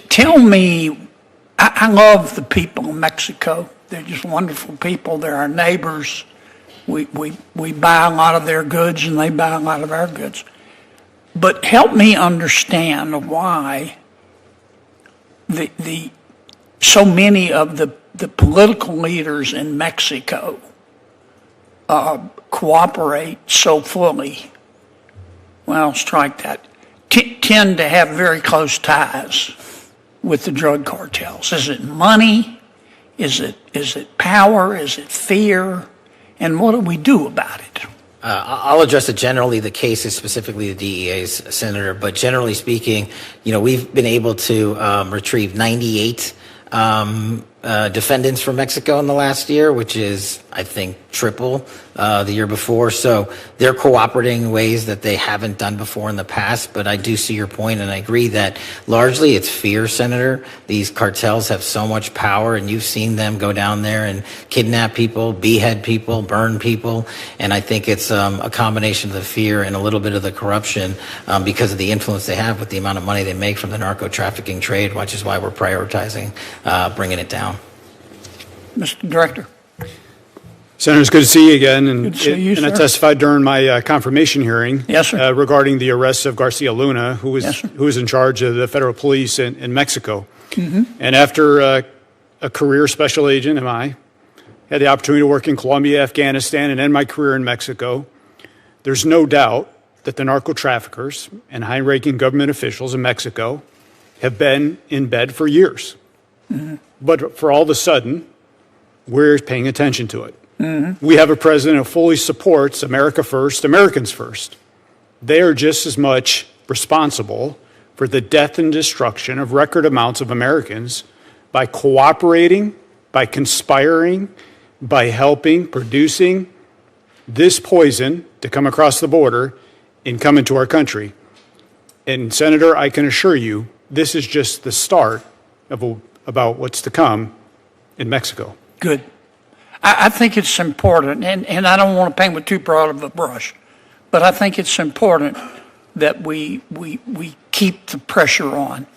Tell me, I love the people of Mexico. They're just wonderful people. They're our neighbors. We buy a lot of their goods and they buy a lot of our goods. But help me understand why so many of the political leaders in Mexico cooperate so fully. Well, strike that. Tend to have very close ties with the drug cartels. Is it money? Is it power? Is it fear? And what do we do about it? I'll address it generally. The case is specifically the DEA's, Senator. But generally speaking, we've been able to retrieve 98 defendants from Mexico in the last year, which is, I think, triple the year before. So they're cooperating in ways that they haven't done before in the past. But I do see your point, and I agree that largely it's fear, Senator. These cartels have so much power, and you've seen them go down there and kidnap people, behead people, burn people. And I think it's a combination of the fear and a little bit of the corruption because of the influence they have with the amount of money they make from the narco trafficking trade, which is why we're prioritizing bringing it down. Mr. Director. Senator, it's good to see you again. Good to see you, and I sir. testified during my confirmation hearing regarding the arrest of Garcia Luna, who was in charge of the federal police in Mexico. And after a career special agent, had the opportunity to work in Colombia, Afghanistan, and end my career in Mexico, there's no doubt that the narco traffickers and high-ranking government officials in Mexico have been in bed for years. But for all of a sudden, we're paying attention to it. We have a president who fully supports America first, Americans first. They are just as much responsible for the death and destruction of record amounts of Americans by cooperating, by conspiring, by helping, producing this poison to come across the border and come into our country. And Senator, I can assure you, this is just the start of about what's to come in Mexico. Good. I think it's important, and I don't want to paint with too broad of a brush, but I think it's important that we keep the pressure on.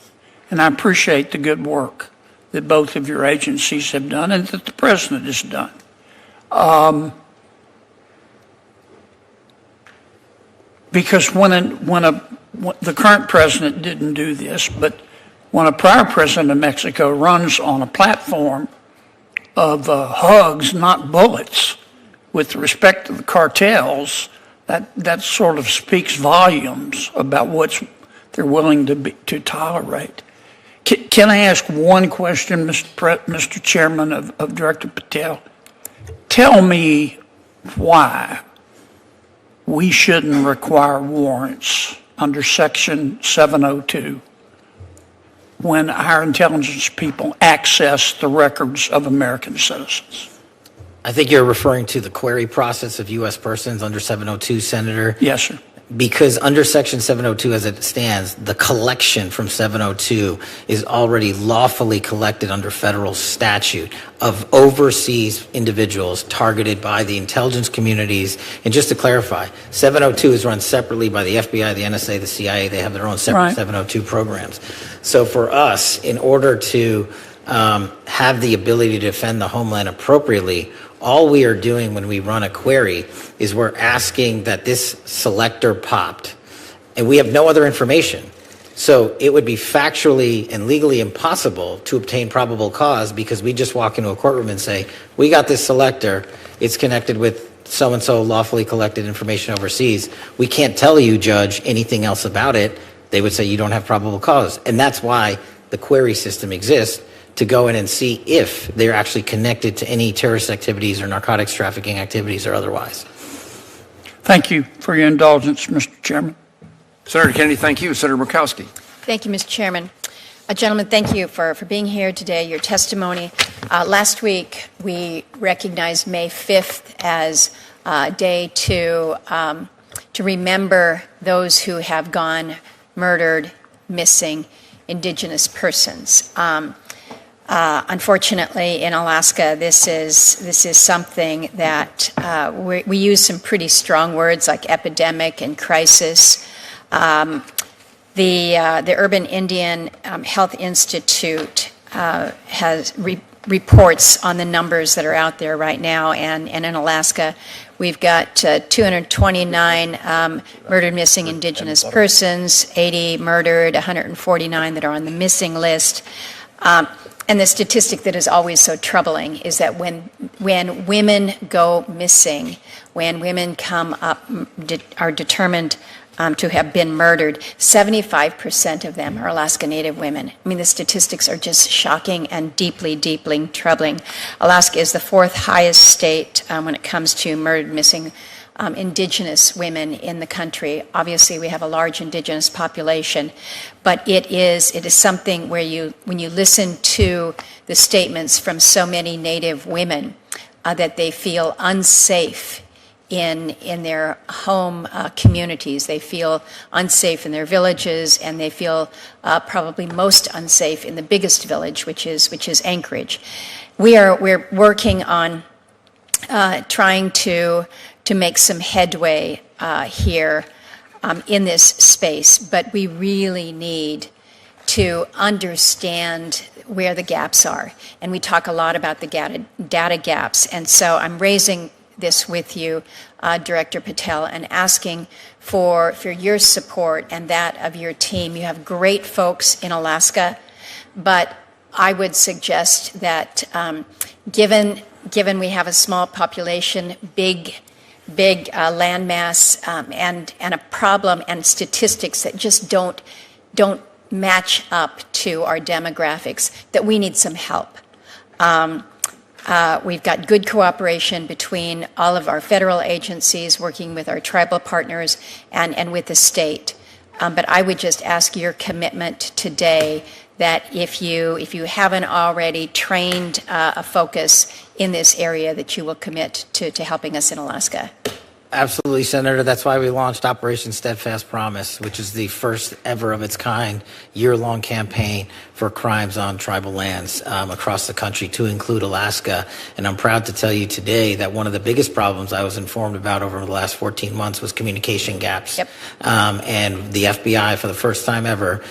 And I appreciate the good work that both of your agencies have done and that the president has done. Because when the current president didn't do this, but when a prior president of Mexico runs on a platform of hugs, not bullets, with respect to the cartels, that sort of speaks volumes about what they're willing to tolerate. Can I ask one question, Mr. Chairman of Director Patel? Tell me why we shouldn't require warrants under Section 702 when our intelligence people access the records of American citizens. I think you're referring to the query process of U.S. persons under 702, Senator. Yes, sir. Because under Section 702 as it stands, the collection from 702 is already lawfully collected under federal statute of overseas individuals targeted by the intelligence communities. And just to clarify, 702 is run separately by the FBI, the NSA, the CIA. They have their own separate 702 programs. So for us, in order to have the ability to defend the homeland appropriately, all we are doing when we run a query is we're asking that this selector popped, and we have no other information. So it would be factually and legally impossible to obtain probable cause because we just walk into a courtroom and say, we got this selector, it's connected with so-and-so lawfully collected information overseas. We can't tell you, Judge, anything else about it. They would say you don't have probable cause. And that's why the query system exists, to go in and see if they're actually connected to any terrorist activities or narcotics trafficking activities or otherwise. Thank you for your indulgence, Mr. Chairman. Senator Kennedy, thank you. Senator Murkowski. Thank you, Mr. Chairman. Gentlemen, thank you for being here today, your testimony. Last week, we recognized May 5th as a day to remember those who have gone murdered, missing, Indigenous persons. Unfortunately, in Alaska, this is something that we use some pretty strong words like epidemic and crisis. The Urban Indian Health Institute has reports on the numbers that are out there right now, and in Alaska, we've got 229 murdered, missing Indigenous persons, 80 murdered, 149 that are on the missing list. And the statistic that is always so troubling is that when women go missing, when women come up, are determined to have been murdered. 75% of them are Alaska Native women. I mean, the statistics are just shocking and deeply, deeply troubling. Alaska is the fourth highest state when it comes to murdered, missing indigenous women in the country. Obviously, we have a large indigenous population, but it is something where when you listen to the statements from so many Native women that they feel unsafe in their home communities. They feel unsafe in their villages, and they feel probably most unsafe in the biggest village, which is Anchorage. We're working on trying to make some headway here in this space, but we really need to understand where the gaps are. And we talk a lot about the data gaps. And so I'm raising this with you, Director Patel, and asking for your support and that of your team. You have great folks in Alaska, but I would suggest that given we have a small population, big landmass, and a problem and statistics that just don't match up to our demographics, that we need some help. We've got good cooperation between all of our federal agencies, working with our tribal partners and with the state. But I would just ask your commitment today that if you haven't already trained a focus in this area, that you will commit to helping us in Alaska. Absolutely, Senator. That's why we launched Operation Steadfast Promise, which is the first ever of its kind year-long campaign for crimes on tribal lands across the country, to include Alaska. And I'm proud to tell you today that one of the biggest problems I was informed about over the last 14 months was communication gaps. Yep. And the FBI, for the first time ever,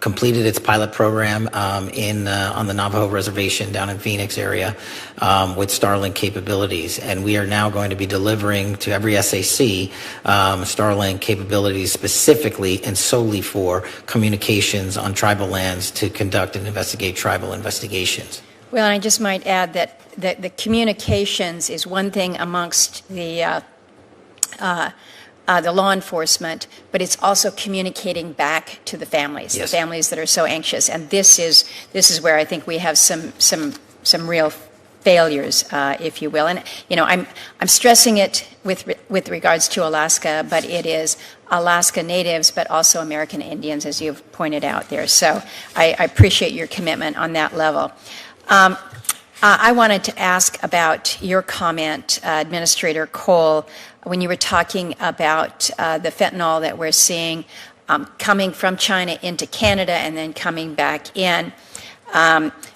completed its pilot program on the Navajo Reservation down in Phoenix area with Starlink capabilities. And we are now going to be delivering to every SAC Starlink capabilities specifically and solely for communications on tribal lands to conduct and investigate tribal investigations. Well, and I just might add that the communications is one thing amongst the law enforcement, but it's also communicating back to the families, Yes. the families that are so anxious. And this is where I think we have some real failures, if you will. And I'm stressing it with regards to Alaska, but it is Alaska Natives, but also American Indians, as you've pointed out there. So I appreciate your commitment on that level. I wanted to ask about your comment, Administrator Cole, when you were talking about the fentanyl that we're seeing coming from China into Canada and then coming back in.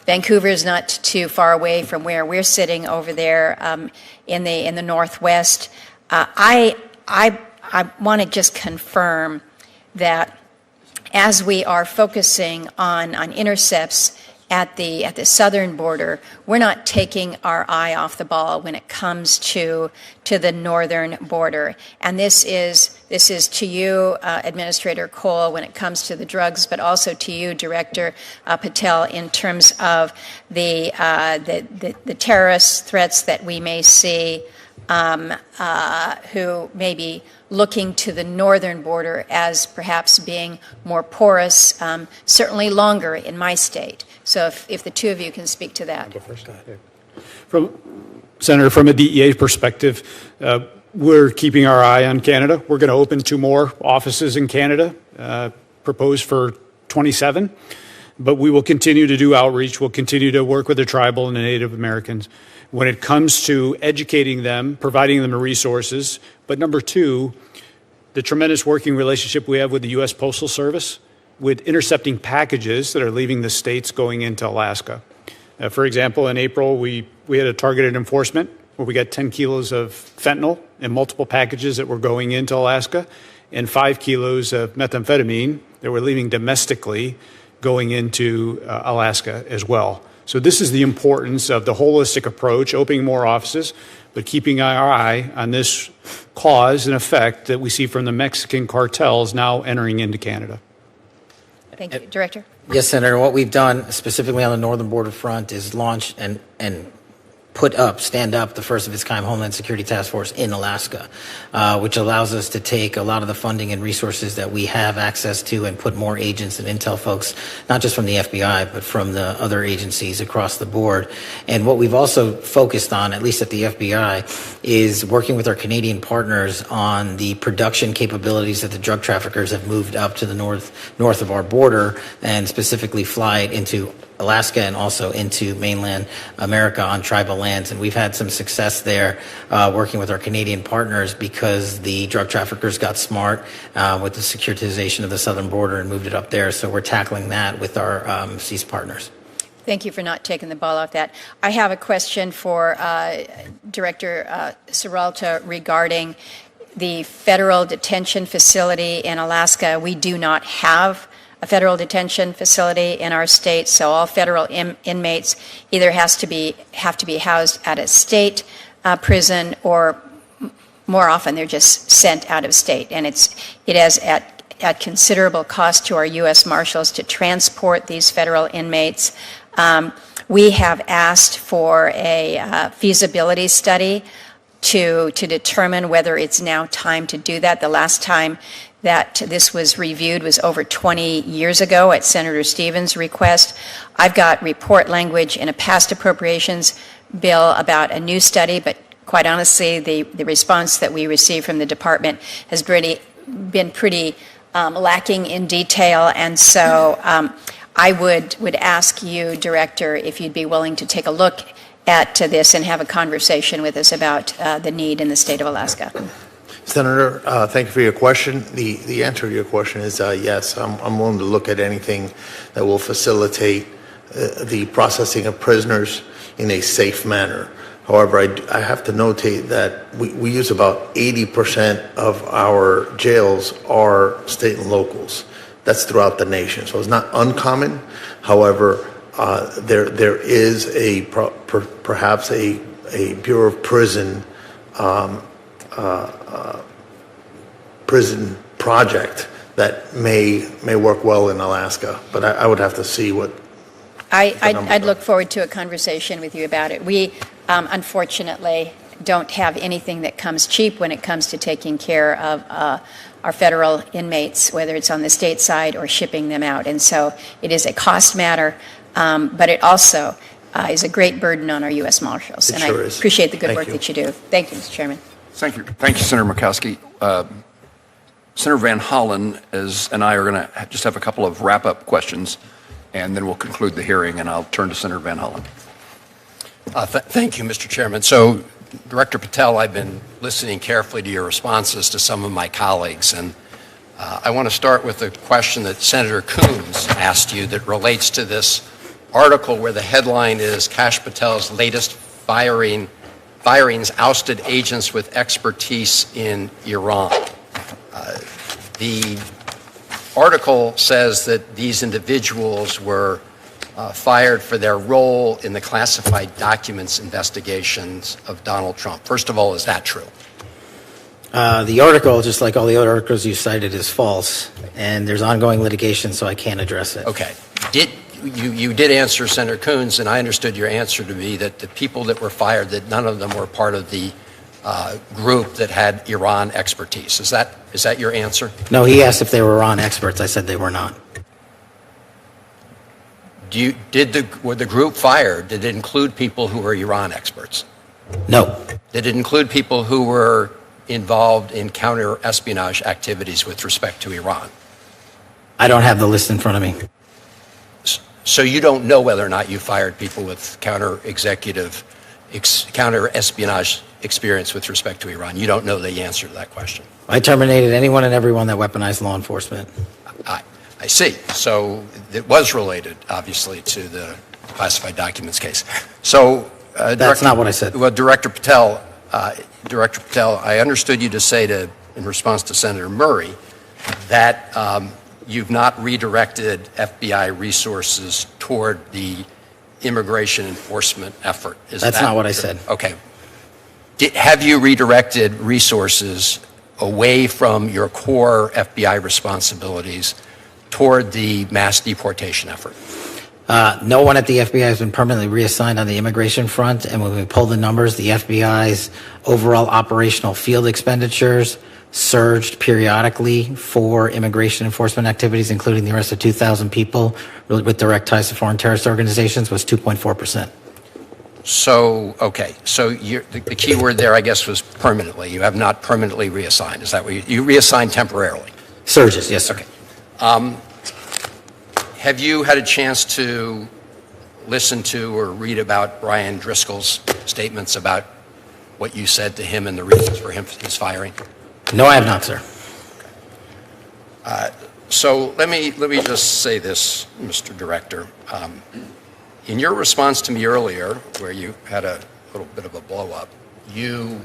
Vancouver is not too far away from where we're sitting over there in the Northwest. I want to just confirm that as we are focusing on intercepts at the southern border, we're not taking our eye off the ball when it comes to the northern border. And this is to you, Administrator Cole, when it comes to the drugs, but also to you, Director Patel, in terms of the terrorist threats that we may see, who may be looking to the northern border as perhaps being more porous, certainly longer in my state. So if the two of you can speak to that. Senator, from a DEA perspective, we're keeping our eye on Canada. We're going to open 2 more offices in Canada, proposed for 27. But we will continue to do outreach. We'll continue to work with the tribal and the Native Americans when it comes to educating them, providing them the resources. But number 2, the tremendous working relationship we have with the U.S. Postal Service, with intercepting packages that are leaving the states going into Alaska. For example, in April, we had a targeted enforcement where we got 10 kilos of fentanyl in multiple packages that were going into Alaska, and 5 kilos of methamphetamine that were leaving domestically going into Alaska as well. So this is the importance of the holistic approach, opening more offices, but keeping our eye on this cause and effect that we see from the Mexican cartels now entering into Canada. Thank you. Director? Yes, Senator. What we've done specifically on the northern border front is launch and stand up the first of its kind Homeland Security Task Force in Alaska, which allows us to take a lot of the funding and resources that we have access to and put more agents and intel folks, not just from the FBI, but from the other agencies across the board. And what we've also focused on, at least at the FBI, is working with our Canadian partners on the production capabilities that the drug traffickers have moved up to the north of our border, and specifically fly it into Alaska and also into mainland America on tribal lands. And we've had some success there working with our Canadian partners because the drug traffickers got smart with the securitization of the southern border and moved it up there. So we're tackling that with our seized partners. Thank you for not taking the ball off that. I have a question for Director Serralta regarding the federal detention facility in Alaska. We do not have a federal detention facility in our state, so all federal inmates either have to be housed at a state prison, or more often they're just sent out of state. And it has at considerable cost to our U.S. Marshals to transport these federal inmates. We have asked for a feasibility study to determine whether it's now time to do that. The last time that this was reviewed was over 20 years ago at Senator Stevens' request. I've got report language in a past appropriations bill about a new study, but quite honestly, the response that we received from the department has been pretty lacking in detail, and so I would ask you, Director, if you'd be willing to take a look at this and have a conversation with us about the need in the state of Alaska. Senator, thank you for your question. The answer to your question is yes. I'm willing to look at anything that will facilitate the processing of prisoners in a safe manner. However, I have to notate that we use about 80% of our jails are state and locals. That's throughout the nation, so it's not uncommon. However, there is perhaps a Bureau of Prison prison project that may work well in Alaska, but I would have to see what. I'd look forward to a conversation with you about it. We unfortunately don't have anything that comes cheap when it comes to taking care of our federal inmates, whether it's on the state side or shipping them out. And so it is a cost matter, but it also is a great burden on our U.S. Marshals. It and sure I is. appreciate the good Thank work you. that you do. Thank you, Mr. Chairman. Thank you. Thank you, Senator Murkowski. Senator Van Hollen and I are going to just have a couple of wrap-up questions, and then we'll conclude the hearing, and I'll turn to Senator Van Hollen. Thank you, Mr. Chairman. So, Director Patel, I've been listening carefully to your responses to some of my colleagues, and I want to start with a question that Senator Coons asked you that relates to this article where the headline is Kash Patel's latest firings ousted agents with expertise in Iran. The article says that these individuals were fired for their role in the classified documents investigations of Donald Trump. First of all, is that true? The article, just like all the other articles you cited, is false, and there's ongoing litigation, so I can't address it. Okay. You did answer Senator Coons, and I understood your answer to be that the people that were fired, that none of them were part of the group that had Iran expertise. Is that your answer? No, he asked if they were Iran experts. I said they were not. Were the group fired? Did it include people who were Iran experts? No. Did it include people who were involved in counter-espionage activities with respect to Iran? I don't have the list in front of me. So you don't know whether or not you fired people with counter-espionage experience with respect to Iran. You don't know the answer to that question. I terminated anyone and everyone that weaponized law enforcement. I see. So it was related, obviously, to the classified documents case. So that's not what I said. Well, Director Patel, I understood you to say in response to Senator Murray that you've not redirected FBI resources toward the immigration enforcement effort. That's not what I said. Okay. Have you redirected resources away from your core FBI responsibilities toward the mass deportation effort? No one at the FBI has been permanently reassigned on the immigration front, and when we pull the numbers, the FBI's overall operational field expenditures surged periodically for immigration enforcement activities, including the arrest of 2,000 people with direct ties to foreign terrorist organizations, was 2.4%. So, okay, so the key word there, I guess, was permanently. You have not permanently reassigned. Is that what you reassigned temporarily? Surges, yes, sir. Okay. Have you had a chance to listen to or read about Brian Driscoll's statements about what you said to him and the reasons for his firing? No, I have not, sir. So let me just say this, Mr. Director. In your response to me earlier, where you had a little bit of a blow-up, you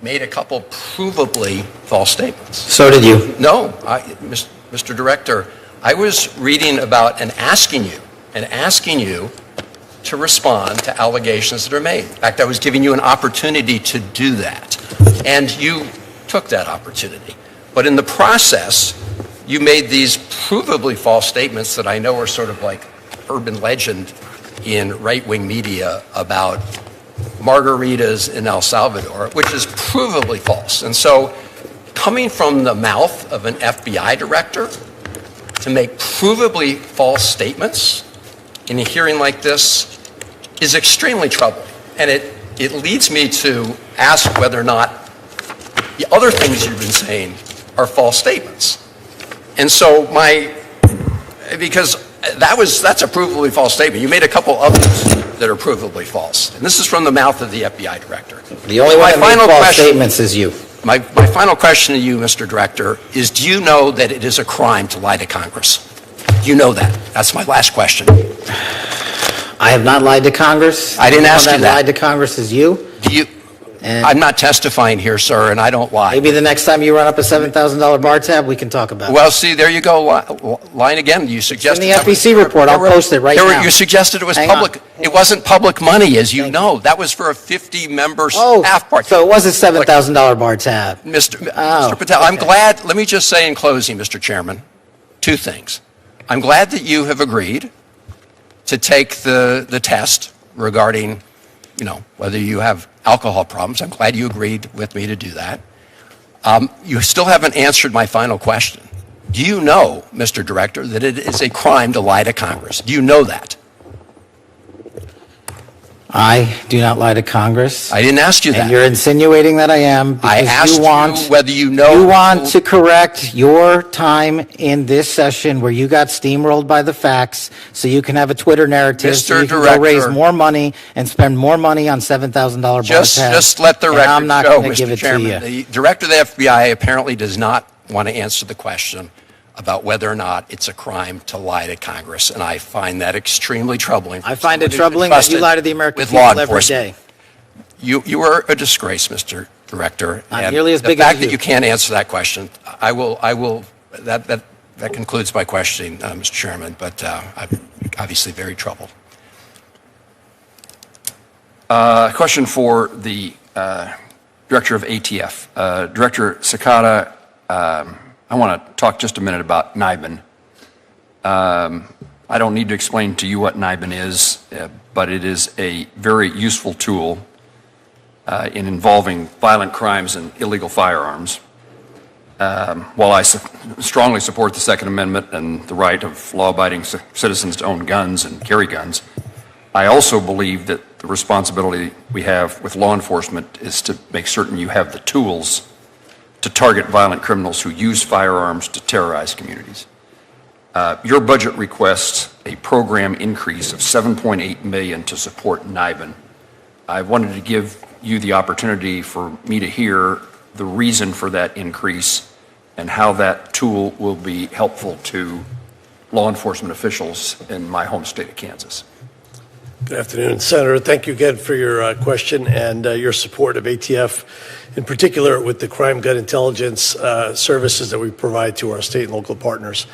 made a couple provably false statements. So did you. No, Mr. Director, I was reading about and asking you to respond to allegations that are made. In fact, I was giving you an opportunity to do that, and you took that opportunity. But in the process, you made these provably false statements that I know are sort of like urban legend in right-wing media about margaritas in El Salvador, which is provably false. And so coming from the mouth of an FBI director to make provably false statements in a hearing like this is extremely troubling. And it leads me to ask whether or not the other things you've been saying are false statements. And so because that's a provably false statement. You made a couple others that are provably false. And this is from the mouth of the FBI director. The only one that made false statements is you. My final question to you, Mr. Director, is do you know that it is a crime to lie to Congress? Do you know that? That's my last question. I have not lied to Congress. I didn't ask you that. Lied to Congress is you. Do you? I'm not testifying here, sir, and I don't lie. Maybe the next time you run up a $7,000 bar tab, we can talk about it. Well, see, there you go, lying again. You suggested in the FEC report. I'll post it right now. You suggested it was public. It wasn't public money, as you know. That was for a 50-member staff party. So it was a $7,000 bar tab. Mr. Patel, I'm glad. Let me just say in closing, Mr. Chairman, two things. I'm glad that you have agreed to take the test regarding, whether you have alcohol problems. I'm glad you agreed with me to do that. You still haven't answered my final question. Do you know, Mr. Director, that it is a crime to lie to Congress? Do you know that? I do not lie to Congress. I didn't ask you that. And you're insinuating that I am. I asked you whether you know. You want to correct your time in this session where you got steamrolled by the facts so you can have a Twitter narrative so you can go raise more money and spend more money on $7,000 bar tabs. Just let the record show, I'm not going to give Mr. it Chairman. to you. The Director of the FBI apparently does not want to answer the question about whether or not it's a crime to lie to Congress, and I find that extremely troubling. I find it troubling that you lie to the American people every day. You are a disgrace, Mr. Director. Not nearly as big as you. The fact that you can't answer that question, that concludes my questioning, Mr. Chairman, but I'm obviously very troubled. Question for the Director of ATF. Director Cicada, I want to talk just a minute about NIBIN. I don't need to explain to you what NIBIN is, but it is a very useful tool in involving violent crimes and illegal firearms. While I strongly support the Second Amendment and the right of law-abiding citizens to own guns and carry guns, I also believe that the responsibility we have with law enforcement is to make certain you have the tools to target violent criminals who use firearms to terrorize communities. Your budget requests a program increase of $7.8 million to support NIBIN. I wanted to give you the opportunity for me to hear the reason for that increase and how that tool will be helpful to law enforcement officials in my home state of Kansas. Good afternoon, Senator. Thank you again for your question and your support of ATF, in particular with the crime gun intelligence services that we provide to our state and local partners.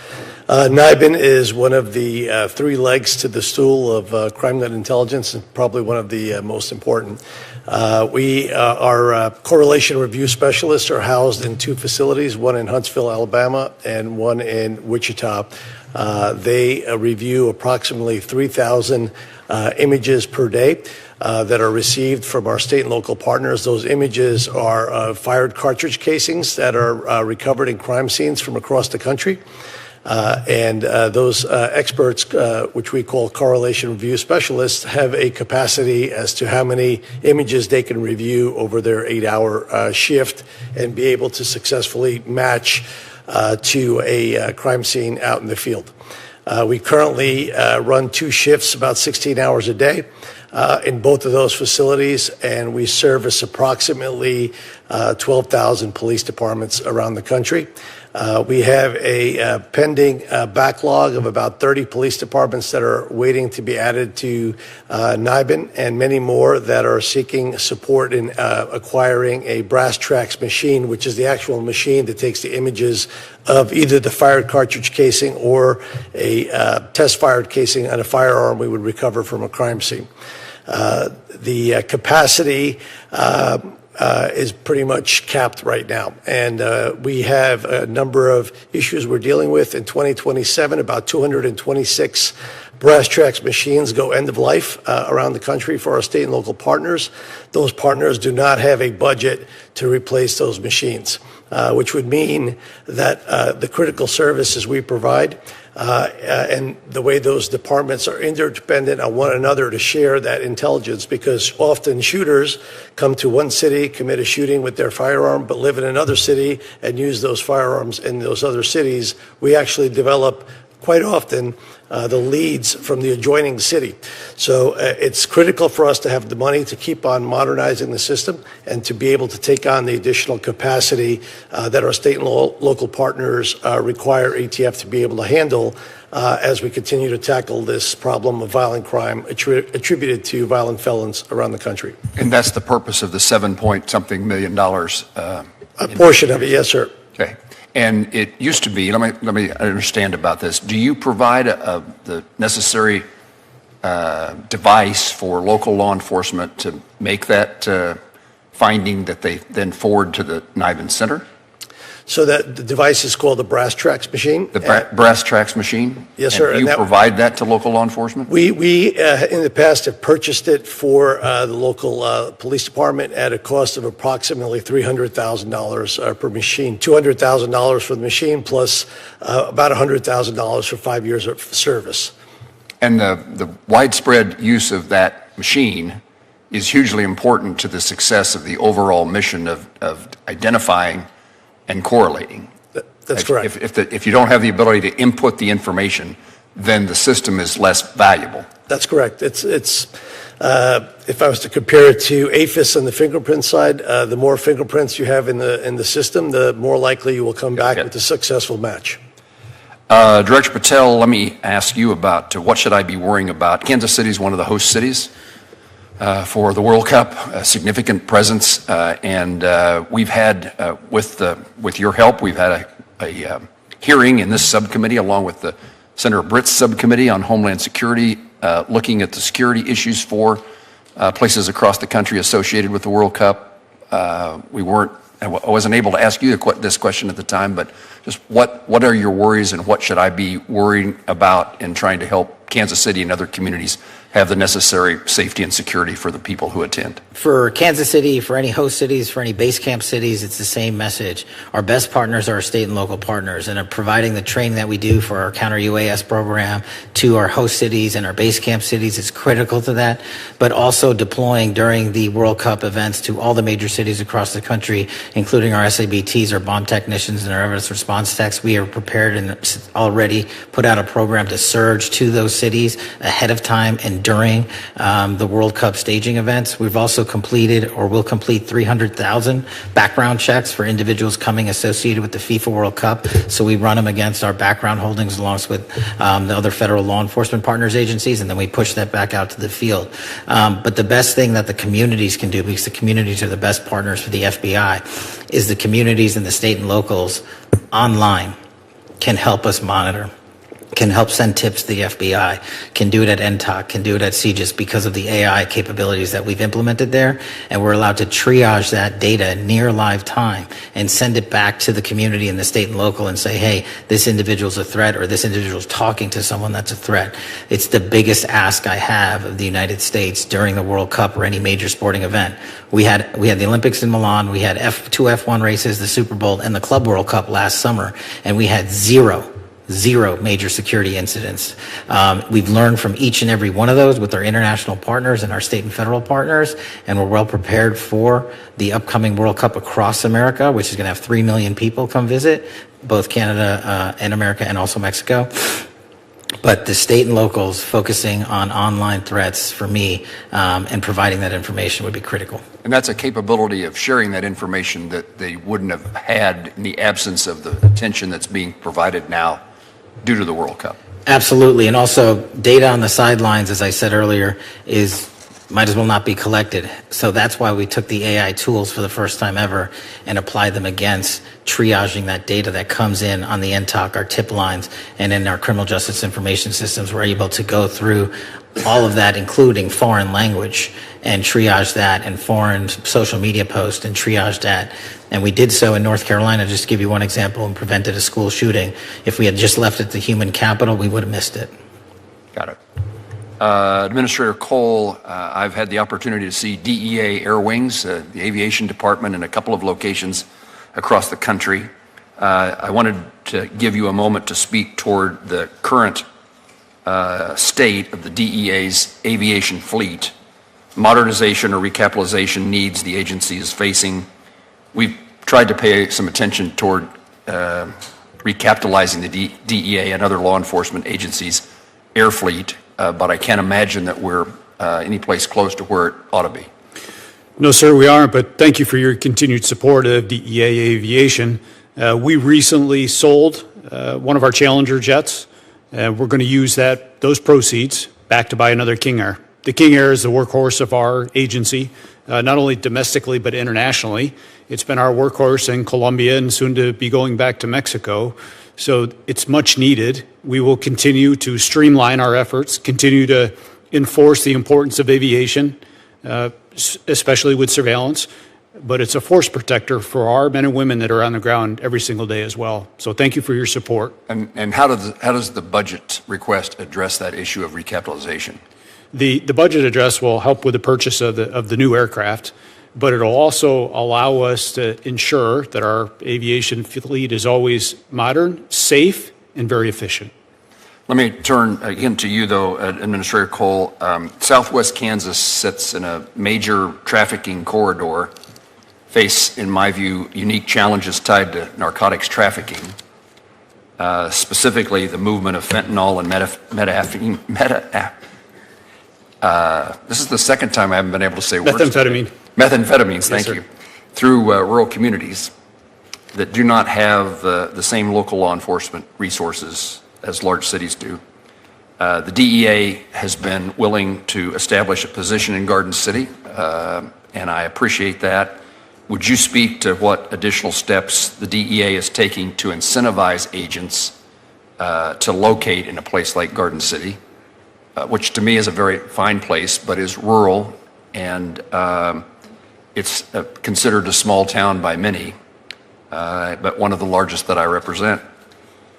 NIBIN is one of the three legs to the stool of crime gun intelligence and probably one of the most important. Our correlation review specialists are housed in two facilities, one in Huntsville, Alabama, and one in Wichita. They review approximately 3,000 images per day that are received from our state and local partners. Those images are fired cartridge casings that are recovered in crime scenes from across the country. And those experts, which we call correlation review specialists, have a capacity as to how many images they can review over their 8-hour shift and be able to successfully match to a crime scene out in the field. We currently run 2 shifts, about 16 hours a day, in both of those facilities, and we service approximately 12,000 police departments around the country. We have a pending backlog of about 30 police departments that are waiting to be added to NIBIN, and many more that are seeking support in acquiring a brass tracks machine, which is the actual machine that takes the images of either the fired cartridge casing or a test-fired casing on a firearm we would recover from a crime scene. The capacity is pretty much capped right now. And we have a number of issues we're dealing with. In 2027, about 226 brass tracks machines go end of life around the country for our state and local partners. Those partners do not have a budget to replace those machines, which would mean that the critical services we provide and the way those departments are interdependent on one another to share that intelligence, because often shooters come to one city, commit a shooting with their firearm, but live in another city and use those firearms in those other cities. We actually develop quite often the leads from the adjoining city. So it's critical for us to have the money to keep on modernizing the system and to be able to take on the additional capacity that our state and local partners require ATF to be able to handle as we continue to tackle this problem of violent crime attributed to violent felons around the country. And that's the purpose of the $7-point-something million. A portion of it, yes, sir. Okay. And it used to be, let me understand about this. Do you provide the necessary device for local law enforcement to make that finding that they then forward to the NIBIN Center? So that the device is called the brass tracks machine. The brass tracks machine? Yes, sir. And do you provide that to local law enforcement? We in the past have purchased it for the local police department at a cost of approximately $300,000 per machine, $200,000 for the machine plus about $100,000 for 5 years of service. And the widespread use of that machine is hugely important to the success of the overall mission of identifying and correlating. That's correct. If you don't have the ability to input the information, then the system is less valuable. That's correct. It's if I was to compare it to AFIS on the fingerprint side, the more fingerprints you have in the system, the more likely you will come back with a successful match. Director Patel, let me ask you about what should I be worrying about? Kansas City is one of the host cities for the World Cup, a significant presence, and we've had, with your help, we've had a hearing in this subcommittee along with the Senator Britt's subcommittee on Homeland Security, looking at the security issues for places across the country associated with the World Cup. I wasn't able to ask you this question at the time, but just what are your worries and what should I be worrying about in trying to help Kansas City and other communities have the necessary safety and security for the people who attend? For Kansas City, for any host cities, for any base camp cities, it's the same message. Our best partners are our state and local partners, and are providing the training that we do for our counter UAS program to our host cities and our base camp cities is critical to that, but also deploying during the World Cup events to all the major cities across the country, including our SABTs, our bomb technicians, and our evidence response techs. We are prepared and already put out a program to surge to those cities ahead of time and during the World Cup staging events. We've also completed or will complete 300,000 background checks for individuals coming associated with the FIFA World Cup. So we run them against our background holdings along with the other federal law enforcement partners agencies, and then we push that back out to the field. But the best thing that the communities can do, because the communities are the best partners for the FBI, is the communities and the state and locals online can help us monitor. can help send tips to the FBI, can do it at NTOC, can do it at CGIS because of the AI capabilities that we've implemented there. And we're allowed to triage that data near live time and send it back to the community in the state and local and say, hey, this individual's a threat, or this individual's talking to someone that's a threat. It's the biggest ask I have of the United States during the World Cup or any major sporting event. We had the Olympics in Milan, we had two F1 races, the Super Bowl, and the Club World Cup last summer, and we had zero major security incidents. We've learned from each and every one of those with our international partners and our state and federal partners, and we're well prepared for the upcoming World Cup across America, which is going to have 3 million people come visit, both Canada and America and also Mexico. But the state and locals focusing on online threats for me and providing that information would be critical. And that's a capability of sharing that information that they wouldn't have had in the absence of the attention that's being provided now due to the World Cup. Absolutely. And also data on the sidelines, as I said earlier, might as well not be collected. So that's why we took the AI tools for the first time ever and applied them against triaging that data that comes in on the NTOC, our tip lines, and in our criminal justice information systems. We're able to go through all of that, including foreign language, and triage that, and foreign social media posts and triage that. And we did so in North Carolina, just to give you one example, and prevented a school shooting. If we had just left it to human capital, we would have missed it. Got it. Administrator Cole, I've had the opportunity to see DEA Air Wings, the aviation department, in a couple of locations across the country. I wanted to give you a moment to speak toward the current state of the DEA's aviation fleet, modernization or recapitalization needs the agency is facing. We've tried to pay some attention toward recapitalizing the DEA and other law enforcement agencies' air fleet, but I can't imagine that we're any place close to where it ought to be. No, sir, we aren't, but thank you for your continued support of DEA Aviation. We recently sold one of our Challenger jets, and we're going to use those proceeds back to buy another King Air. The King Air is the workhorse of our agency, not only domestically but internationally. It's been our workhorse in Colombia and soon to be going back to Mexico. So it's much needed. We will continue to streamline our efforts, continue to enforce the importance of aviation, especially with surveillance. But it's a force protector for our men and women that are on the ground every single day as well. So thank you for your support. And how does the budget request address that issue of recapitalization? The budget address will help with the purchase of the new aircraft, but it'll also allow us to ensure that our aviation fleet is always modern, safe, and very efficient. Let me turn again to you, though, Administrator Cole. Southwest Kansas sits in a major trafficking corridor, face, in my view, unique challenges tied to narcotics trafficking, specifically the movement of fentanyl and this is the second time I haven't been able to say words. Methamphetamines, thank you. Through rural communities that do not have the same local law enforcement resources as large cities do. The DEA has been willing to establish a position in Garden City, and I appreciate that. Would you speak to what additional steps the DEA is taking to incentivize agents to locate in a place like Garden City, which to me is a very fine place, but is rural, and it's considered a small town by many, but one of the largest that I represent.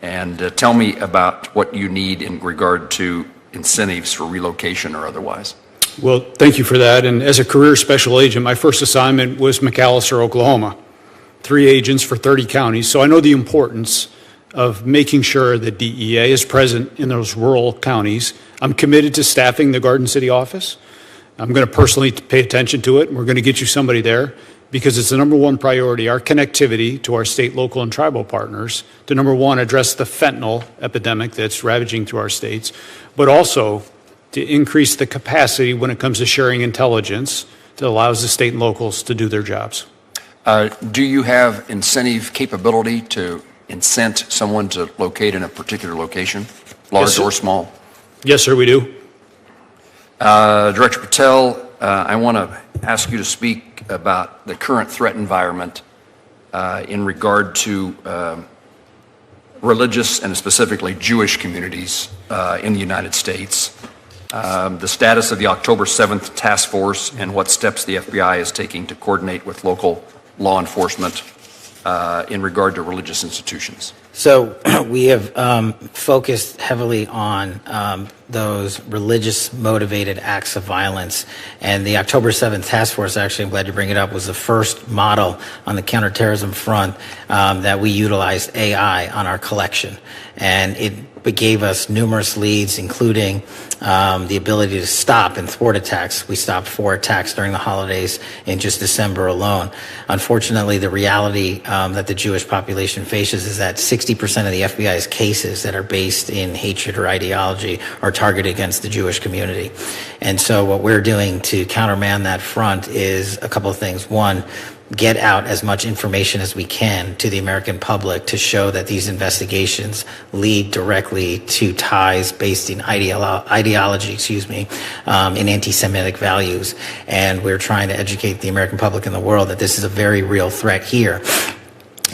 And tell me about what you need in regard to incentives for relocation or otherwise. Well, thank you for that. And as a career special agent, my first assignment was McAlester, Oklahoma. 3 agents for 30 counties. So I know the importance of making sure that DEA is present in those rural counties. I'm committed to staffing the Garden City office. I'm going to personally pay attention to it, and we're going to get you somebody there because it's the number one priority, our connectivity to our state, local, and tribal partners to, number one, address the fentanyl epidemic that's ravaging through our states, but also to increase the capacity when it comes to sharing intelligence that allows the state and locals to do their jobs. Do you have incentive capability to incent someone to locate in a particular location, large or small? Yes, sir, we do. Director Patel, I want to ask you to speak about the current threat environment in regard to religious and specifically Jewish communities in the United States, the status of the October 7th task force, and what steps the FBI is taking to coordinate with local law enforcement in regard to religious institutions. So we have focused heavily on those religious motivated acts of violence. And the October 7th task force, actually, I'm glad you bring it up, was the first model on the counterterrorism front that we utilized AI on our collection. And it gave us numerous leads, including the ability to stop and thwart attacks. We stopped 4 attacks during the holidays in just December alone. Unfortunately, the reality that the Jewish population faces is that 60% of the FBI's cases that are based in hatred or ideology are targeted against the Jewish community. And so what we're doing to countermand that front is a couple of things. One, get out as much information as we can to the American public to show that these investigations lead directly to ties based in ideology, in anti-Semitic values. And we're trying to educate the American public and the world that this is a very real threat here.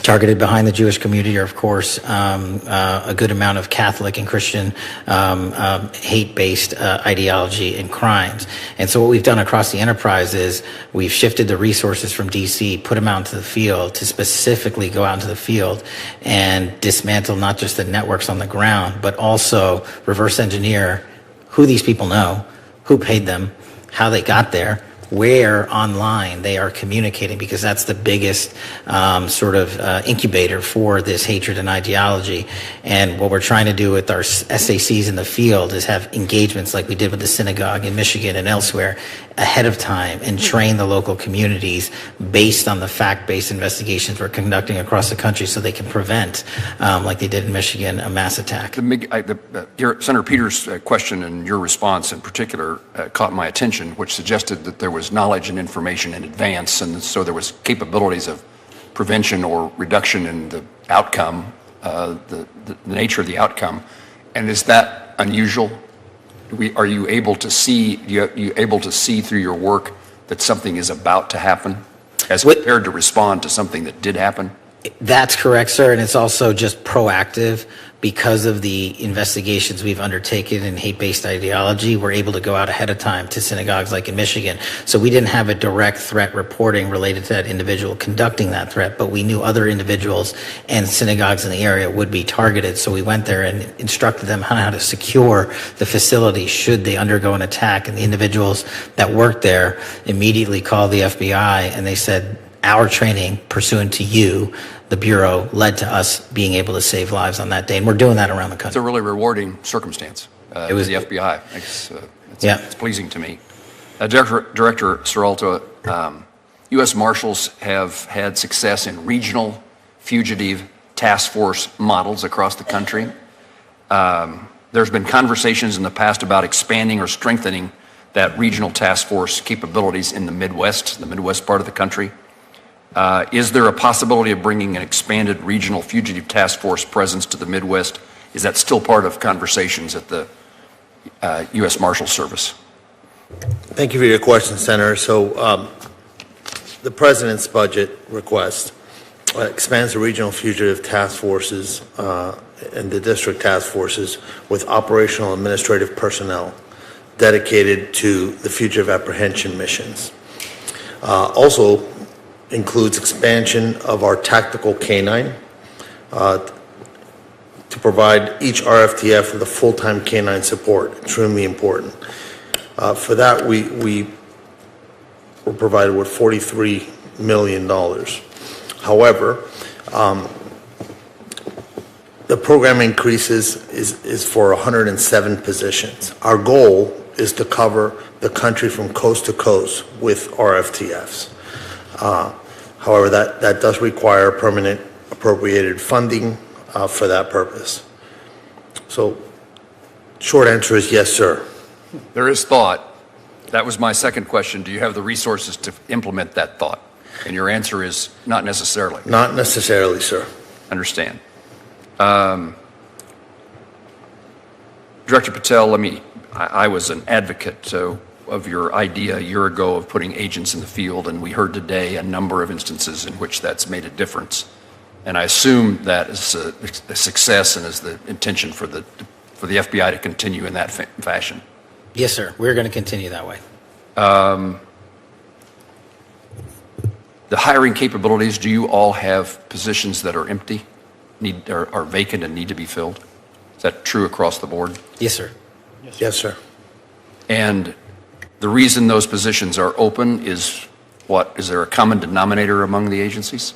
Targeted behind the Jewish community are, of course, a good amount of Catholic and Christian hate-based ideology and crimes. And so what we've done across the enterprise is we've shifted the resources from D.C., put them out into the field to specifically go out into the field and dismantle not just the networks on the ground, but also reverse engineer who these people know, who paid them, how they got there, where online they are communicating, because that's the biggest incubator for this hatred and ideology. And what we're trying to do with our SACs in the field is have engagements like we did with the synagogue in Michigan and elsewhere ahead of time and train the local communities based on the fact-based investigations we're conducting across the country so they can prevent, like they did in Michigan, a mass attack. Senator Peters' question and your response in particular caught my attention, which suggested that there was knowledge and information in advance, and so there was capabilities of prevention or reduction in the outcome, the nature of the outcome. And is that unusual? Are you able to see? You able to see through your work that something is about to happen, as compared to respond to something that did happen? That's correct, sir, and it's also just proactive. Because of the investigations we've undertaken in hate-based ideology, we're able to go out ahead of time to synagogues like in Michigan. So we didn't have a direct threat reporting related to that individual conducting that threat, but we knew other individuals and synagogues in the area would be targeted. So we went there and instructed them on how to secure the facility should they undergo an attack. And the individuals that worked there immediately called the FBI, and they said, our training pursuant to you, the Bureau, led to us being able to save lives on that day. And we're doing that around the country. It's a really rewarding circumstance. It was the FBI. It's pleasing to me. Director Seralto, U.S. Marshals have had success in regional fugitive task force models across the country. There's been conversations in the past about expanding or strengthening that regional task force capabilities in the Midwest part of the country. Is there a possibility of bringing an expanded regional fugitive task force presence to the Midwest? Is that still part of conversations at the U.S. Marshals Service? Thank you for your question, Senator. So the President's budget request expands the regional fugitive task forces and the district task forces with operational administrative personnel dedicated to the fugitive apprehension missions. Also includes expansion of our tactical canine to provide each RFTF with a full-time canine support, extremely important. For that, we were provided with $43 million. However, the program increases is for 107 positions. Our goal is to cover the country from coast to coast with RFTFs. However, that does require permanent appropriated funding for that purpose. So, short answer is yes, sir. There is thought. That was my second question. Do you have the resources to implement that thought? And your answer is not necessarily. Not necessarily, sir. Understand. Director Patel, I was an advocate of your idea a year ago of putting agents in the field, and we heard today a number of instances in which that's made a difference. And I assume that is a success and is the intention for the FBI to continue in that fashion. Yes, sir. We're going to continue that way. The hiring capabilities, do you all have positions that are empty, are vacant and need to be filled? Is that true across the board? Yes, sir. Yes, sir. And the reason those positions are open is what? Is there a common denominator among the agencies?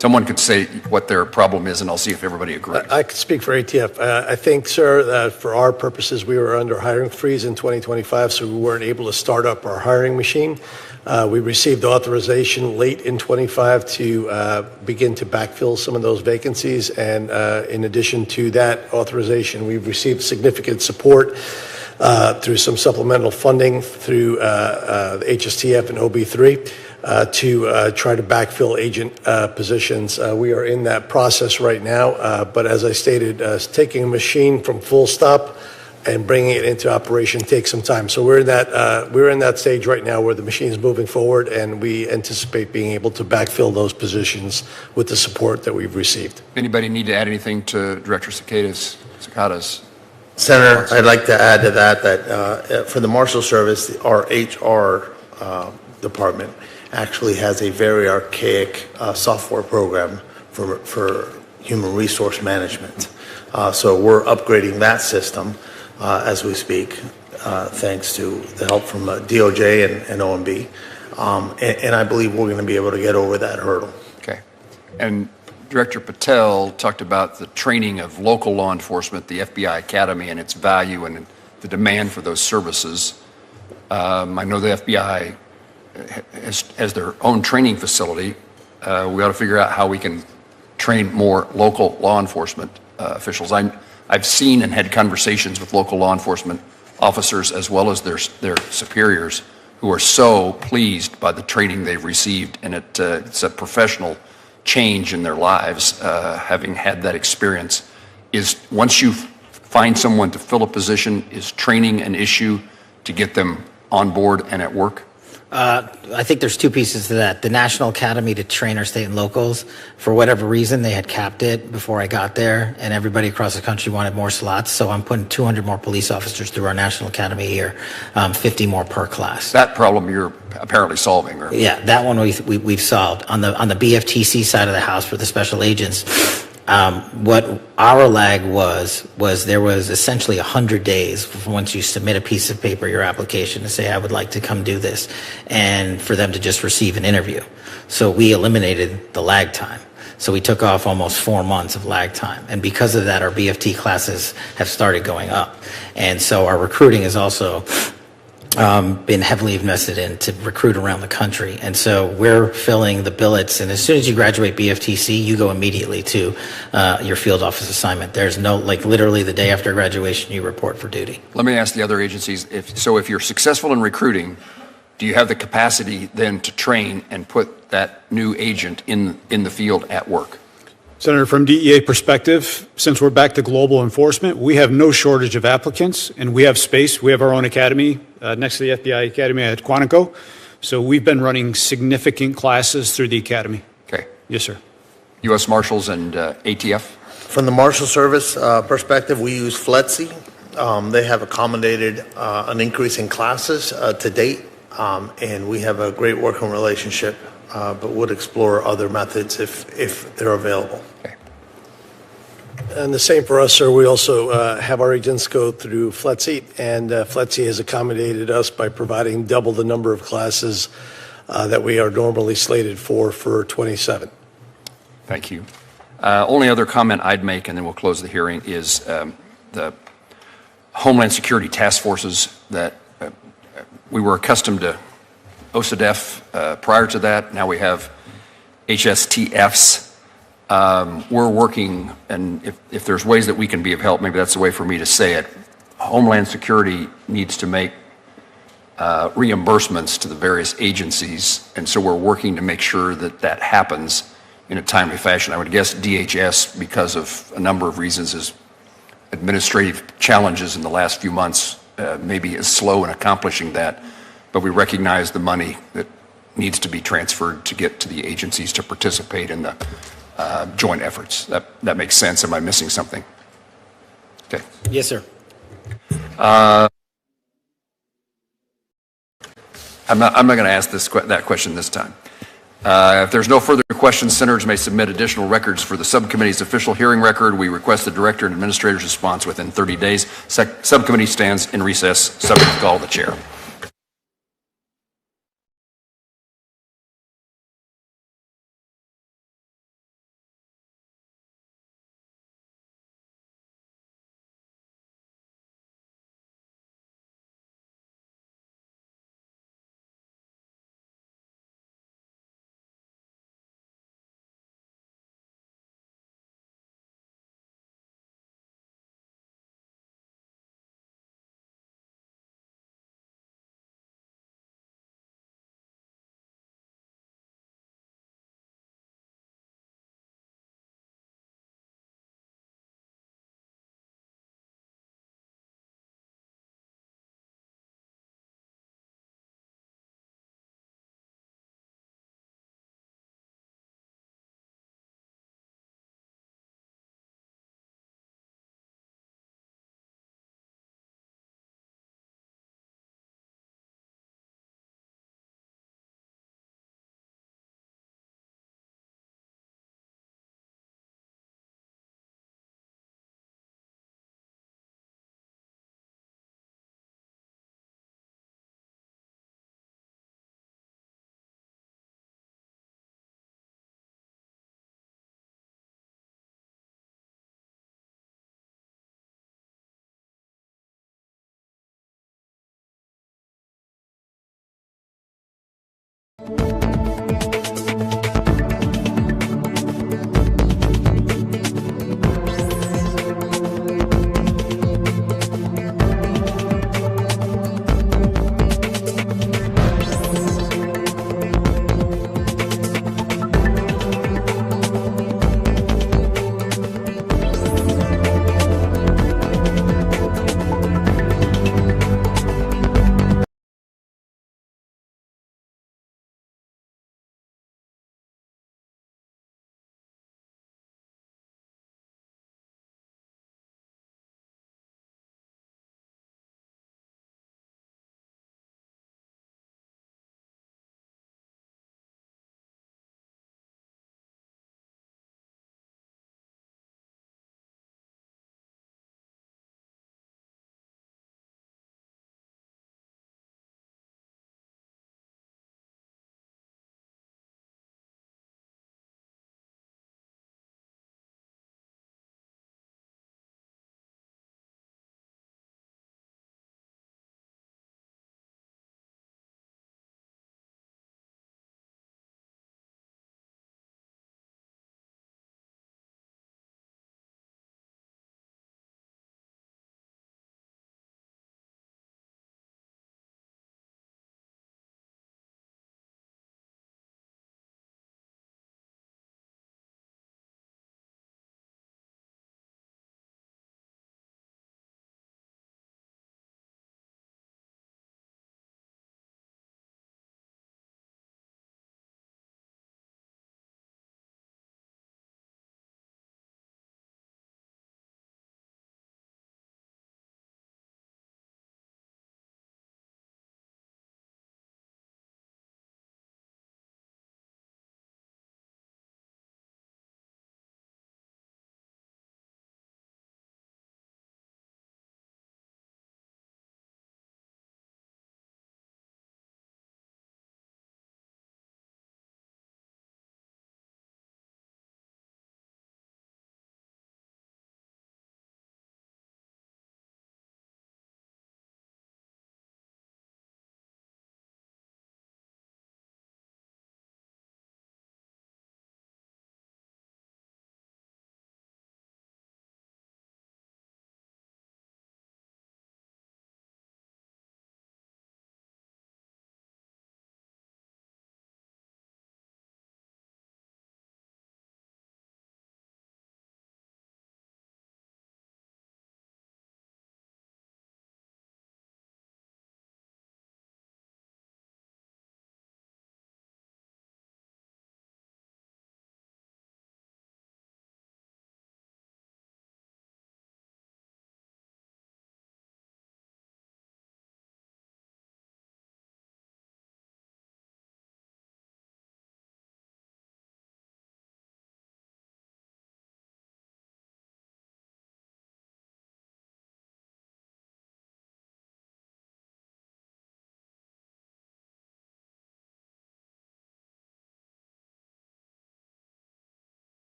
Someone could say what their problem is, and I'll see if everybody agrees. I could speak for ATF. I think, sir, that for our purposes, we were under hiring freeze in 2025, so we weren't able to start up our hiring machine. We received authorization late in 25 to begin to backfill some of those vacancies. And in addition to that authorization, we've received significant support through some supplemental funding through the HSTF and OB3 to try to backfill agent positions. We are in that process right now. But as I stated, taking a machine from full stop and bringing it into operation takes some time. So we're in that stage right now where the machine is moving forward, and we anticipate being able to backfill those positions with the support that we've received. Anybody need to add anything to Director Cicada's? Senator, I'd like to add to that for the Marshals Service, our HR department actually has a very archaic software program for human resource management. So we're upgrading that system as we speak, thanks to the help from DOJ and OMB. And I believe we're going to be able to get over that hurdle. Okay. And Director Patel talked about the training of local law enforcement, the FBI Academy, and its value and the demand for those services. I know the FBI has their own training facility. We ought to figure out how we can train more local law enforcement officials. I've seen and had conversations with local law enforcement officers as well as their superiors who are so pleased by the training they've received, and it's a professional change in their lives, having had that experience. Is once you find someone to fill a position, is training an issue to get them on board and at work? I think there's two pieces to that. The National Academy to train our state and locals, for whatever reason, they had capped it before I got there, and everybody across the country wanted more slots. So I'm putting 200 more police officers through our National Academy here, 50 more per class. That problem you're apparently solving, right? Yeah, that one we've solved. On the BFTC side of the house for the special agents, what our lag was there was essentially 100 days from once you submit a piece of paper, your application, to say, I would like to come do this, and for them to just receive an interview. So we eliminated the lag time. So we took off almost 4 months of lag time. And because of that, our BFT classes have started going up. And so our recruiting has also been heavily invested in to recruit around the country. And so we're filling the billets. And as soon as you graduate BFTC, you go immediately to your field office assignment. There's no, literally the day after graduation, you report for duty. Let me ask the other agencies, if you're successful in recruiting, do you have the capacity then to train and put that new agent in the field at work? Senator, from DEA perspective, since we're back to global enforcement, we have no shortage of applicants, and we have space. We have our own academy next to the FBI Academy at Quantico. So we've been running significant classes through the academy. Okay. Yes, sir. U.S. Marshals and ATF? From the Marshals Service perspective, we use FLETC. They have accommodated an increase in classes to date, and we have a great working relationship, but would explore other methods if they're available. Okay. And the same for us, sir. We also have our agents go through FLETC, and FLETC has accommodated us by providing double the number of classes that we are normally slated for 27. Thank you. Only other comment I'd make, and then we'll close the hearing, is the Homeland Security task forces that we were accustomed to OCDEF prior to that. Now we have HSTFs. We're working, and if there's ways that we can be of help, maybe that's the way for me to say it. Homeland Security needs to make reimbursements to the various agencies, and so we're working to make sure that that happens in a timely fashion. I would guess DHS, because of a number of reasons, is administrative challenges in the last few months, maybe is slow in accomplishing that, but we recognize the money that needs to be transferred to get to the agencies to participate in the joint efforts. That makes sense. Am I missing something? Okay. Yes, sir. I'm not going to ask that question this time. If there's no further questions, senators may submit additional records for the subcommittee's official hearing record. We request the director and administrator's response within 30 days. Subcommittee stands in recess, subject to call of the chair.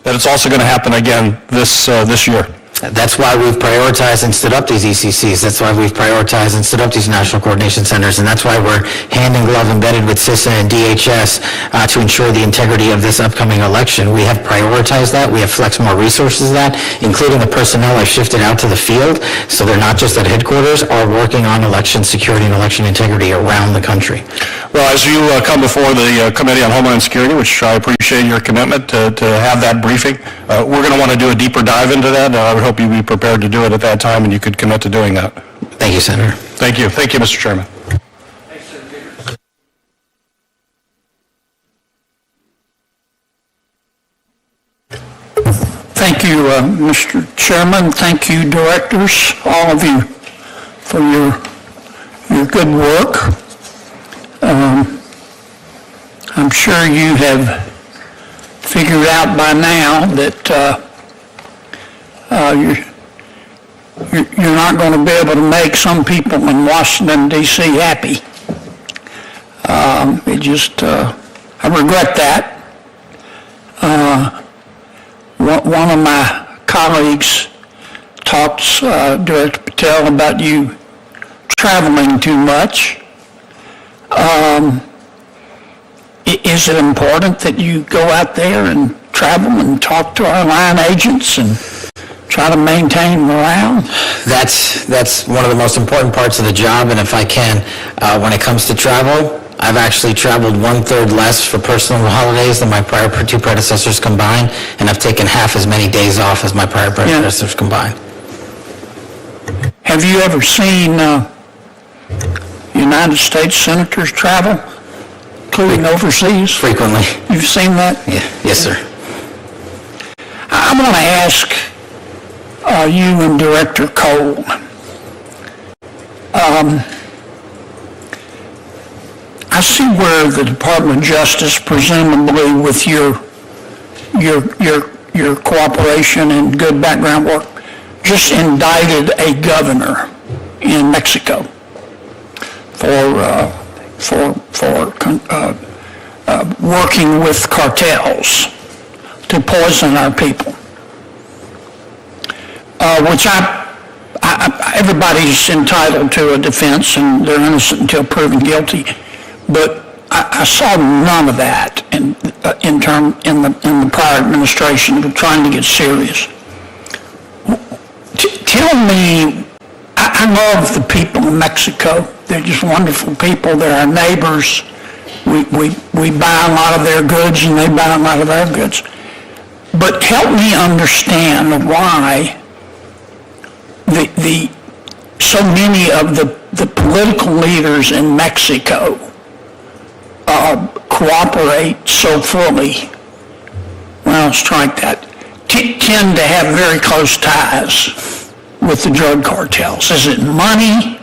that it's also going to happen again this year. That's why we've prioritized and stood up these ECCs. That's why we've prioritized and stood up these national coordination centers. And that's why we're hand in glove embedded with CISA and DHS to ensure the integrity of this upcoming election. We have prioritized that. We have flexed more resources to that, including the personnel I've shifted out to the field. So they're not just at headquarters, are working on election security and election integrity around the country. Well, as you come before the Committee on Homeland Security, which I appreciate your commitment to have that briefing, we're going to want to do a deeper dive into that. I would hope you'd be prepared to do it at that time, and you could commit to doing that. Thank you, Senator. Thank you. Thank you, Mr. Chairman. Thank you, Mr. Chairman. Thank you, directors, all of you, for your good work. I'm sure you have figured out by now that you're not going to be able to make some people in Washington, D.C. happy. I regret that. One of my colleagues talks, Director Patel, about you traveling too much. Is it important that you go out there and travel and talk to our line agents and try to maintain morale? That's one of the most important parts of the job, and if I can, when it comes to travel, I've actually traveled 1/3 less for personal holidays than my prior two predecessors combined, and I've taken half as many days off as my prior predecessors combined. Have you ever seen United States senators travel, including overseas? Frequently. You've seen that? Yeah. Yes, sir. I want to ask you and Director Cole. I see where the Department of Justice, presumably with your cooperation and good background work, just indicted a governor in Mexico for working with cartels to poison our people, which everybody's entitled to a defense and they're innocent until proven guilty. But I saw none of that in the prior administration of trying to get serious. Tell me, I love the people in Mexico. They're just wonderful people. They're our neighbors. We buy a lot of their goods and they buy a lot of our goods. But help me understand why so many of the political leaders in Mexico cooperate so fully, well, strike that, tend to have very close ties with the drug cartels. Is it money?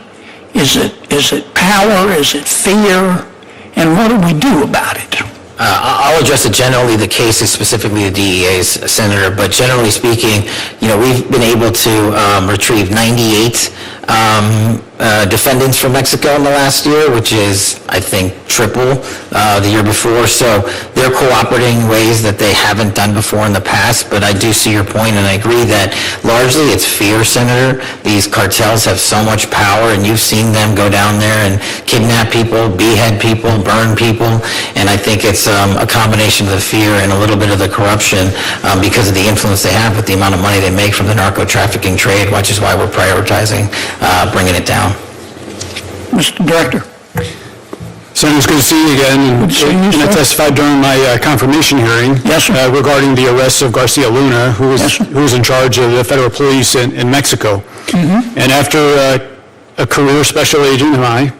Is it power? Is it fear? And what do we do about it? I'll address it generally. The case is specifically the DEA's, Senator, but generally speaking, we've been able to retrieve 98 defendants from Mexico in the last year, which is, I think, triple the year before. So they're cooperating in ways that they haven't done before in the past. But I do see your point, and I agree that largely it's fear, Senator. These cartels have so much power, and you've seen them go down there and kidnap people, behead people, burn people. And I think it's a combination of the fear and a little bit of the corruption because of the influence they have with the amount of money they make from the narco trafficking trade, which is why we're prioritizing bringing it down. Mr. Director. Senator, it's good to see you again. And I testified during my confirmation hearing regarding the arrest of Garcia Luna, who was in charge of the federal police in Mexico. And after a career special agent, and I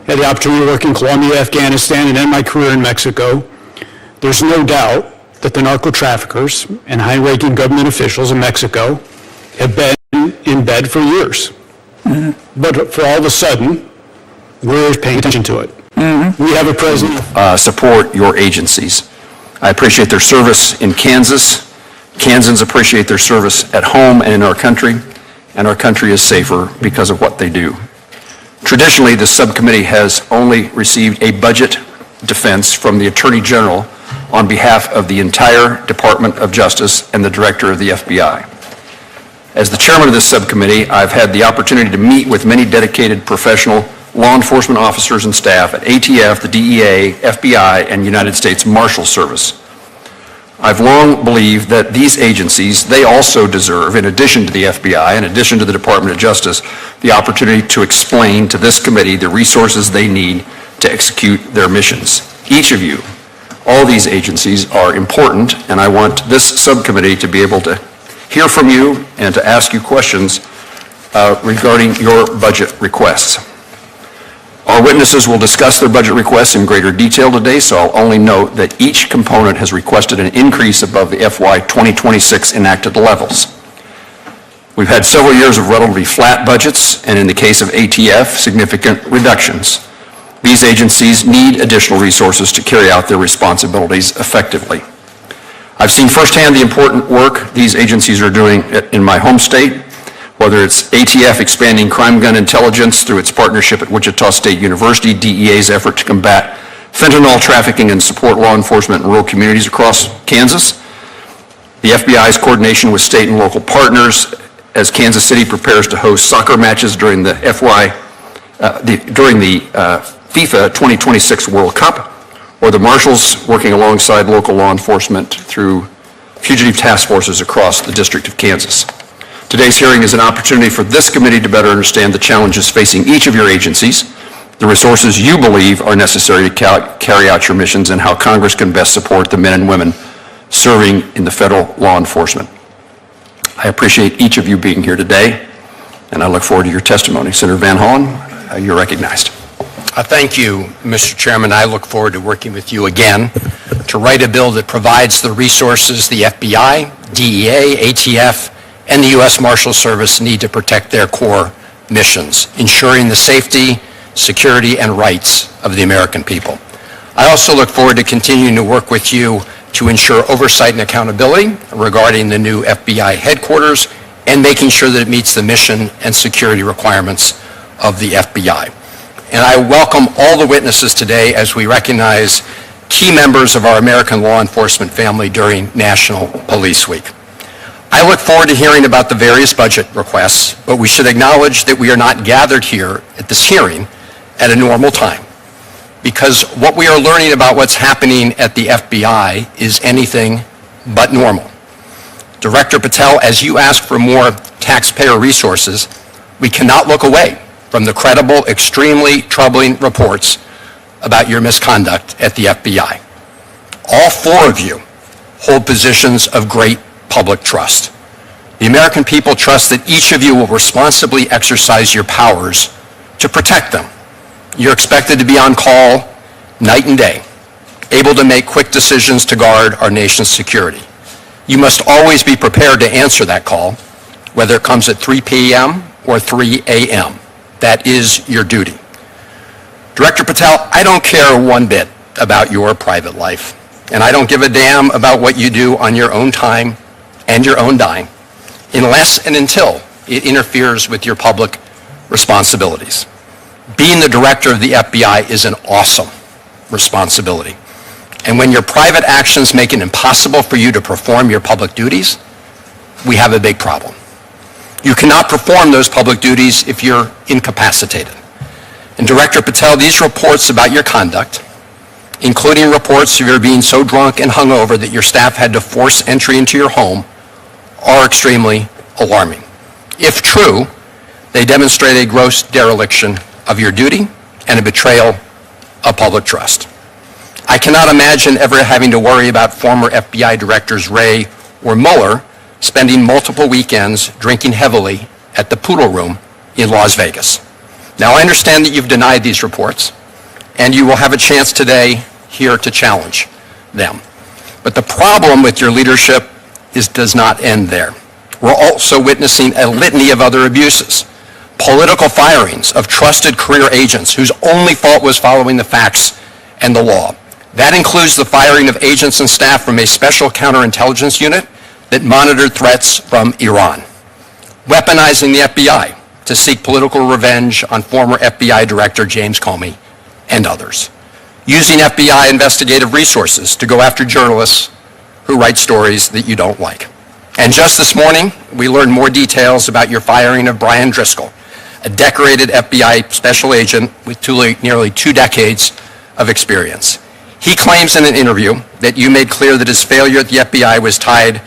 had the opportunity to work in Colombia, Afghanistan, and end my career in Mexico, there's no doubt that the narco traffickers and high-ranking government officials in Mexico have been in bed for years. But for all of a sudden, we're paying attention to it. We have a president. Support your agencies. I appreciate their service in Kansas. Kansans appreciate their service at home and in our country, and our country is safer because of what they do. Traditionally, the subcommittee has only received a budget defense from the Attorney General on behalf of the entire Department of Justice and the Director of the FBI. As the chairman of this subcommittee, I've had the opportunity to meet with many dedicated professional law enforcement officers and staff at ATF, the DEA, FBI, and United States Marshals Service. I've long believed that these agencies, they also deserve, in addition to the FBI, in addition to the Department of Justice, the opportunity to explain to this committee the resources they need to execute their missions. Each of you, all these agencies are important, and I want this subcommittee to be able to hear from you and to ask you questions regarding your budget requests. Our witnesses will discuss their budget requests in greater detail today, so I'll only note that each component has requested an increase above the FY 2026 enacted levels. We've had several years of relatively flat budgets, and in the case of ATF, significant reductions. These agencies need additional resources to carry out their responsibilities effectively. I've seen firsthand the important work these agencies are doing in my home state, whether it's ATF expanding crime gun intelligence through its partnership at Wichita State University, DEA's effort to combat fentanyl trafficking and support law enforcement in rural communities across Kansas, the FBI's coordination with state and local partners as Kansas City prepares to host soccer matches during the FIFA 2026 World Cup, or the Marshals working alongside local law enforcement through fugitive task forces across the District of Kansas. Today's hearing is an opportunity for this committee to better understand the challenges facing each of your agencies, the resources you believe are necessary to carry out your missions, and how Congress can best support the men and women serving in the federal law enforcement. I appreciate each of you being here today, and I look forward to your testimony. Senator Van Hollen, you're recognized. Thank you, Mr. Chairman. I look forward to working with you again to write a bill that provides the resources the FBI, DEA, ATF, and the U.S. Marshals Service need to protect their core missions, ensuring the safety, security, and rights of the American people. I also look forward to continuing to work with you to ensure oversight and accountability regarding the new FBI headquarters and making sure that it meets the mission and security requirements of the FBI. And I welcome all the witnesses today as we recognize key members of our American law enforcement family during National Police Week. I look forward to hearing about the various budget requests, but we should acknowledge that we are not gathered here at this hearing at a normal time, because what we are learning about what's happening at the FBI is anything but normal. Director Patel, as you ask for more taxpayer resources, we cannot look away from the credible, extremely troubling reports about your misconduct at the FBI. All four of you hold positions of great public trust. The American people trust that each of you will responsibly exercise your powers to protect them. You're expected to be on call night and day, able to make quick decisions to guard our nation's security. You must always be prepared to answer that call, whether it comes at 3 p.m. or 3 a.m. That is your duty. Director Patel, I don't care one bit about your private life, and I don't give a damn about what you do on your own time and your own dime, unless and until it interferes with your public responsibilities. Being the director of the FBI is an awesome responsibility. And when your private actions make it impossible for you to perform your public duties, we have a big problem. You cannot perform those public duties if you're incapacitated. And Director Patel, these reports about your conduct, including reports of your being so drunk and hungover that your staff had to force entry into your home, are extremely alarming. If true, they demonstrate a gross dereliction of your duty and a betrayal of public trust. I cannot imagine ever having to worry about former FBI directors Wray or Mueller spending multiple weekends drinking heavily at the Poodle Room in Las Vegas. Now, I understand that you've denied these reports, and you will have a chance today here to challenge them. But the problem with your leadership does not end there. We're also witnessing a litany of other abuses. Political firings of trusted career agents whose only fault was following the facts and the law. That includes the firing of agents and staff from a special counterintelligence unit that monitored threats from Iran. Weaponizing the FBI to seek political revenge on former FBI Director James Comey and others. using FBI investigative resources to go after journalists who write stories that you don't like. And just this morning, we learned more details about your firing of Brian Driscoll, a decorated FBI special agent with nearly 2 decades of experience. He claims in an interview that you made clear that his failure at the FBI was tied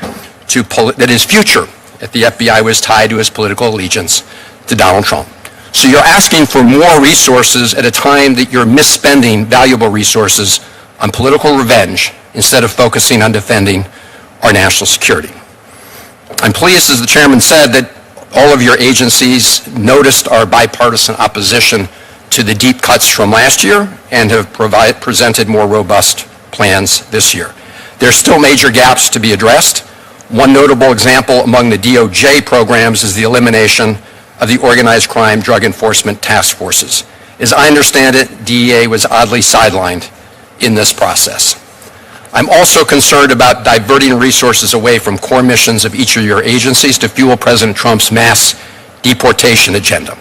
to, that his future at the FBI was tied to his political allegiance to Donald Trump. So you're asking for more resources at a time that you're misspending valuable resources on political revenge instead of focusing on defending our national security. I'm pleased, as the chairman said, that all of your agencies noticed our bipartisan opposition to the deep cuts from last year and have presented more robust plans this year. There are still major gaps to be addressed. One notable example among the DOJ programs is the elimination of the Organized Crime Drug Enforcement Task Forces. As I understand it, DEA was oddly sidelined in this process. I'm also concerned about diverting resources away from core missions of each of your agencies to fuel President Trump's mass deportation agenda.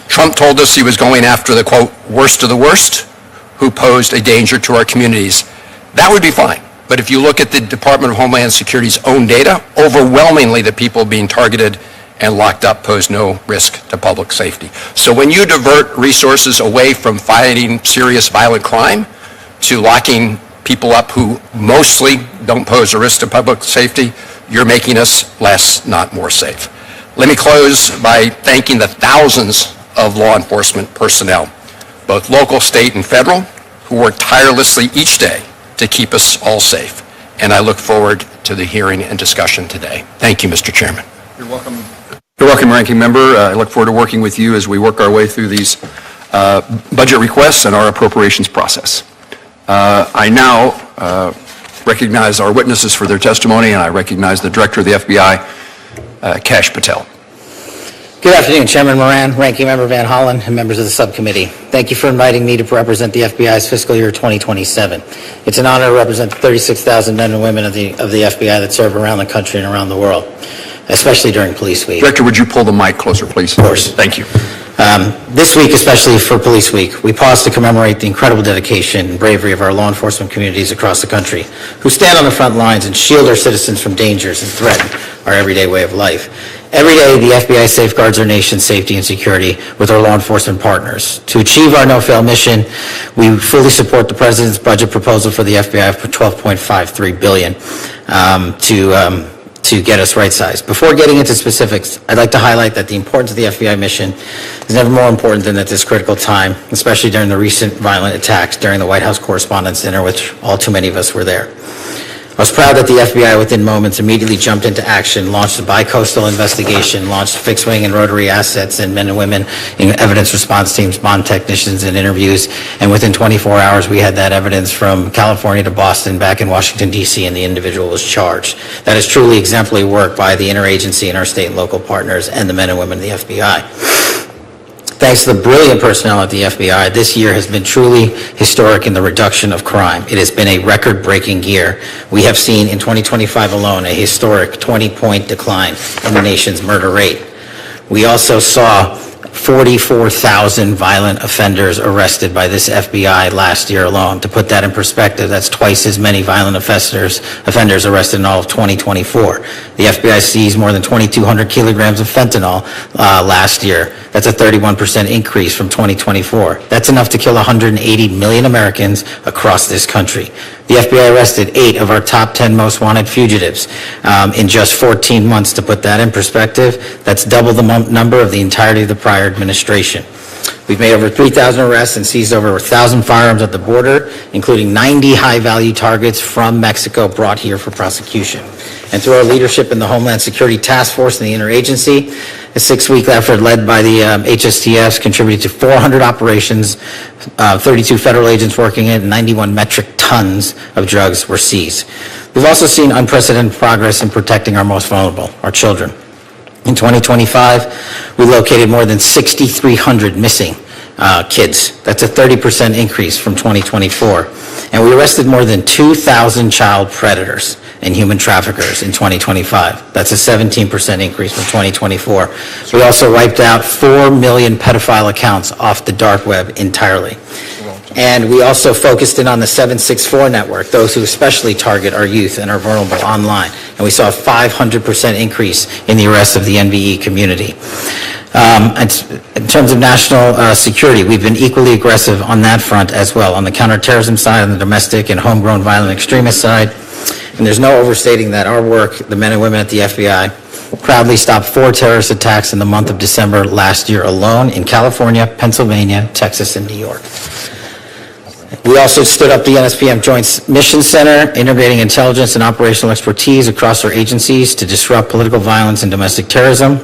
Trump told us he was going after the, quote, worst of the worst, who posed a danger to our communities. That would be fine. But if you look at the Department of Homeland Security's own data, overwhelmingly the people being targeted and locked up pose no risk to public safety. So when you divert resources away from fighting serious violent crime to locking people up who mostly don't pose a risk to public safety, you're making us less, not more safe. Let me close by thanking the thousands of law enforcement personnel, both local, state, and federal, who work tirelessly each day to keep us all safe. And I look forward to the hearing and discussion today. Thank you, Mr. Chairman. You're welcome. You're welcome, Ranking Member. I look forward to working with you as we work our way through these budget requests and our appropriations process. I now recognize our witnesses for their testimony, and I recognize the Director of the FBI, Kash Patel. Good afternoon, Chairman Moran, Ranking Member Van Hollen, and members of the subcommittee. Thank you for inviting me to represent the FBI's fiscal year 2027. It's an honor to represent the 36,000 men and women of the FBI that serve around the country and around the world, especially during Police Week. Director, would you pull the mic closer, please? Of course. Thank you. This week, especially for Police Week, we pause to commemorate the incredible dedication and bravery of our law enforcement communities across the country, who stand on the front lines and shield our citizens from dangers and threaten our everyday way of life. Every day, the FBI safeguards our nation's safety and security with our law enforcement partners. To achieve our no-fail mission, we fully support the President's budget proposal for the FBI for $12.53 billion to get us right-sized. Before getting into specifics, I'd like to highlight that the importance of the FBI mission is never more important than at this critical time, especially during the recent violent attacks during the White House Correspondents' Dinner, which all too many of us were there. I was proud that the FBI within moments immediately jumped into action, launched a bi-coastal investigation, launched fixed-wing and rotary assets and men and women in evidence response teams, bond technicians, and interviews. And within 24 hours, we had that evidence from California to Boston, back in Washington, D.C., and the individual was charged. That is truly exemplary work by the interagency and our state and local partners and the men and women of the FBI. Thanks to the brilliant personnel at the FBI, this year has been truly historic in the reduction of crime. It has been a record-breaking year. We have seen in 2025 alone a historic 20-point decline in the nation's murder rate. We also saw 44,000 violent offenders arrested by this FBI last year alone. To put that in perspective, that's twice as many violent offenders arrested in all of 2024. The FBI seized more than 2,200 kilograms of fentanyl last year. That's a 31% increase from 2024. That's enough to kill 180 million Americans across this country. The FBI arrested 8 of our top 10 most wanted fugitives in just 14 months. To put that in perspective, that's double the number of the entirety of the prior administration. We've made over 3,000 arrests and seized over 1,000 firearms at the border, including 90 high-value targets from Mexico brought here for prosecution. And through our leadership in the Homeland Security Task Force and the interagency, a 6-week effort led by the HSTFs contributed to 400 operations, 32 federal agents working it, and 91 metric tons of drugs were seized. We've also seen unprecedented progress in protecting our most vulnerable, our children. In 2025, we located more than 6,300 missing kids. That's a 30% increase from 2024. And we arrested more than 2,000 child predators and human traffickers in 2025. That's a 17% increase from 2024. We also wiped out 4 million pedophile accounts off the dark web entirely. And we also focused in on the 764 network, those who especially target our youth and are vulnerable online. And we saw a 500% increase in the arrests of the NVE community. In terms of national security, we've been equally aggressive on that front as well, on the counterterrorism side, on the domestic and homegrown violent extremist side. And there's no overstating that our work, the men and women at the FBI, proudly stopped 4 terrorist attacks in the month of December last year alone in California, Pennsylvania, Texas, and New York. We also stood up the NSPM Joint Mission Center, integrating intelligence and operational expertise across our agencies to disrupt political violence and domestic terrorism.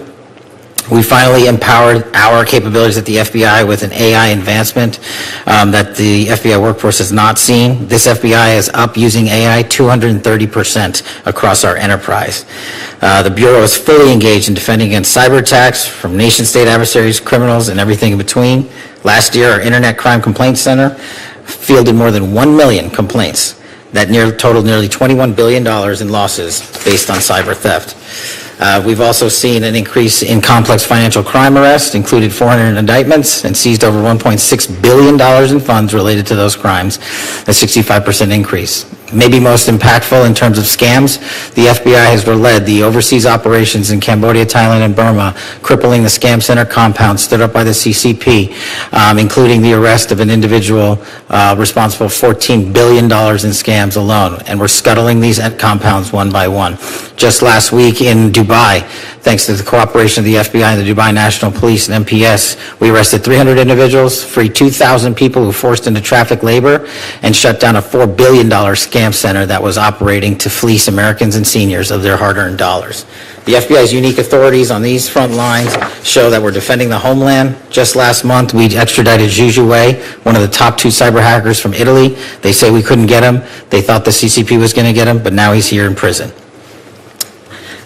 We finally empowered our capabilities at the FBI with an AI advancement that the FBI workforce has not seen. This FBI is up using AI 230% across our enterprise. The Bureau is fully engaged in defending against cyber attacks from nation-state adversaries, criminals, and everything in between. Last year, our Internet Crime Complaint Center fielded more than 1 million complaints that totaled nearly $21 billion in losses based on cyber theft. We've also seen an increase in complex financial crime arrests, included 400 indictments, and seized over $1.6 billion in funds related to those crimes, a 65% increase. Maybe most impactful in terms of scams, the FBI has led the overseas operations in Cambodia, Thailand, and Burma, crippling the scam center compound stood up by the CCP, including the arrest of an individual responsible for $14 billion in scams alone. And we're scuttling these compounds one by one. Just last week in Dubai, thanks to the cooperation of the FBI and the Dubai National Police and MPS, we arrested 300 individuals, freed 2,000 people who forced into traffic labor, and shut down a $4 billion scam center that was operating to fleece Americans and seniors of their hard-earned dollars. The FBI's unique authorities on these front lines show that we're defending the homeland. Just last month, we extradited Zhu Zhuwei, one of the top 2 cyber hackers from Italy. They say we couldn't get him. They thought the CCP was going to get him, but now he's here in prison.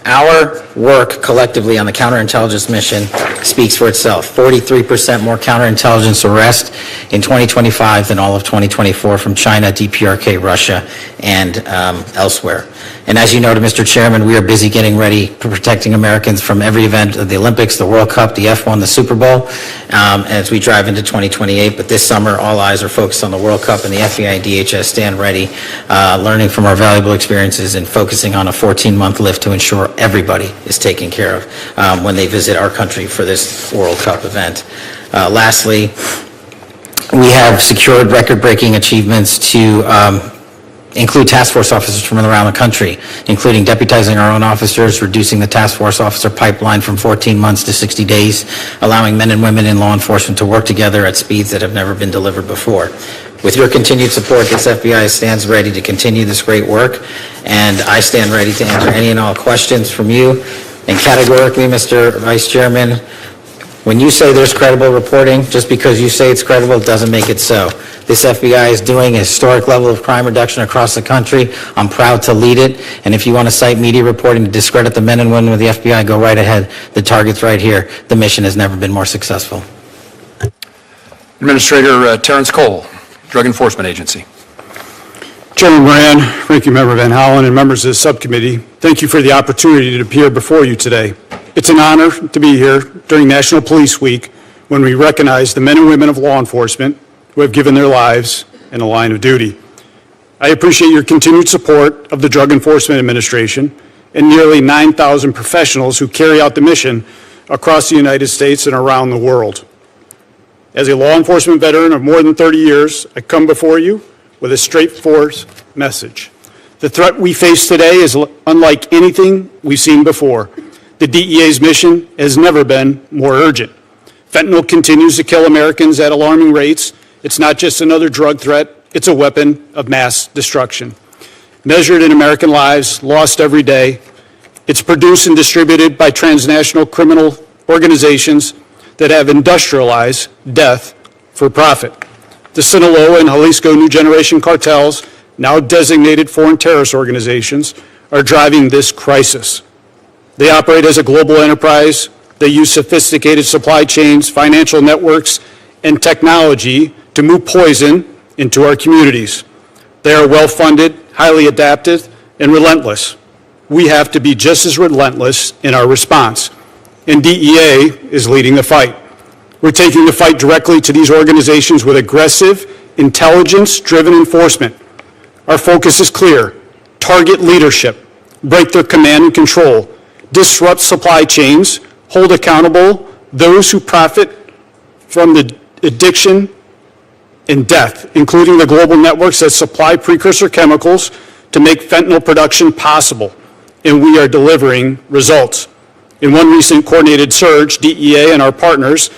Our work collectively on the counterintelligence mission speaks for itself. 43% more counterintelligence arrests in 2025 than all of 2024 from China, DPRK, Russia, and elsewhere. And as you know, Mr. Chairman, we are busy getting ready for protecting Americans from every event of the Olympics, the World Cup, the F1, the Super Bowl, as we drive into 2028. But this summer, all eyes are focused on the World Cup, and the FBI and DHS stand ready, learning from our valuable experiences and focusing on a 14-month lift to ensure everybody is taken care of when they visit our country for this World Cup event. Lastly, we have secured record-breaking achievements to include task force officers from around the country, including deputizing our own officers, reducing the task force officer pipeline from 14 months to 60 days, allowing men and women in law enforcement to work together at speeds that have never been delivered before. With your continued support, this FBI stands ready to continue this great work, and I stand ready to answer any and all questions from you. And categorically, Mr. Vice Chairman, when you say there's credible reporting, just because you say it's credible doesn't make it so. This FBI is doing a historic level of crime reduction across the country. I'm proud to lead it. And if you want to cite media reporting to discredit the men and women of the FBI, go right ahead. The target's right here. The mission has never been more successful. Administrator Terrence Cole, Drug Enforcement Agency. Chairman Moran, Ranking Member Van Hollen, and members of the subcommittee, thank you for the opportunity to appear before you today. It's an honor to be here during National Police Week when we recognize the men and women of law enforcement who have given their lives in the line of duty. I appreciate your continued support of the Drug Enforcement Administration and nearly 9,000 professionals who carry out the mission across the United States and around the world. As a law enforcement veteran of more than 30 years, I come before you with a straightforward message. The threat we face today is unlike anything we've seen before. The DEA's mission has never been more urgent. Fentanyl continues to kill Americans at alarming rates. It's not just another drug threat, it's a weapon of mass destruction. Measured in American lives lost every day, it's produced and distributed by transnational criminal organizations that have industrialized death for profit. The Sinaloa and Jalisco New Generation cartels, now designated foreign terrorist organizations, are driving this crisis. They operate as a global enterprise. They use sophisticated supply chains, financial networks, and technology to move poison into our communities. They are well-funded, highly adaptive, and relentless. We have to be just as relentless in our response. And DEA is leading the fight. We're taking the fight directly to these organizations with aggressive intelligence-driven enforcement. Our focus is clear: target leadership, break their command and control, disrupt supply chains, hold accountable those who profit from the addiction and death, including the global networks that supply precursor chemicals to make fentanyl production possible. And we are delivering results. In one recent coordinated surge, DEA and our partners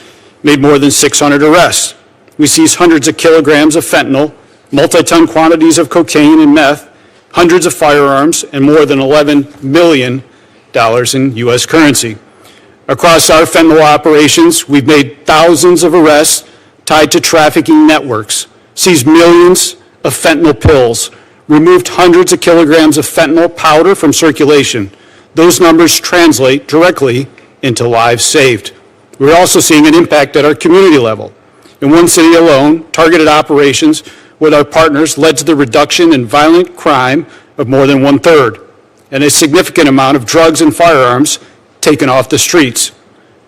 made more than 600 arrests. We seized hundreds of kilograms of fentanyl, multi-ton quantities of cocaine and meth, hundreds of firearms, and more than $11 million in U.S. currency. Across our fentanyl operations, we've made thousands of arrests tied to trafficking networks, seized millions of fentanyl pills, removed hundreds of kilograms of fentanyl powder from circulation. Those numbers translate directly into lives saved. We're also seeing an impact at our community level. In one city alone, targeted operations with our partners led to the reduction in violent crime of more than 1/3, and a significant amount of drugs and firearms taken off the streets.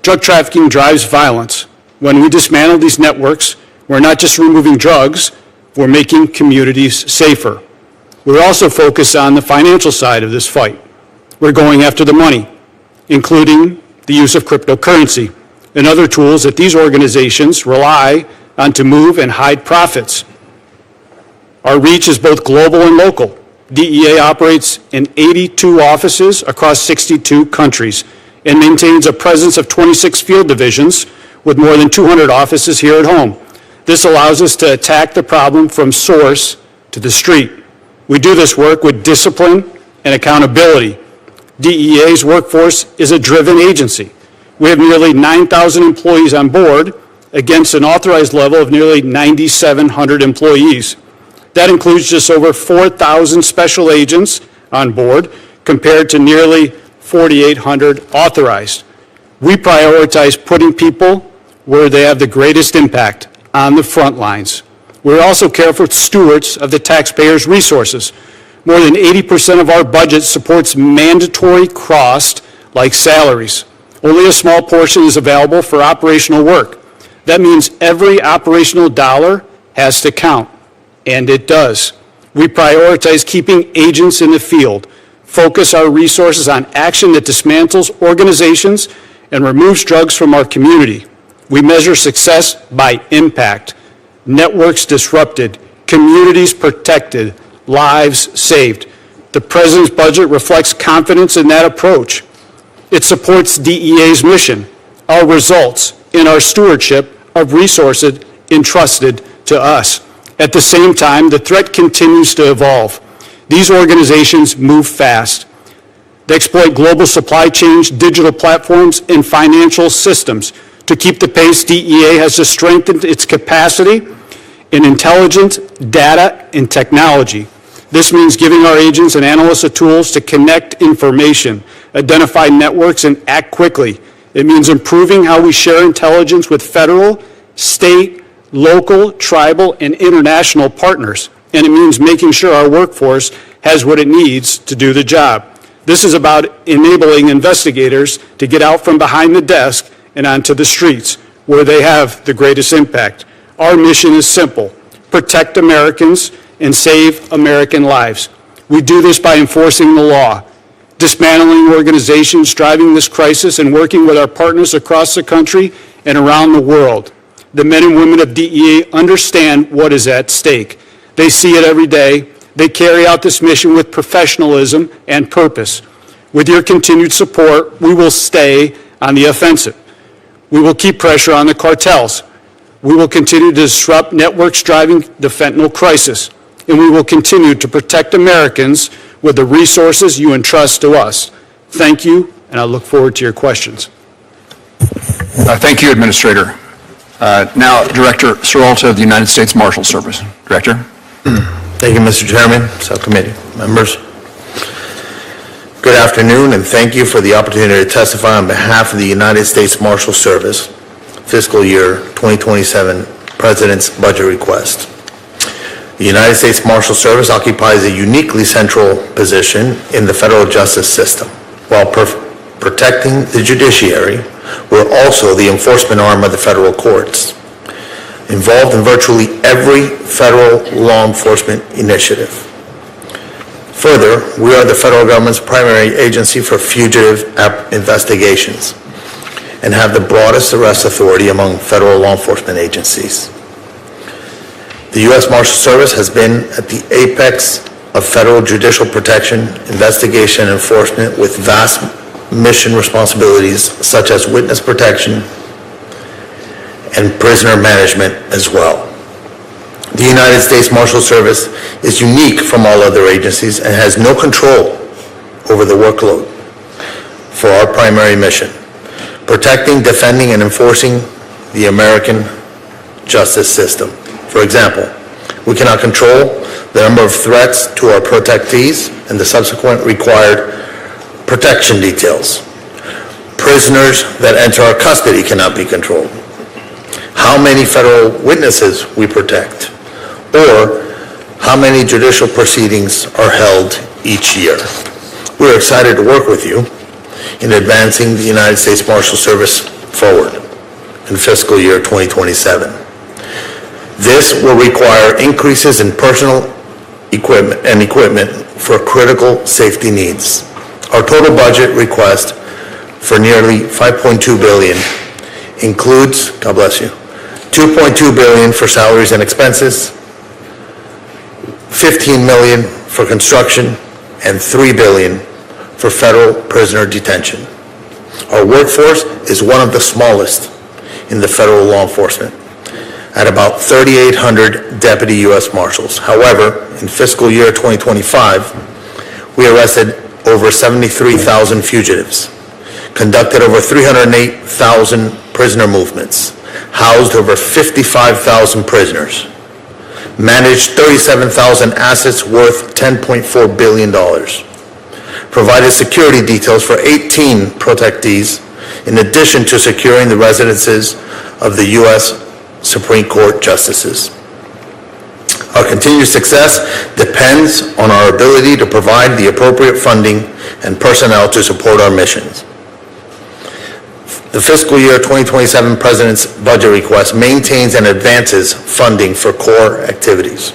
Drug trafficking drives violence. When we dismantle these networks, we're not just removing drugs, we're making communities safer. We're also focused on the financial side of this fight. We're going after the money, including the use of cryptocurrency and other tools that these organizations rely on to move and hide profits. Our reach is both global and local. DEA operates in 82 offices across 62 countries and maintains a presence of 26 field divisions with more than 200 offices here at home. This allows us to attack the problem from source to the street. We do this work with discipline and accountability. DEA's workforce is a driven agency. We have nearly 9,000 employees on board against an authorized level of nearly 9,700 employees. That includes just over 4,000 special agents on board compared to nearly 4,800 authorized. We prioritize putting people where they have the greatest impact, on the front lines. We're also careful stewards of the taxpayers' resources. More than 80% of our budget supports mandatory costs like salaries. Only a small portion is available for operational work. That means every operational dollar has to count, and it does. We prioritize keeping agents in the field, focus our resources on action that dismantles organizations and removes drugs from our community. We measure success by impact. Networks disrupted, communities protected, lives saved. The President's budget reflects confidence in that approach. It supports DEA's mission, our results, and our stewardship of resources entrusted to us. At the same time, the threat continues to evolve. These organizations move fast. They exploit global supply chains, digital platforms, and financial systems. To keep the pace, DEA has to strengthen its capacity in intelligence, data, and technology. This means giving our agents and analysts the tools to connect information, identify networks, and act quickly. It means improving how we share intelligence with federal, state, local, tribal, and international partners. And it means making sure our workforce has what it needs to do the job. This is about enabling investigators to get out from behind the desk and onto the streets where they have the greatest impact. Our mission is simple: protect Americans and save American lives. We do this by enforcing the law, dismantling organizations driving this crisis, and working with our partners across the country and around the world. The men and women of DEA understand what is at stake. They see it every day. They carry out this mission with professionalism and purpose. With your continued support, we will stay on the offensive. We will keep pressure on the cartels. We will continue to disrupt networks driving the fentanyl crisis. And we will continue to protect Americans with the resources you entrust to us. Thank you, and I look forward to your questions. Thank you, Administrator. Now, Director Seralta of the United States Marshals Service. Director. Thank you, Mr. Chairman, Subcommittee, members. Good afternoon, and thank you for the opportunity to testify on behalf of the United States Marshals Service fiscal year 2027 President's budget request. The United States Marshals Service occupies a uniquely central position in the federal justice system. While protecting the judiciary, we're also the enforcement arm of the federal courts. involved in virtually every federal law enforcement initiative. Further, we are the federal government's primary agency for fugitive investigations and have the broadest arrest authority among federal law enforcement agencies. The U.S. Marshals Service has been at the apex of federal judicial protection, investigation, and enforcement with vast mission responsibilities such as witness protection and prisoner management as well. The United States Marshals Service is unique from all other agencies and has no control over the workload for our primary mission, protecting, defending, and enforcing the American justice system. For example, we cannot control the number of threats to our protectees and the subsequent required protection details. Prisoners that enter our custody cannot be controlled. How many federal witnesses we protect, or how many judicial proceedings are held each year. We're excited to work with you in advancing the United States Marshals Service forward in fiscal year 2027. This will require increases in personal equipment for critical safety needs. Our total budget request for nearly $5.2 billion includes, God bless you, $2.2 billion for salaries and expenses, $15 million for construction, and $3 billion for federal prisoner detention. Our workforce is one of the smallest in the federal law enforcement, at about 3,800 deputy U.S. Marshals. However, in fiscal year 2025, we arrested over 73,000 fugitives, conducted over 308,000 prisoner movements, housed over 55,000 prisoners, managed 37,000 assets worth $10.4 billion, provided security details for 18 protectees, in addition to securing the residences of the U.S. Supreme Court justices. Our continued success depends on our ability to provide the appropriate funding and personnel to support our missions. The fiscal year 2027 President's budget request maintains and advances funding for core activities.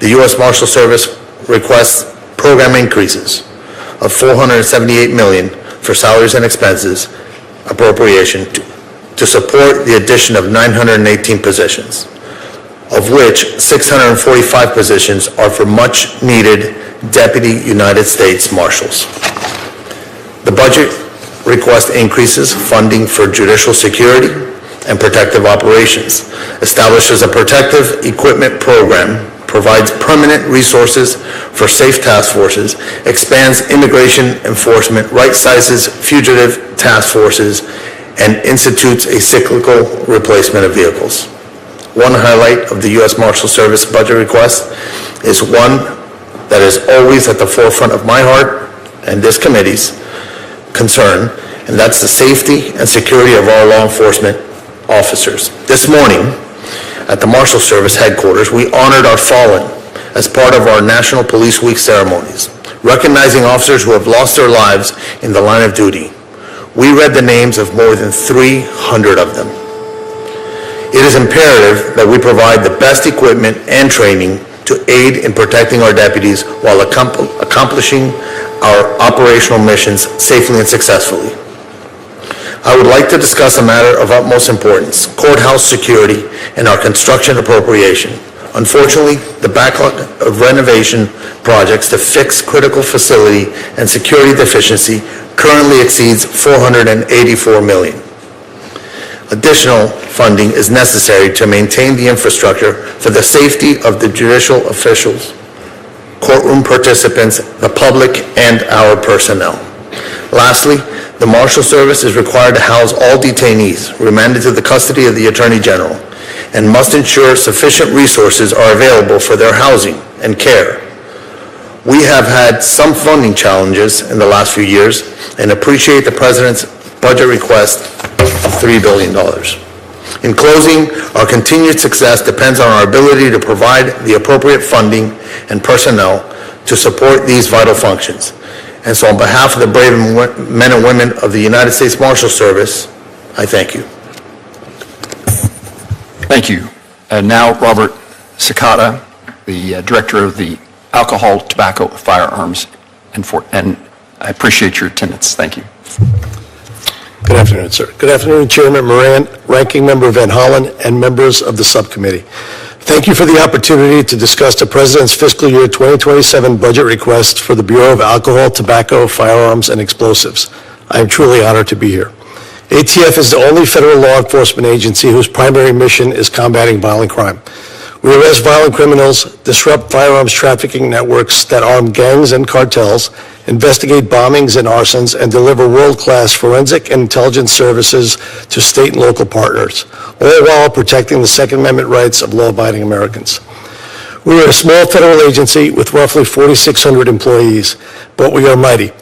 The U.S. Marshals Service requests program increases of $478 million for salaries and expenses appropriation to support the addition of 918 positions, of which 645 positions are for much-needed Deputy United States Marshals. The budget request increases funding for judicial security and protective operations, establishes a protective equipment program, provides permanent resources for safe task forces, expands immigration enforcement, right-sizes fugitive task forces, and institutes a cyclical replacement of vehicles. One highlight of the U.S. Marshals Service budget request is one that is always at the forefront of my heart and this committee's concern, and that's the safety and security of our law enforcement officers. This morning, at the Marshals Service headquarters, we honored our fallen as part of our National Police Week ceremonies, recognizing officers who have lost their lives in the line of duty. We read the names of more than 300 of them. It is imperative that we provide the best equipment and training to aid in protecting our deputies while accomplishing our operational missions safely and successfully. I would like to discuss a matter of utmost importance: courthouse security and our construction appropriation. Unfortunately, the backlog of renovation projects to fix critical facility and security deficiency currently exceeds $484 million. Additional funding is necessary to maintain the infrastructure for the safety of the judicial officials, courtroom participants, the public, and our personnel. Lastly, the Marshals Service is required to house all detainees remanded to the custody of the Attorney General and must ensure sufficient resources are available for their housing and care. We have had some funding challenges in the last few years and appreciate the President's budget request of $3 billion. In closing, our continued success depends on our ability to provide the appropriate funding and personnel to support these vital functions. And so on behalf of the brave men and women of the United States Marshals Service, I thank you. Thank you. And now Robert Cicada, the Director of the Alcohol, Tobacco, Firearms, and I appreciate your attendance. Thank you. Good afternoon, sir. Good afternoon, Chairman Moran, Ranking Member Van Hollen, and members of the subcommittee. Thank you for the opportunity to discuss the President's fiscal year 2027 budget request for the Bureau of Alcohol, Tobacco, Firearms, and Explosives. I am truly honored to be here. ATF is the only federal law enforcement agency whose primary mission is combating violent crime. We arrest violent criminals, disrupt firearms trafficking networks that arm gangs and cartels, investigate bombings and arsons, and deliver world-class forensic and intelligence services to state and local partners, all while protecting the Second Amendment rights of law-abiding Americans. We are a small federal agency with roughly 4,600 employees, but we are mighty.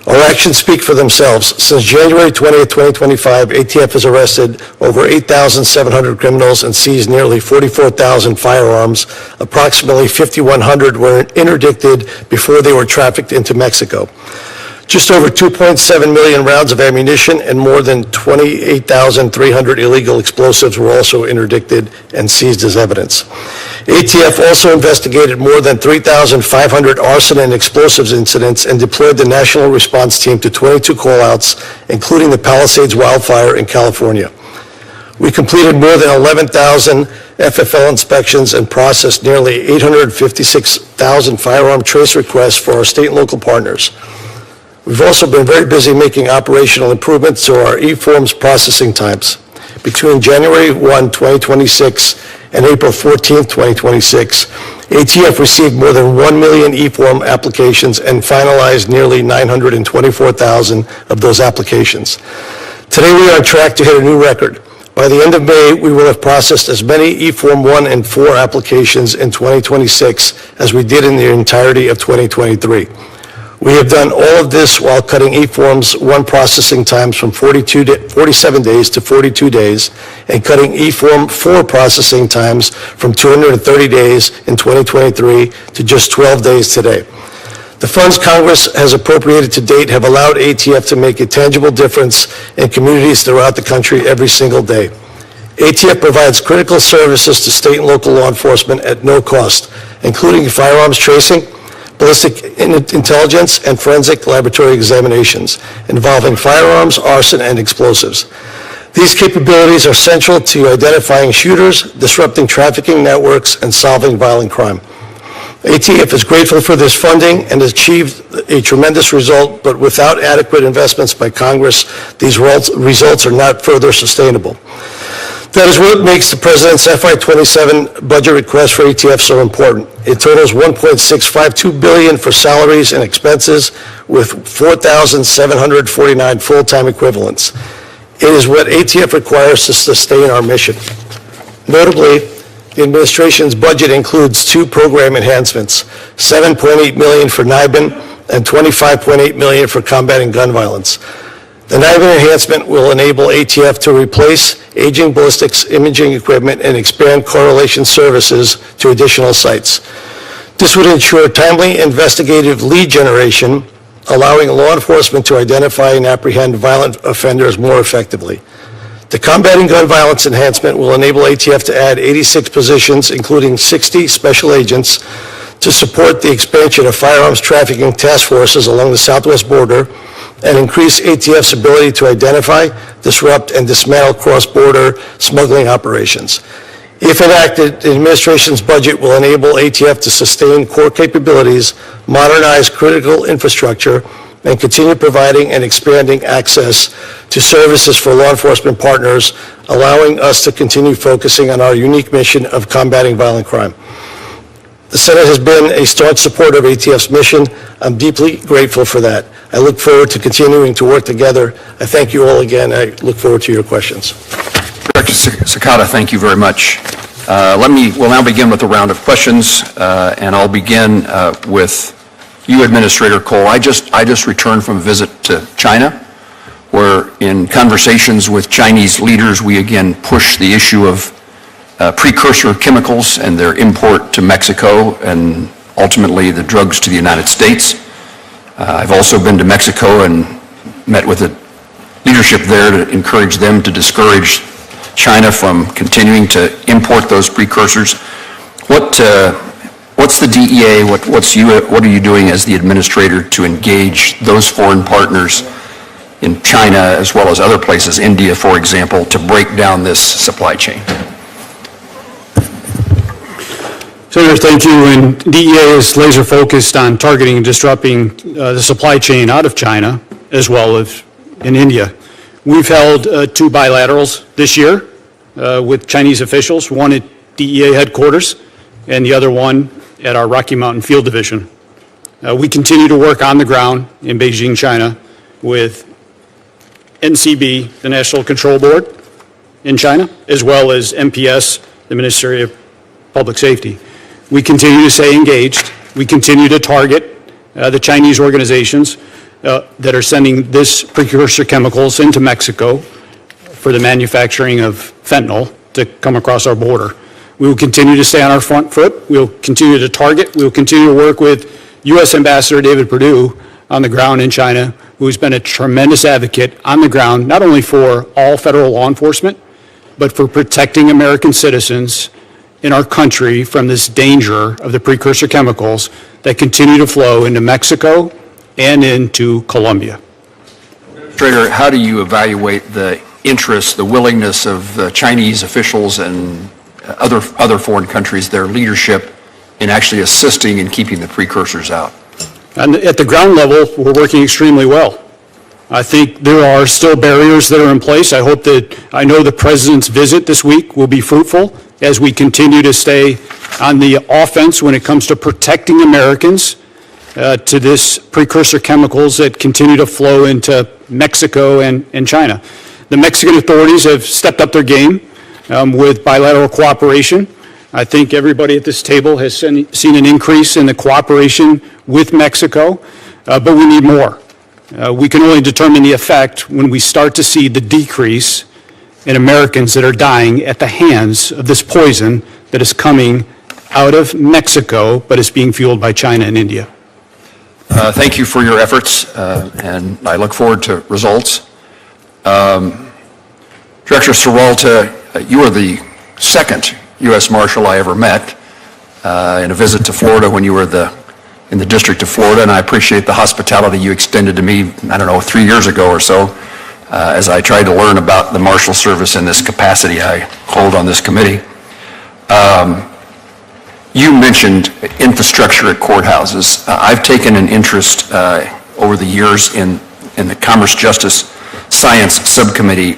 Our actions speak for themselves. Since January 20th, 2025, ATF has arrested over 8,700 criminals and seized nearly 44,000 firearms. Approximately 5,100 were interdicted before they were trafficked into Mexico. Just over 2.7 million rounds of ammunition and more than 28,300 illegal explosives were also interdicted and seized as evidence. ATF also investigated more than 3,500 arson and explosives incidents and deployed the National Response Team to 22 callouts, including the Palisades wildfire in California. We completed more than 11,000 FFL inspections and processed nearly 856,000 firearm trace requests for our state and local partners. We've also been very busy making operational improvements to our e-forms processing times. Between January 1, 2026 and April 14, 2026, ATF received more than 1 million e-form applications and finalized nearly 924,000 of those applications. Today we are on track to hit a new record. By the end of May, we will have processed as many e-form 1 and 4 applications in 2026 as we did in the entirety of 2023. We have done all of this while cutting e-forms 1 processing times from 47 days to 42 days and cutting e-form 4 processing times from 230 days in 2023 to just 12 days today. The funds Congress has appropriated to date have allowed ATF to make a tangible difference in communities throughout the country every single day. ATF provides critical services to state and local law enforcement at no cost, including firearms tracing, ballistic intelligence, and forensic laboratory examinations involving firearms, arson, and explosives. These capabilities are central to identifying shooters, disrupting trafficking networks, and solving violent crime. ATF is grateful for this funding and has achieved a tremendous result, but without adequate investments by Congress, these results are not further sustainable. That is what makes the President's FY27 budget request for ATF so important. It totals $1.652 billion for salaries and expenses with 4,749 full-time equivalents. It is what ATF requires to sustain our mission. Notably, the administration's budget includes 2 program enhancements, $7.8 million for NIBIN and $25.8 million for combating gun violence. The NIBIN enhancement will enable ATF to replace aging ballistics imaging equipment and expand correlation services to additional sites. This would ensure timely investigative lead generation, allowing law enforcement to identify and apprehend violent offenders more effectively. The combating gun violence enhancement will enable ATF to add 86 positions, including 60 special agents, to support the expansion of firearms trafficking task forces along the southwest border and increase ATF's ability to identify, disrupt, and dismantle cross-border smuggling operations. If enacted, the administration's budget will enable ATF to sustain core capabilities, modernize critical infrastructure, and continue providing and expanding access to services for law enforcement partners, allowing us to continue focusing on our unique mission of combating violent crime. The Senate has been a staunch supporter of ATF's mission. I'm deeply grateful for that. I look forward to continuing to work together. I thank you all again. I look forward to your questions. Director Cicada, thank you very much. We'll now begin with a round of questions, and I'll begin with you, Administrator Cole. I just returned from a visit to China, where in conversations with Chinese leaders, we again pushed the issue of precursor chemicals and their import to Mexico and ultimately the drugs to the United States. I've also been to Mexico and met with the leadership there to encourage them to discourage China from continuing to import those precursors. What's the DEA, what are you doing as the administrator to engage those foreign partners in China as well as other places, India, for example, to break down this supply chain? Senator, thank you. And DEA is laser focused on targeting and disrupting the supply chain out of China as well as in India. We've held 2 bilaterals this year with Chinese officials, one at DEA headquarters and the other one at our Rocky Mountain Field Division. We continue to work on the ground in Beijing, China, with NCB, the National Control Board in China, as well as MPS, the Ministry of Public Safety. We continue to stay engaged. We continue to target the Chinese organizations that are sending this precursor chemicals into Mexico for the manufacturing of fentanyl to come across our border. We will continue to stay on our front foot. We'll continue to target. We'll continue to work with U.S. Ambassador David Perdue on the ground in China, who's been a tremendous advocate on the ground, not only for all federal law enforcement, but for protecting American citizens in our country from this danger of the precursor chemicals that continue to flow into Mexico and into Colombia. Administrator, how do you evaluate the interest, the willingness of the Chinese officials and other foreign countries, their leadership in actually assisting in keeping the precursors out? And at the ground level, we're working extremely well. I think there are still barriers that are in place. I know the President's visit this week will be fruitful as we continue to stay on the offense when it comes to protecting Americans to this precursor chemicals that continue to flow into Mexico and China. The Mexican authorities have stepped up their game with bilateral cooperation. I think everybody at this table has seen an increase in the cooperation with Mexico, but we need more. We can only determine the effect when we start to see the decrease in Americans that are dying at the hands of this poison that is coming out of Mexico, but is being fueled by China and India. Thank you for your efforts, and I look forward to results. Director Serwalta, you are the second U.S. Marshal I ever met in a visit to Florida when you were in the District of Florida, and I appreciate the hospitality you extended to me, 3 years ago or so, as I tried to learn about the Marshals Service in this capacity I hold on this committee. You mentioned infrastructure at courthouses. I've taken an interest over the years in the Commerce Justice Science Subcommittee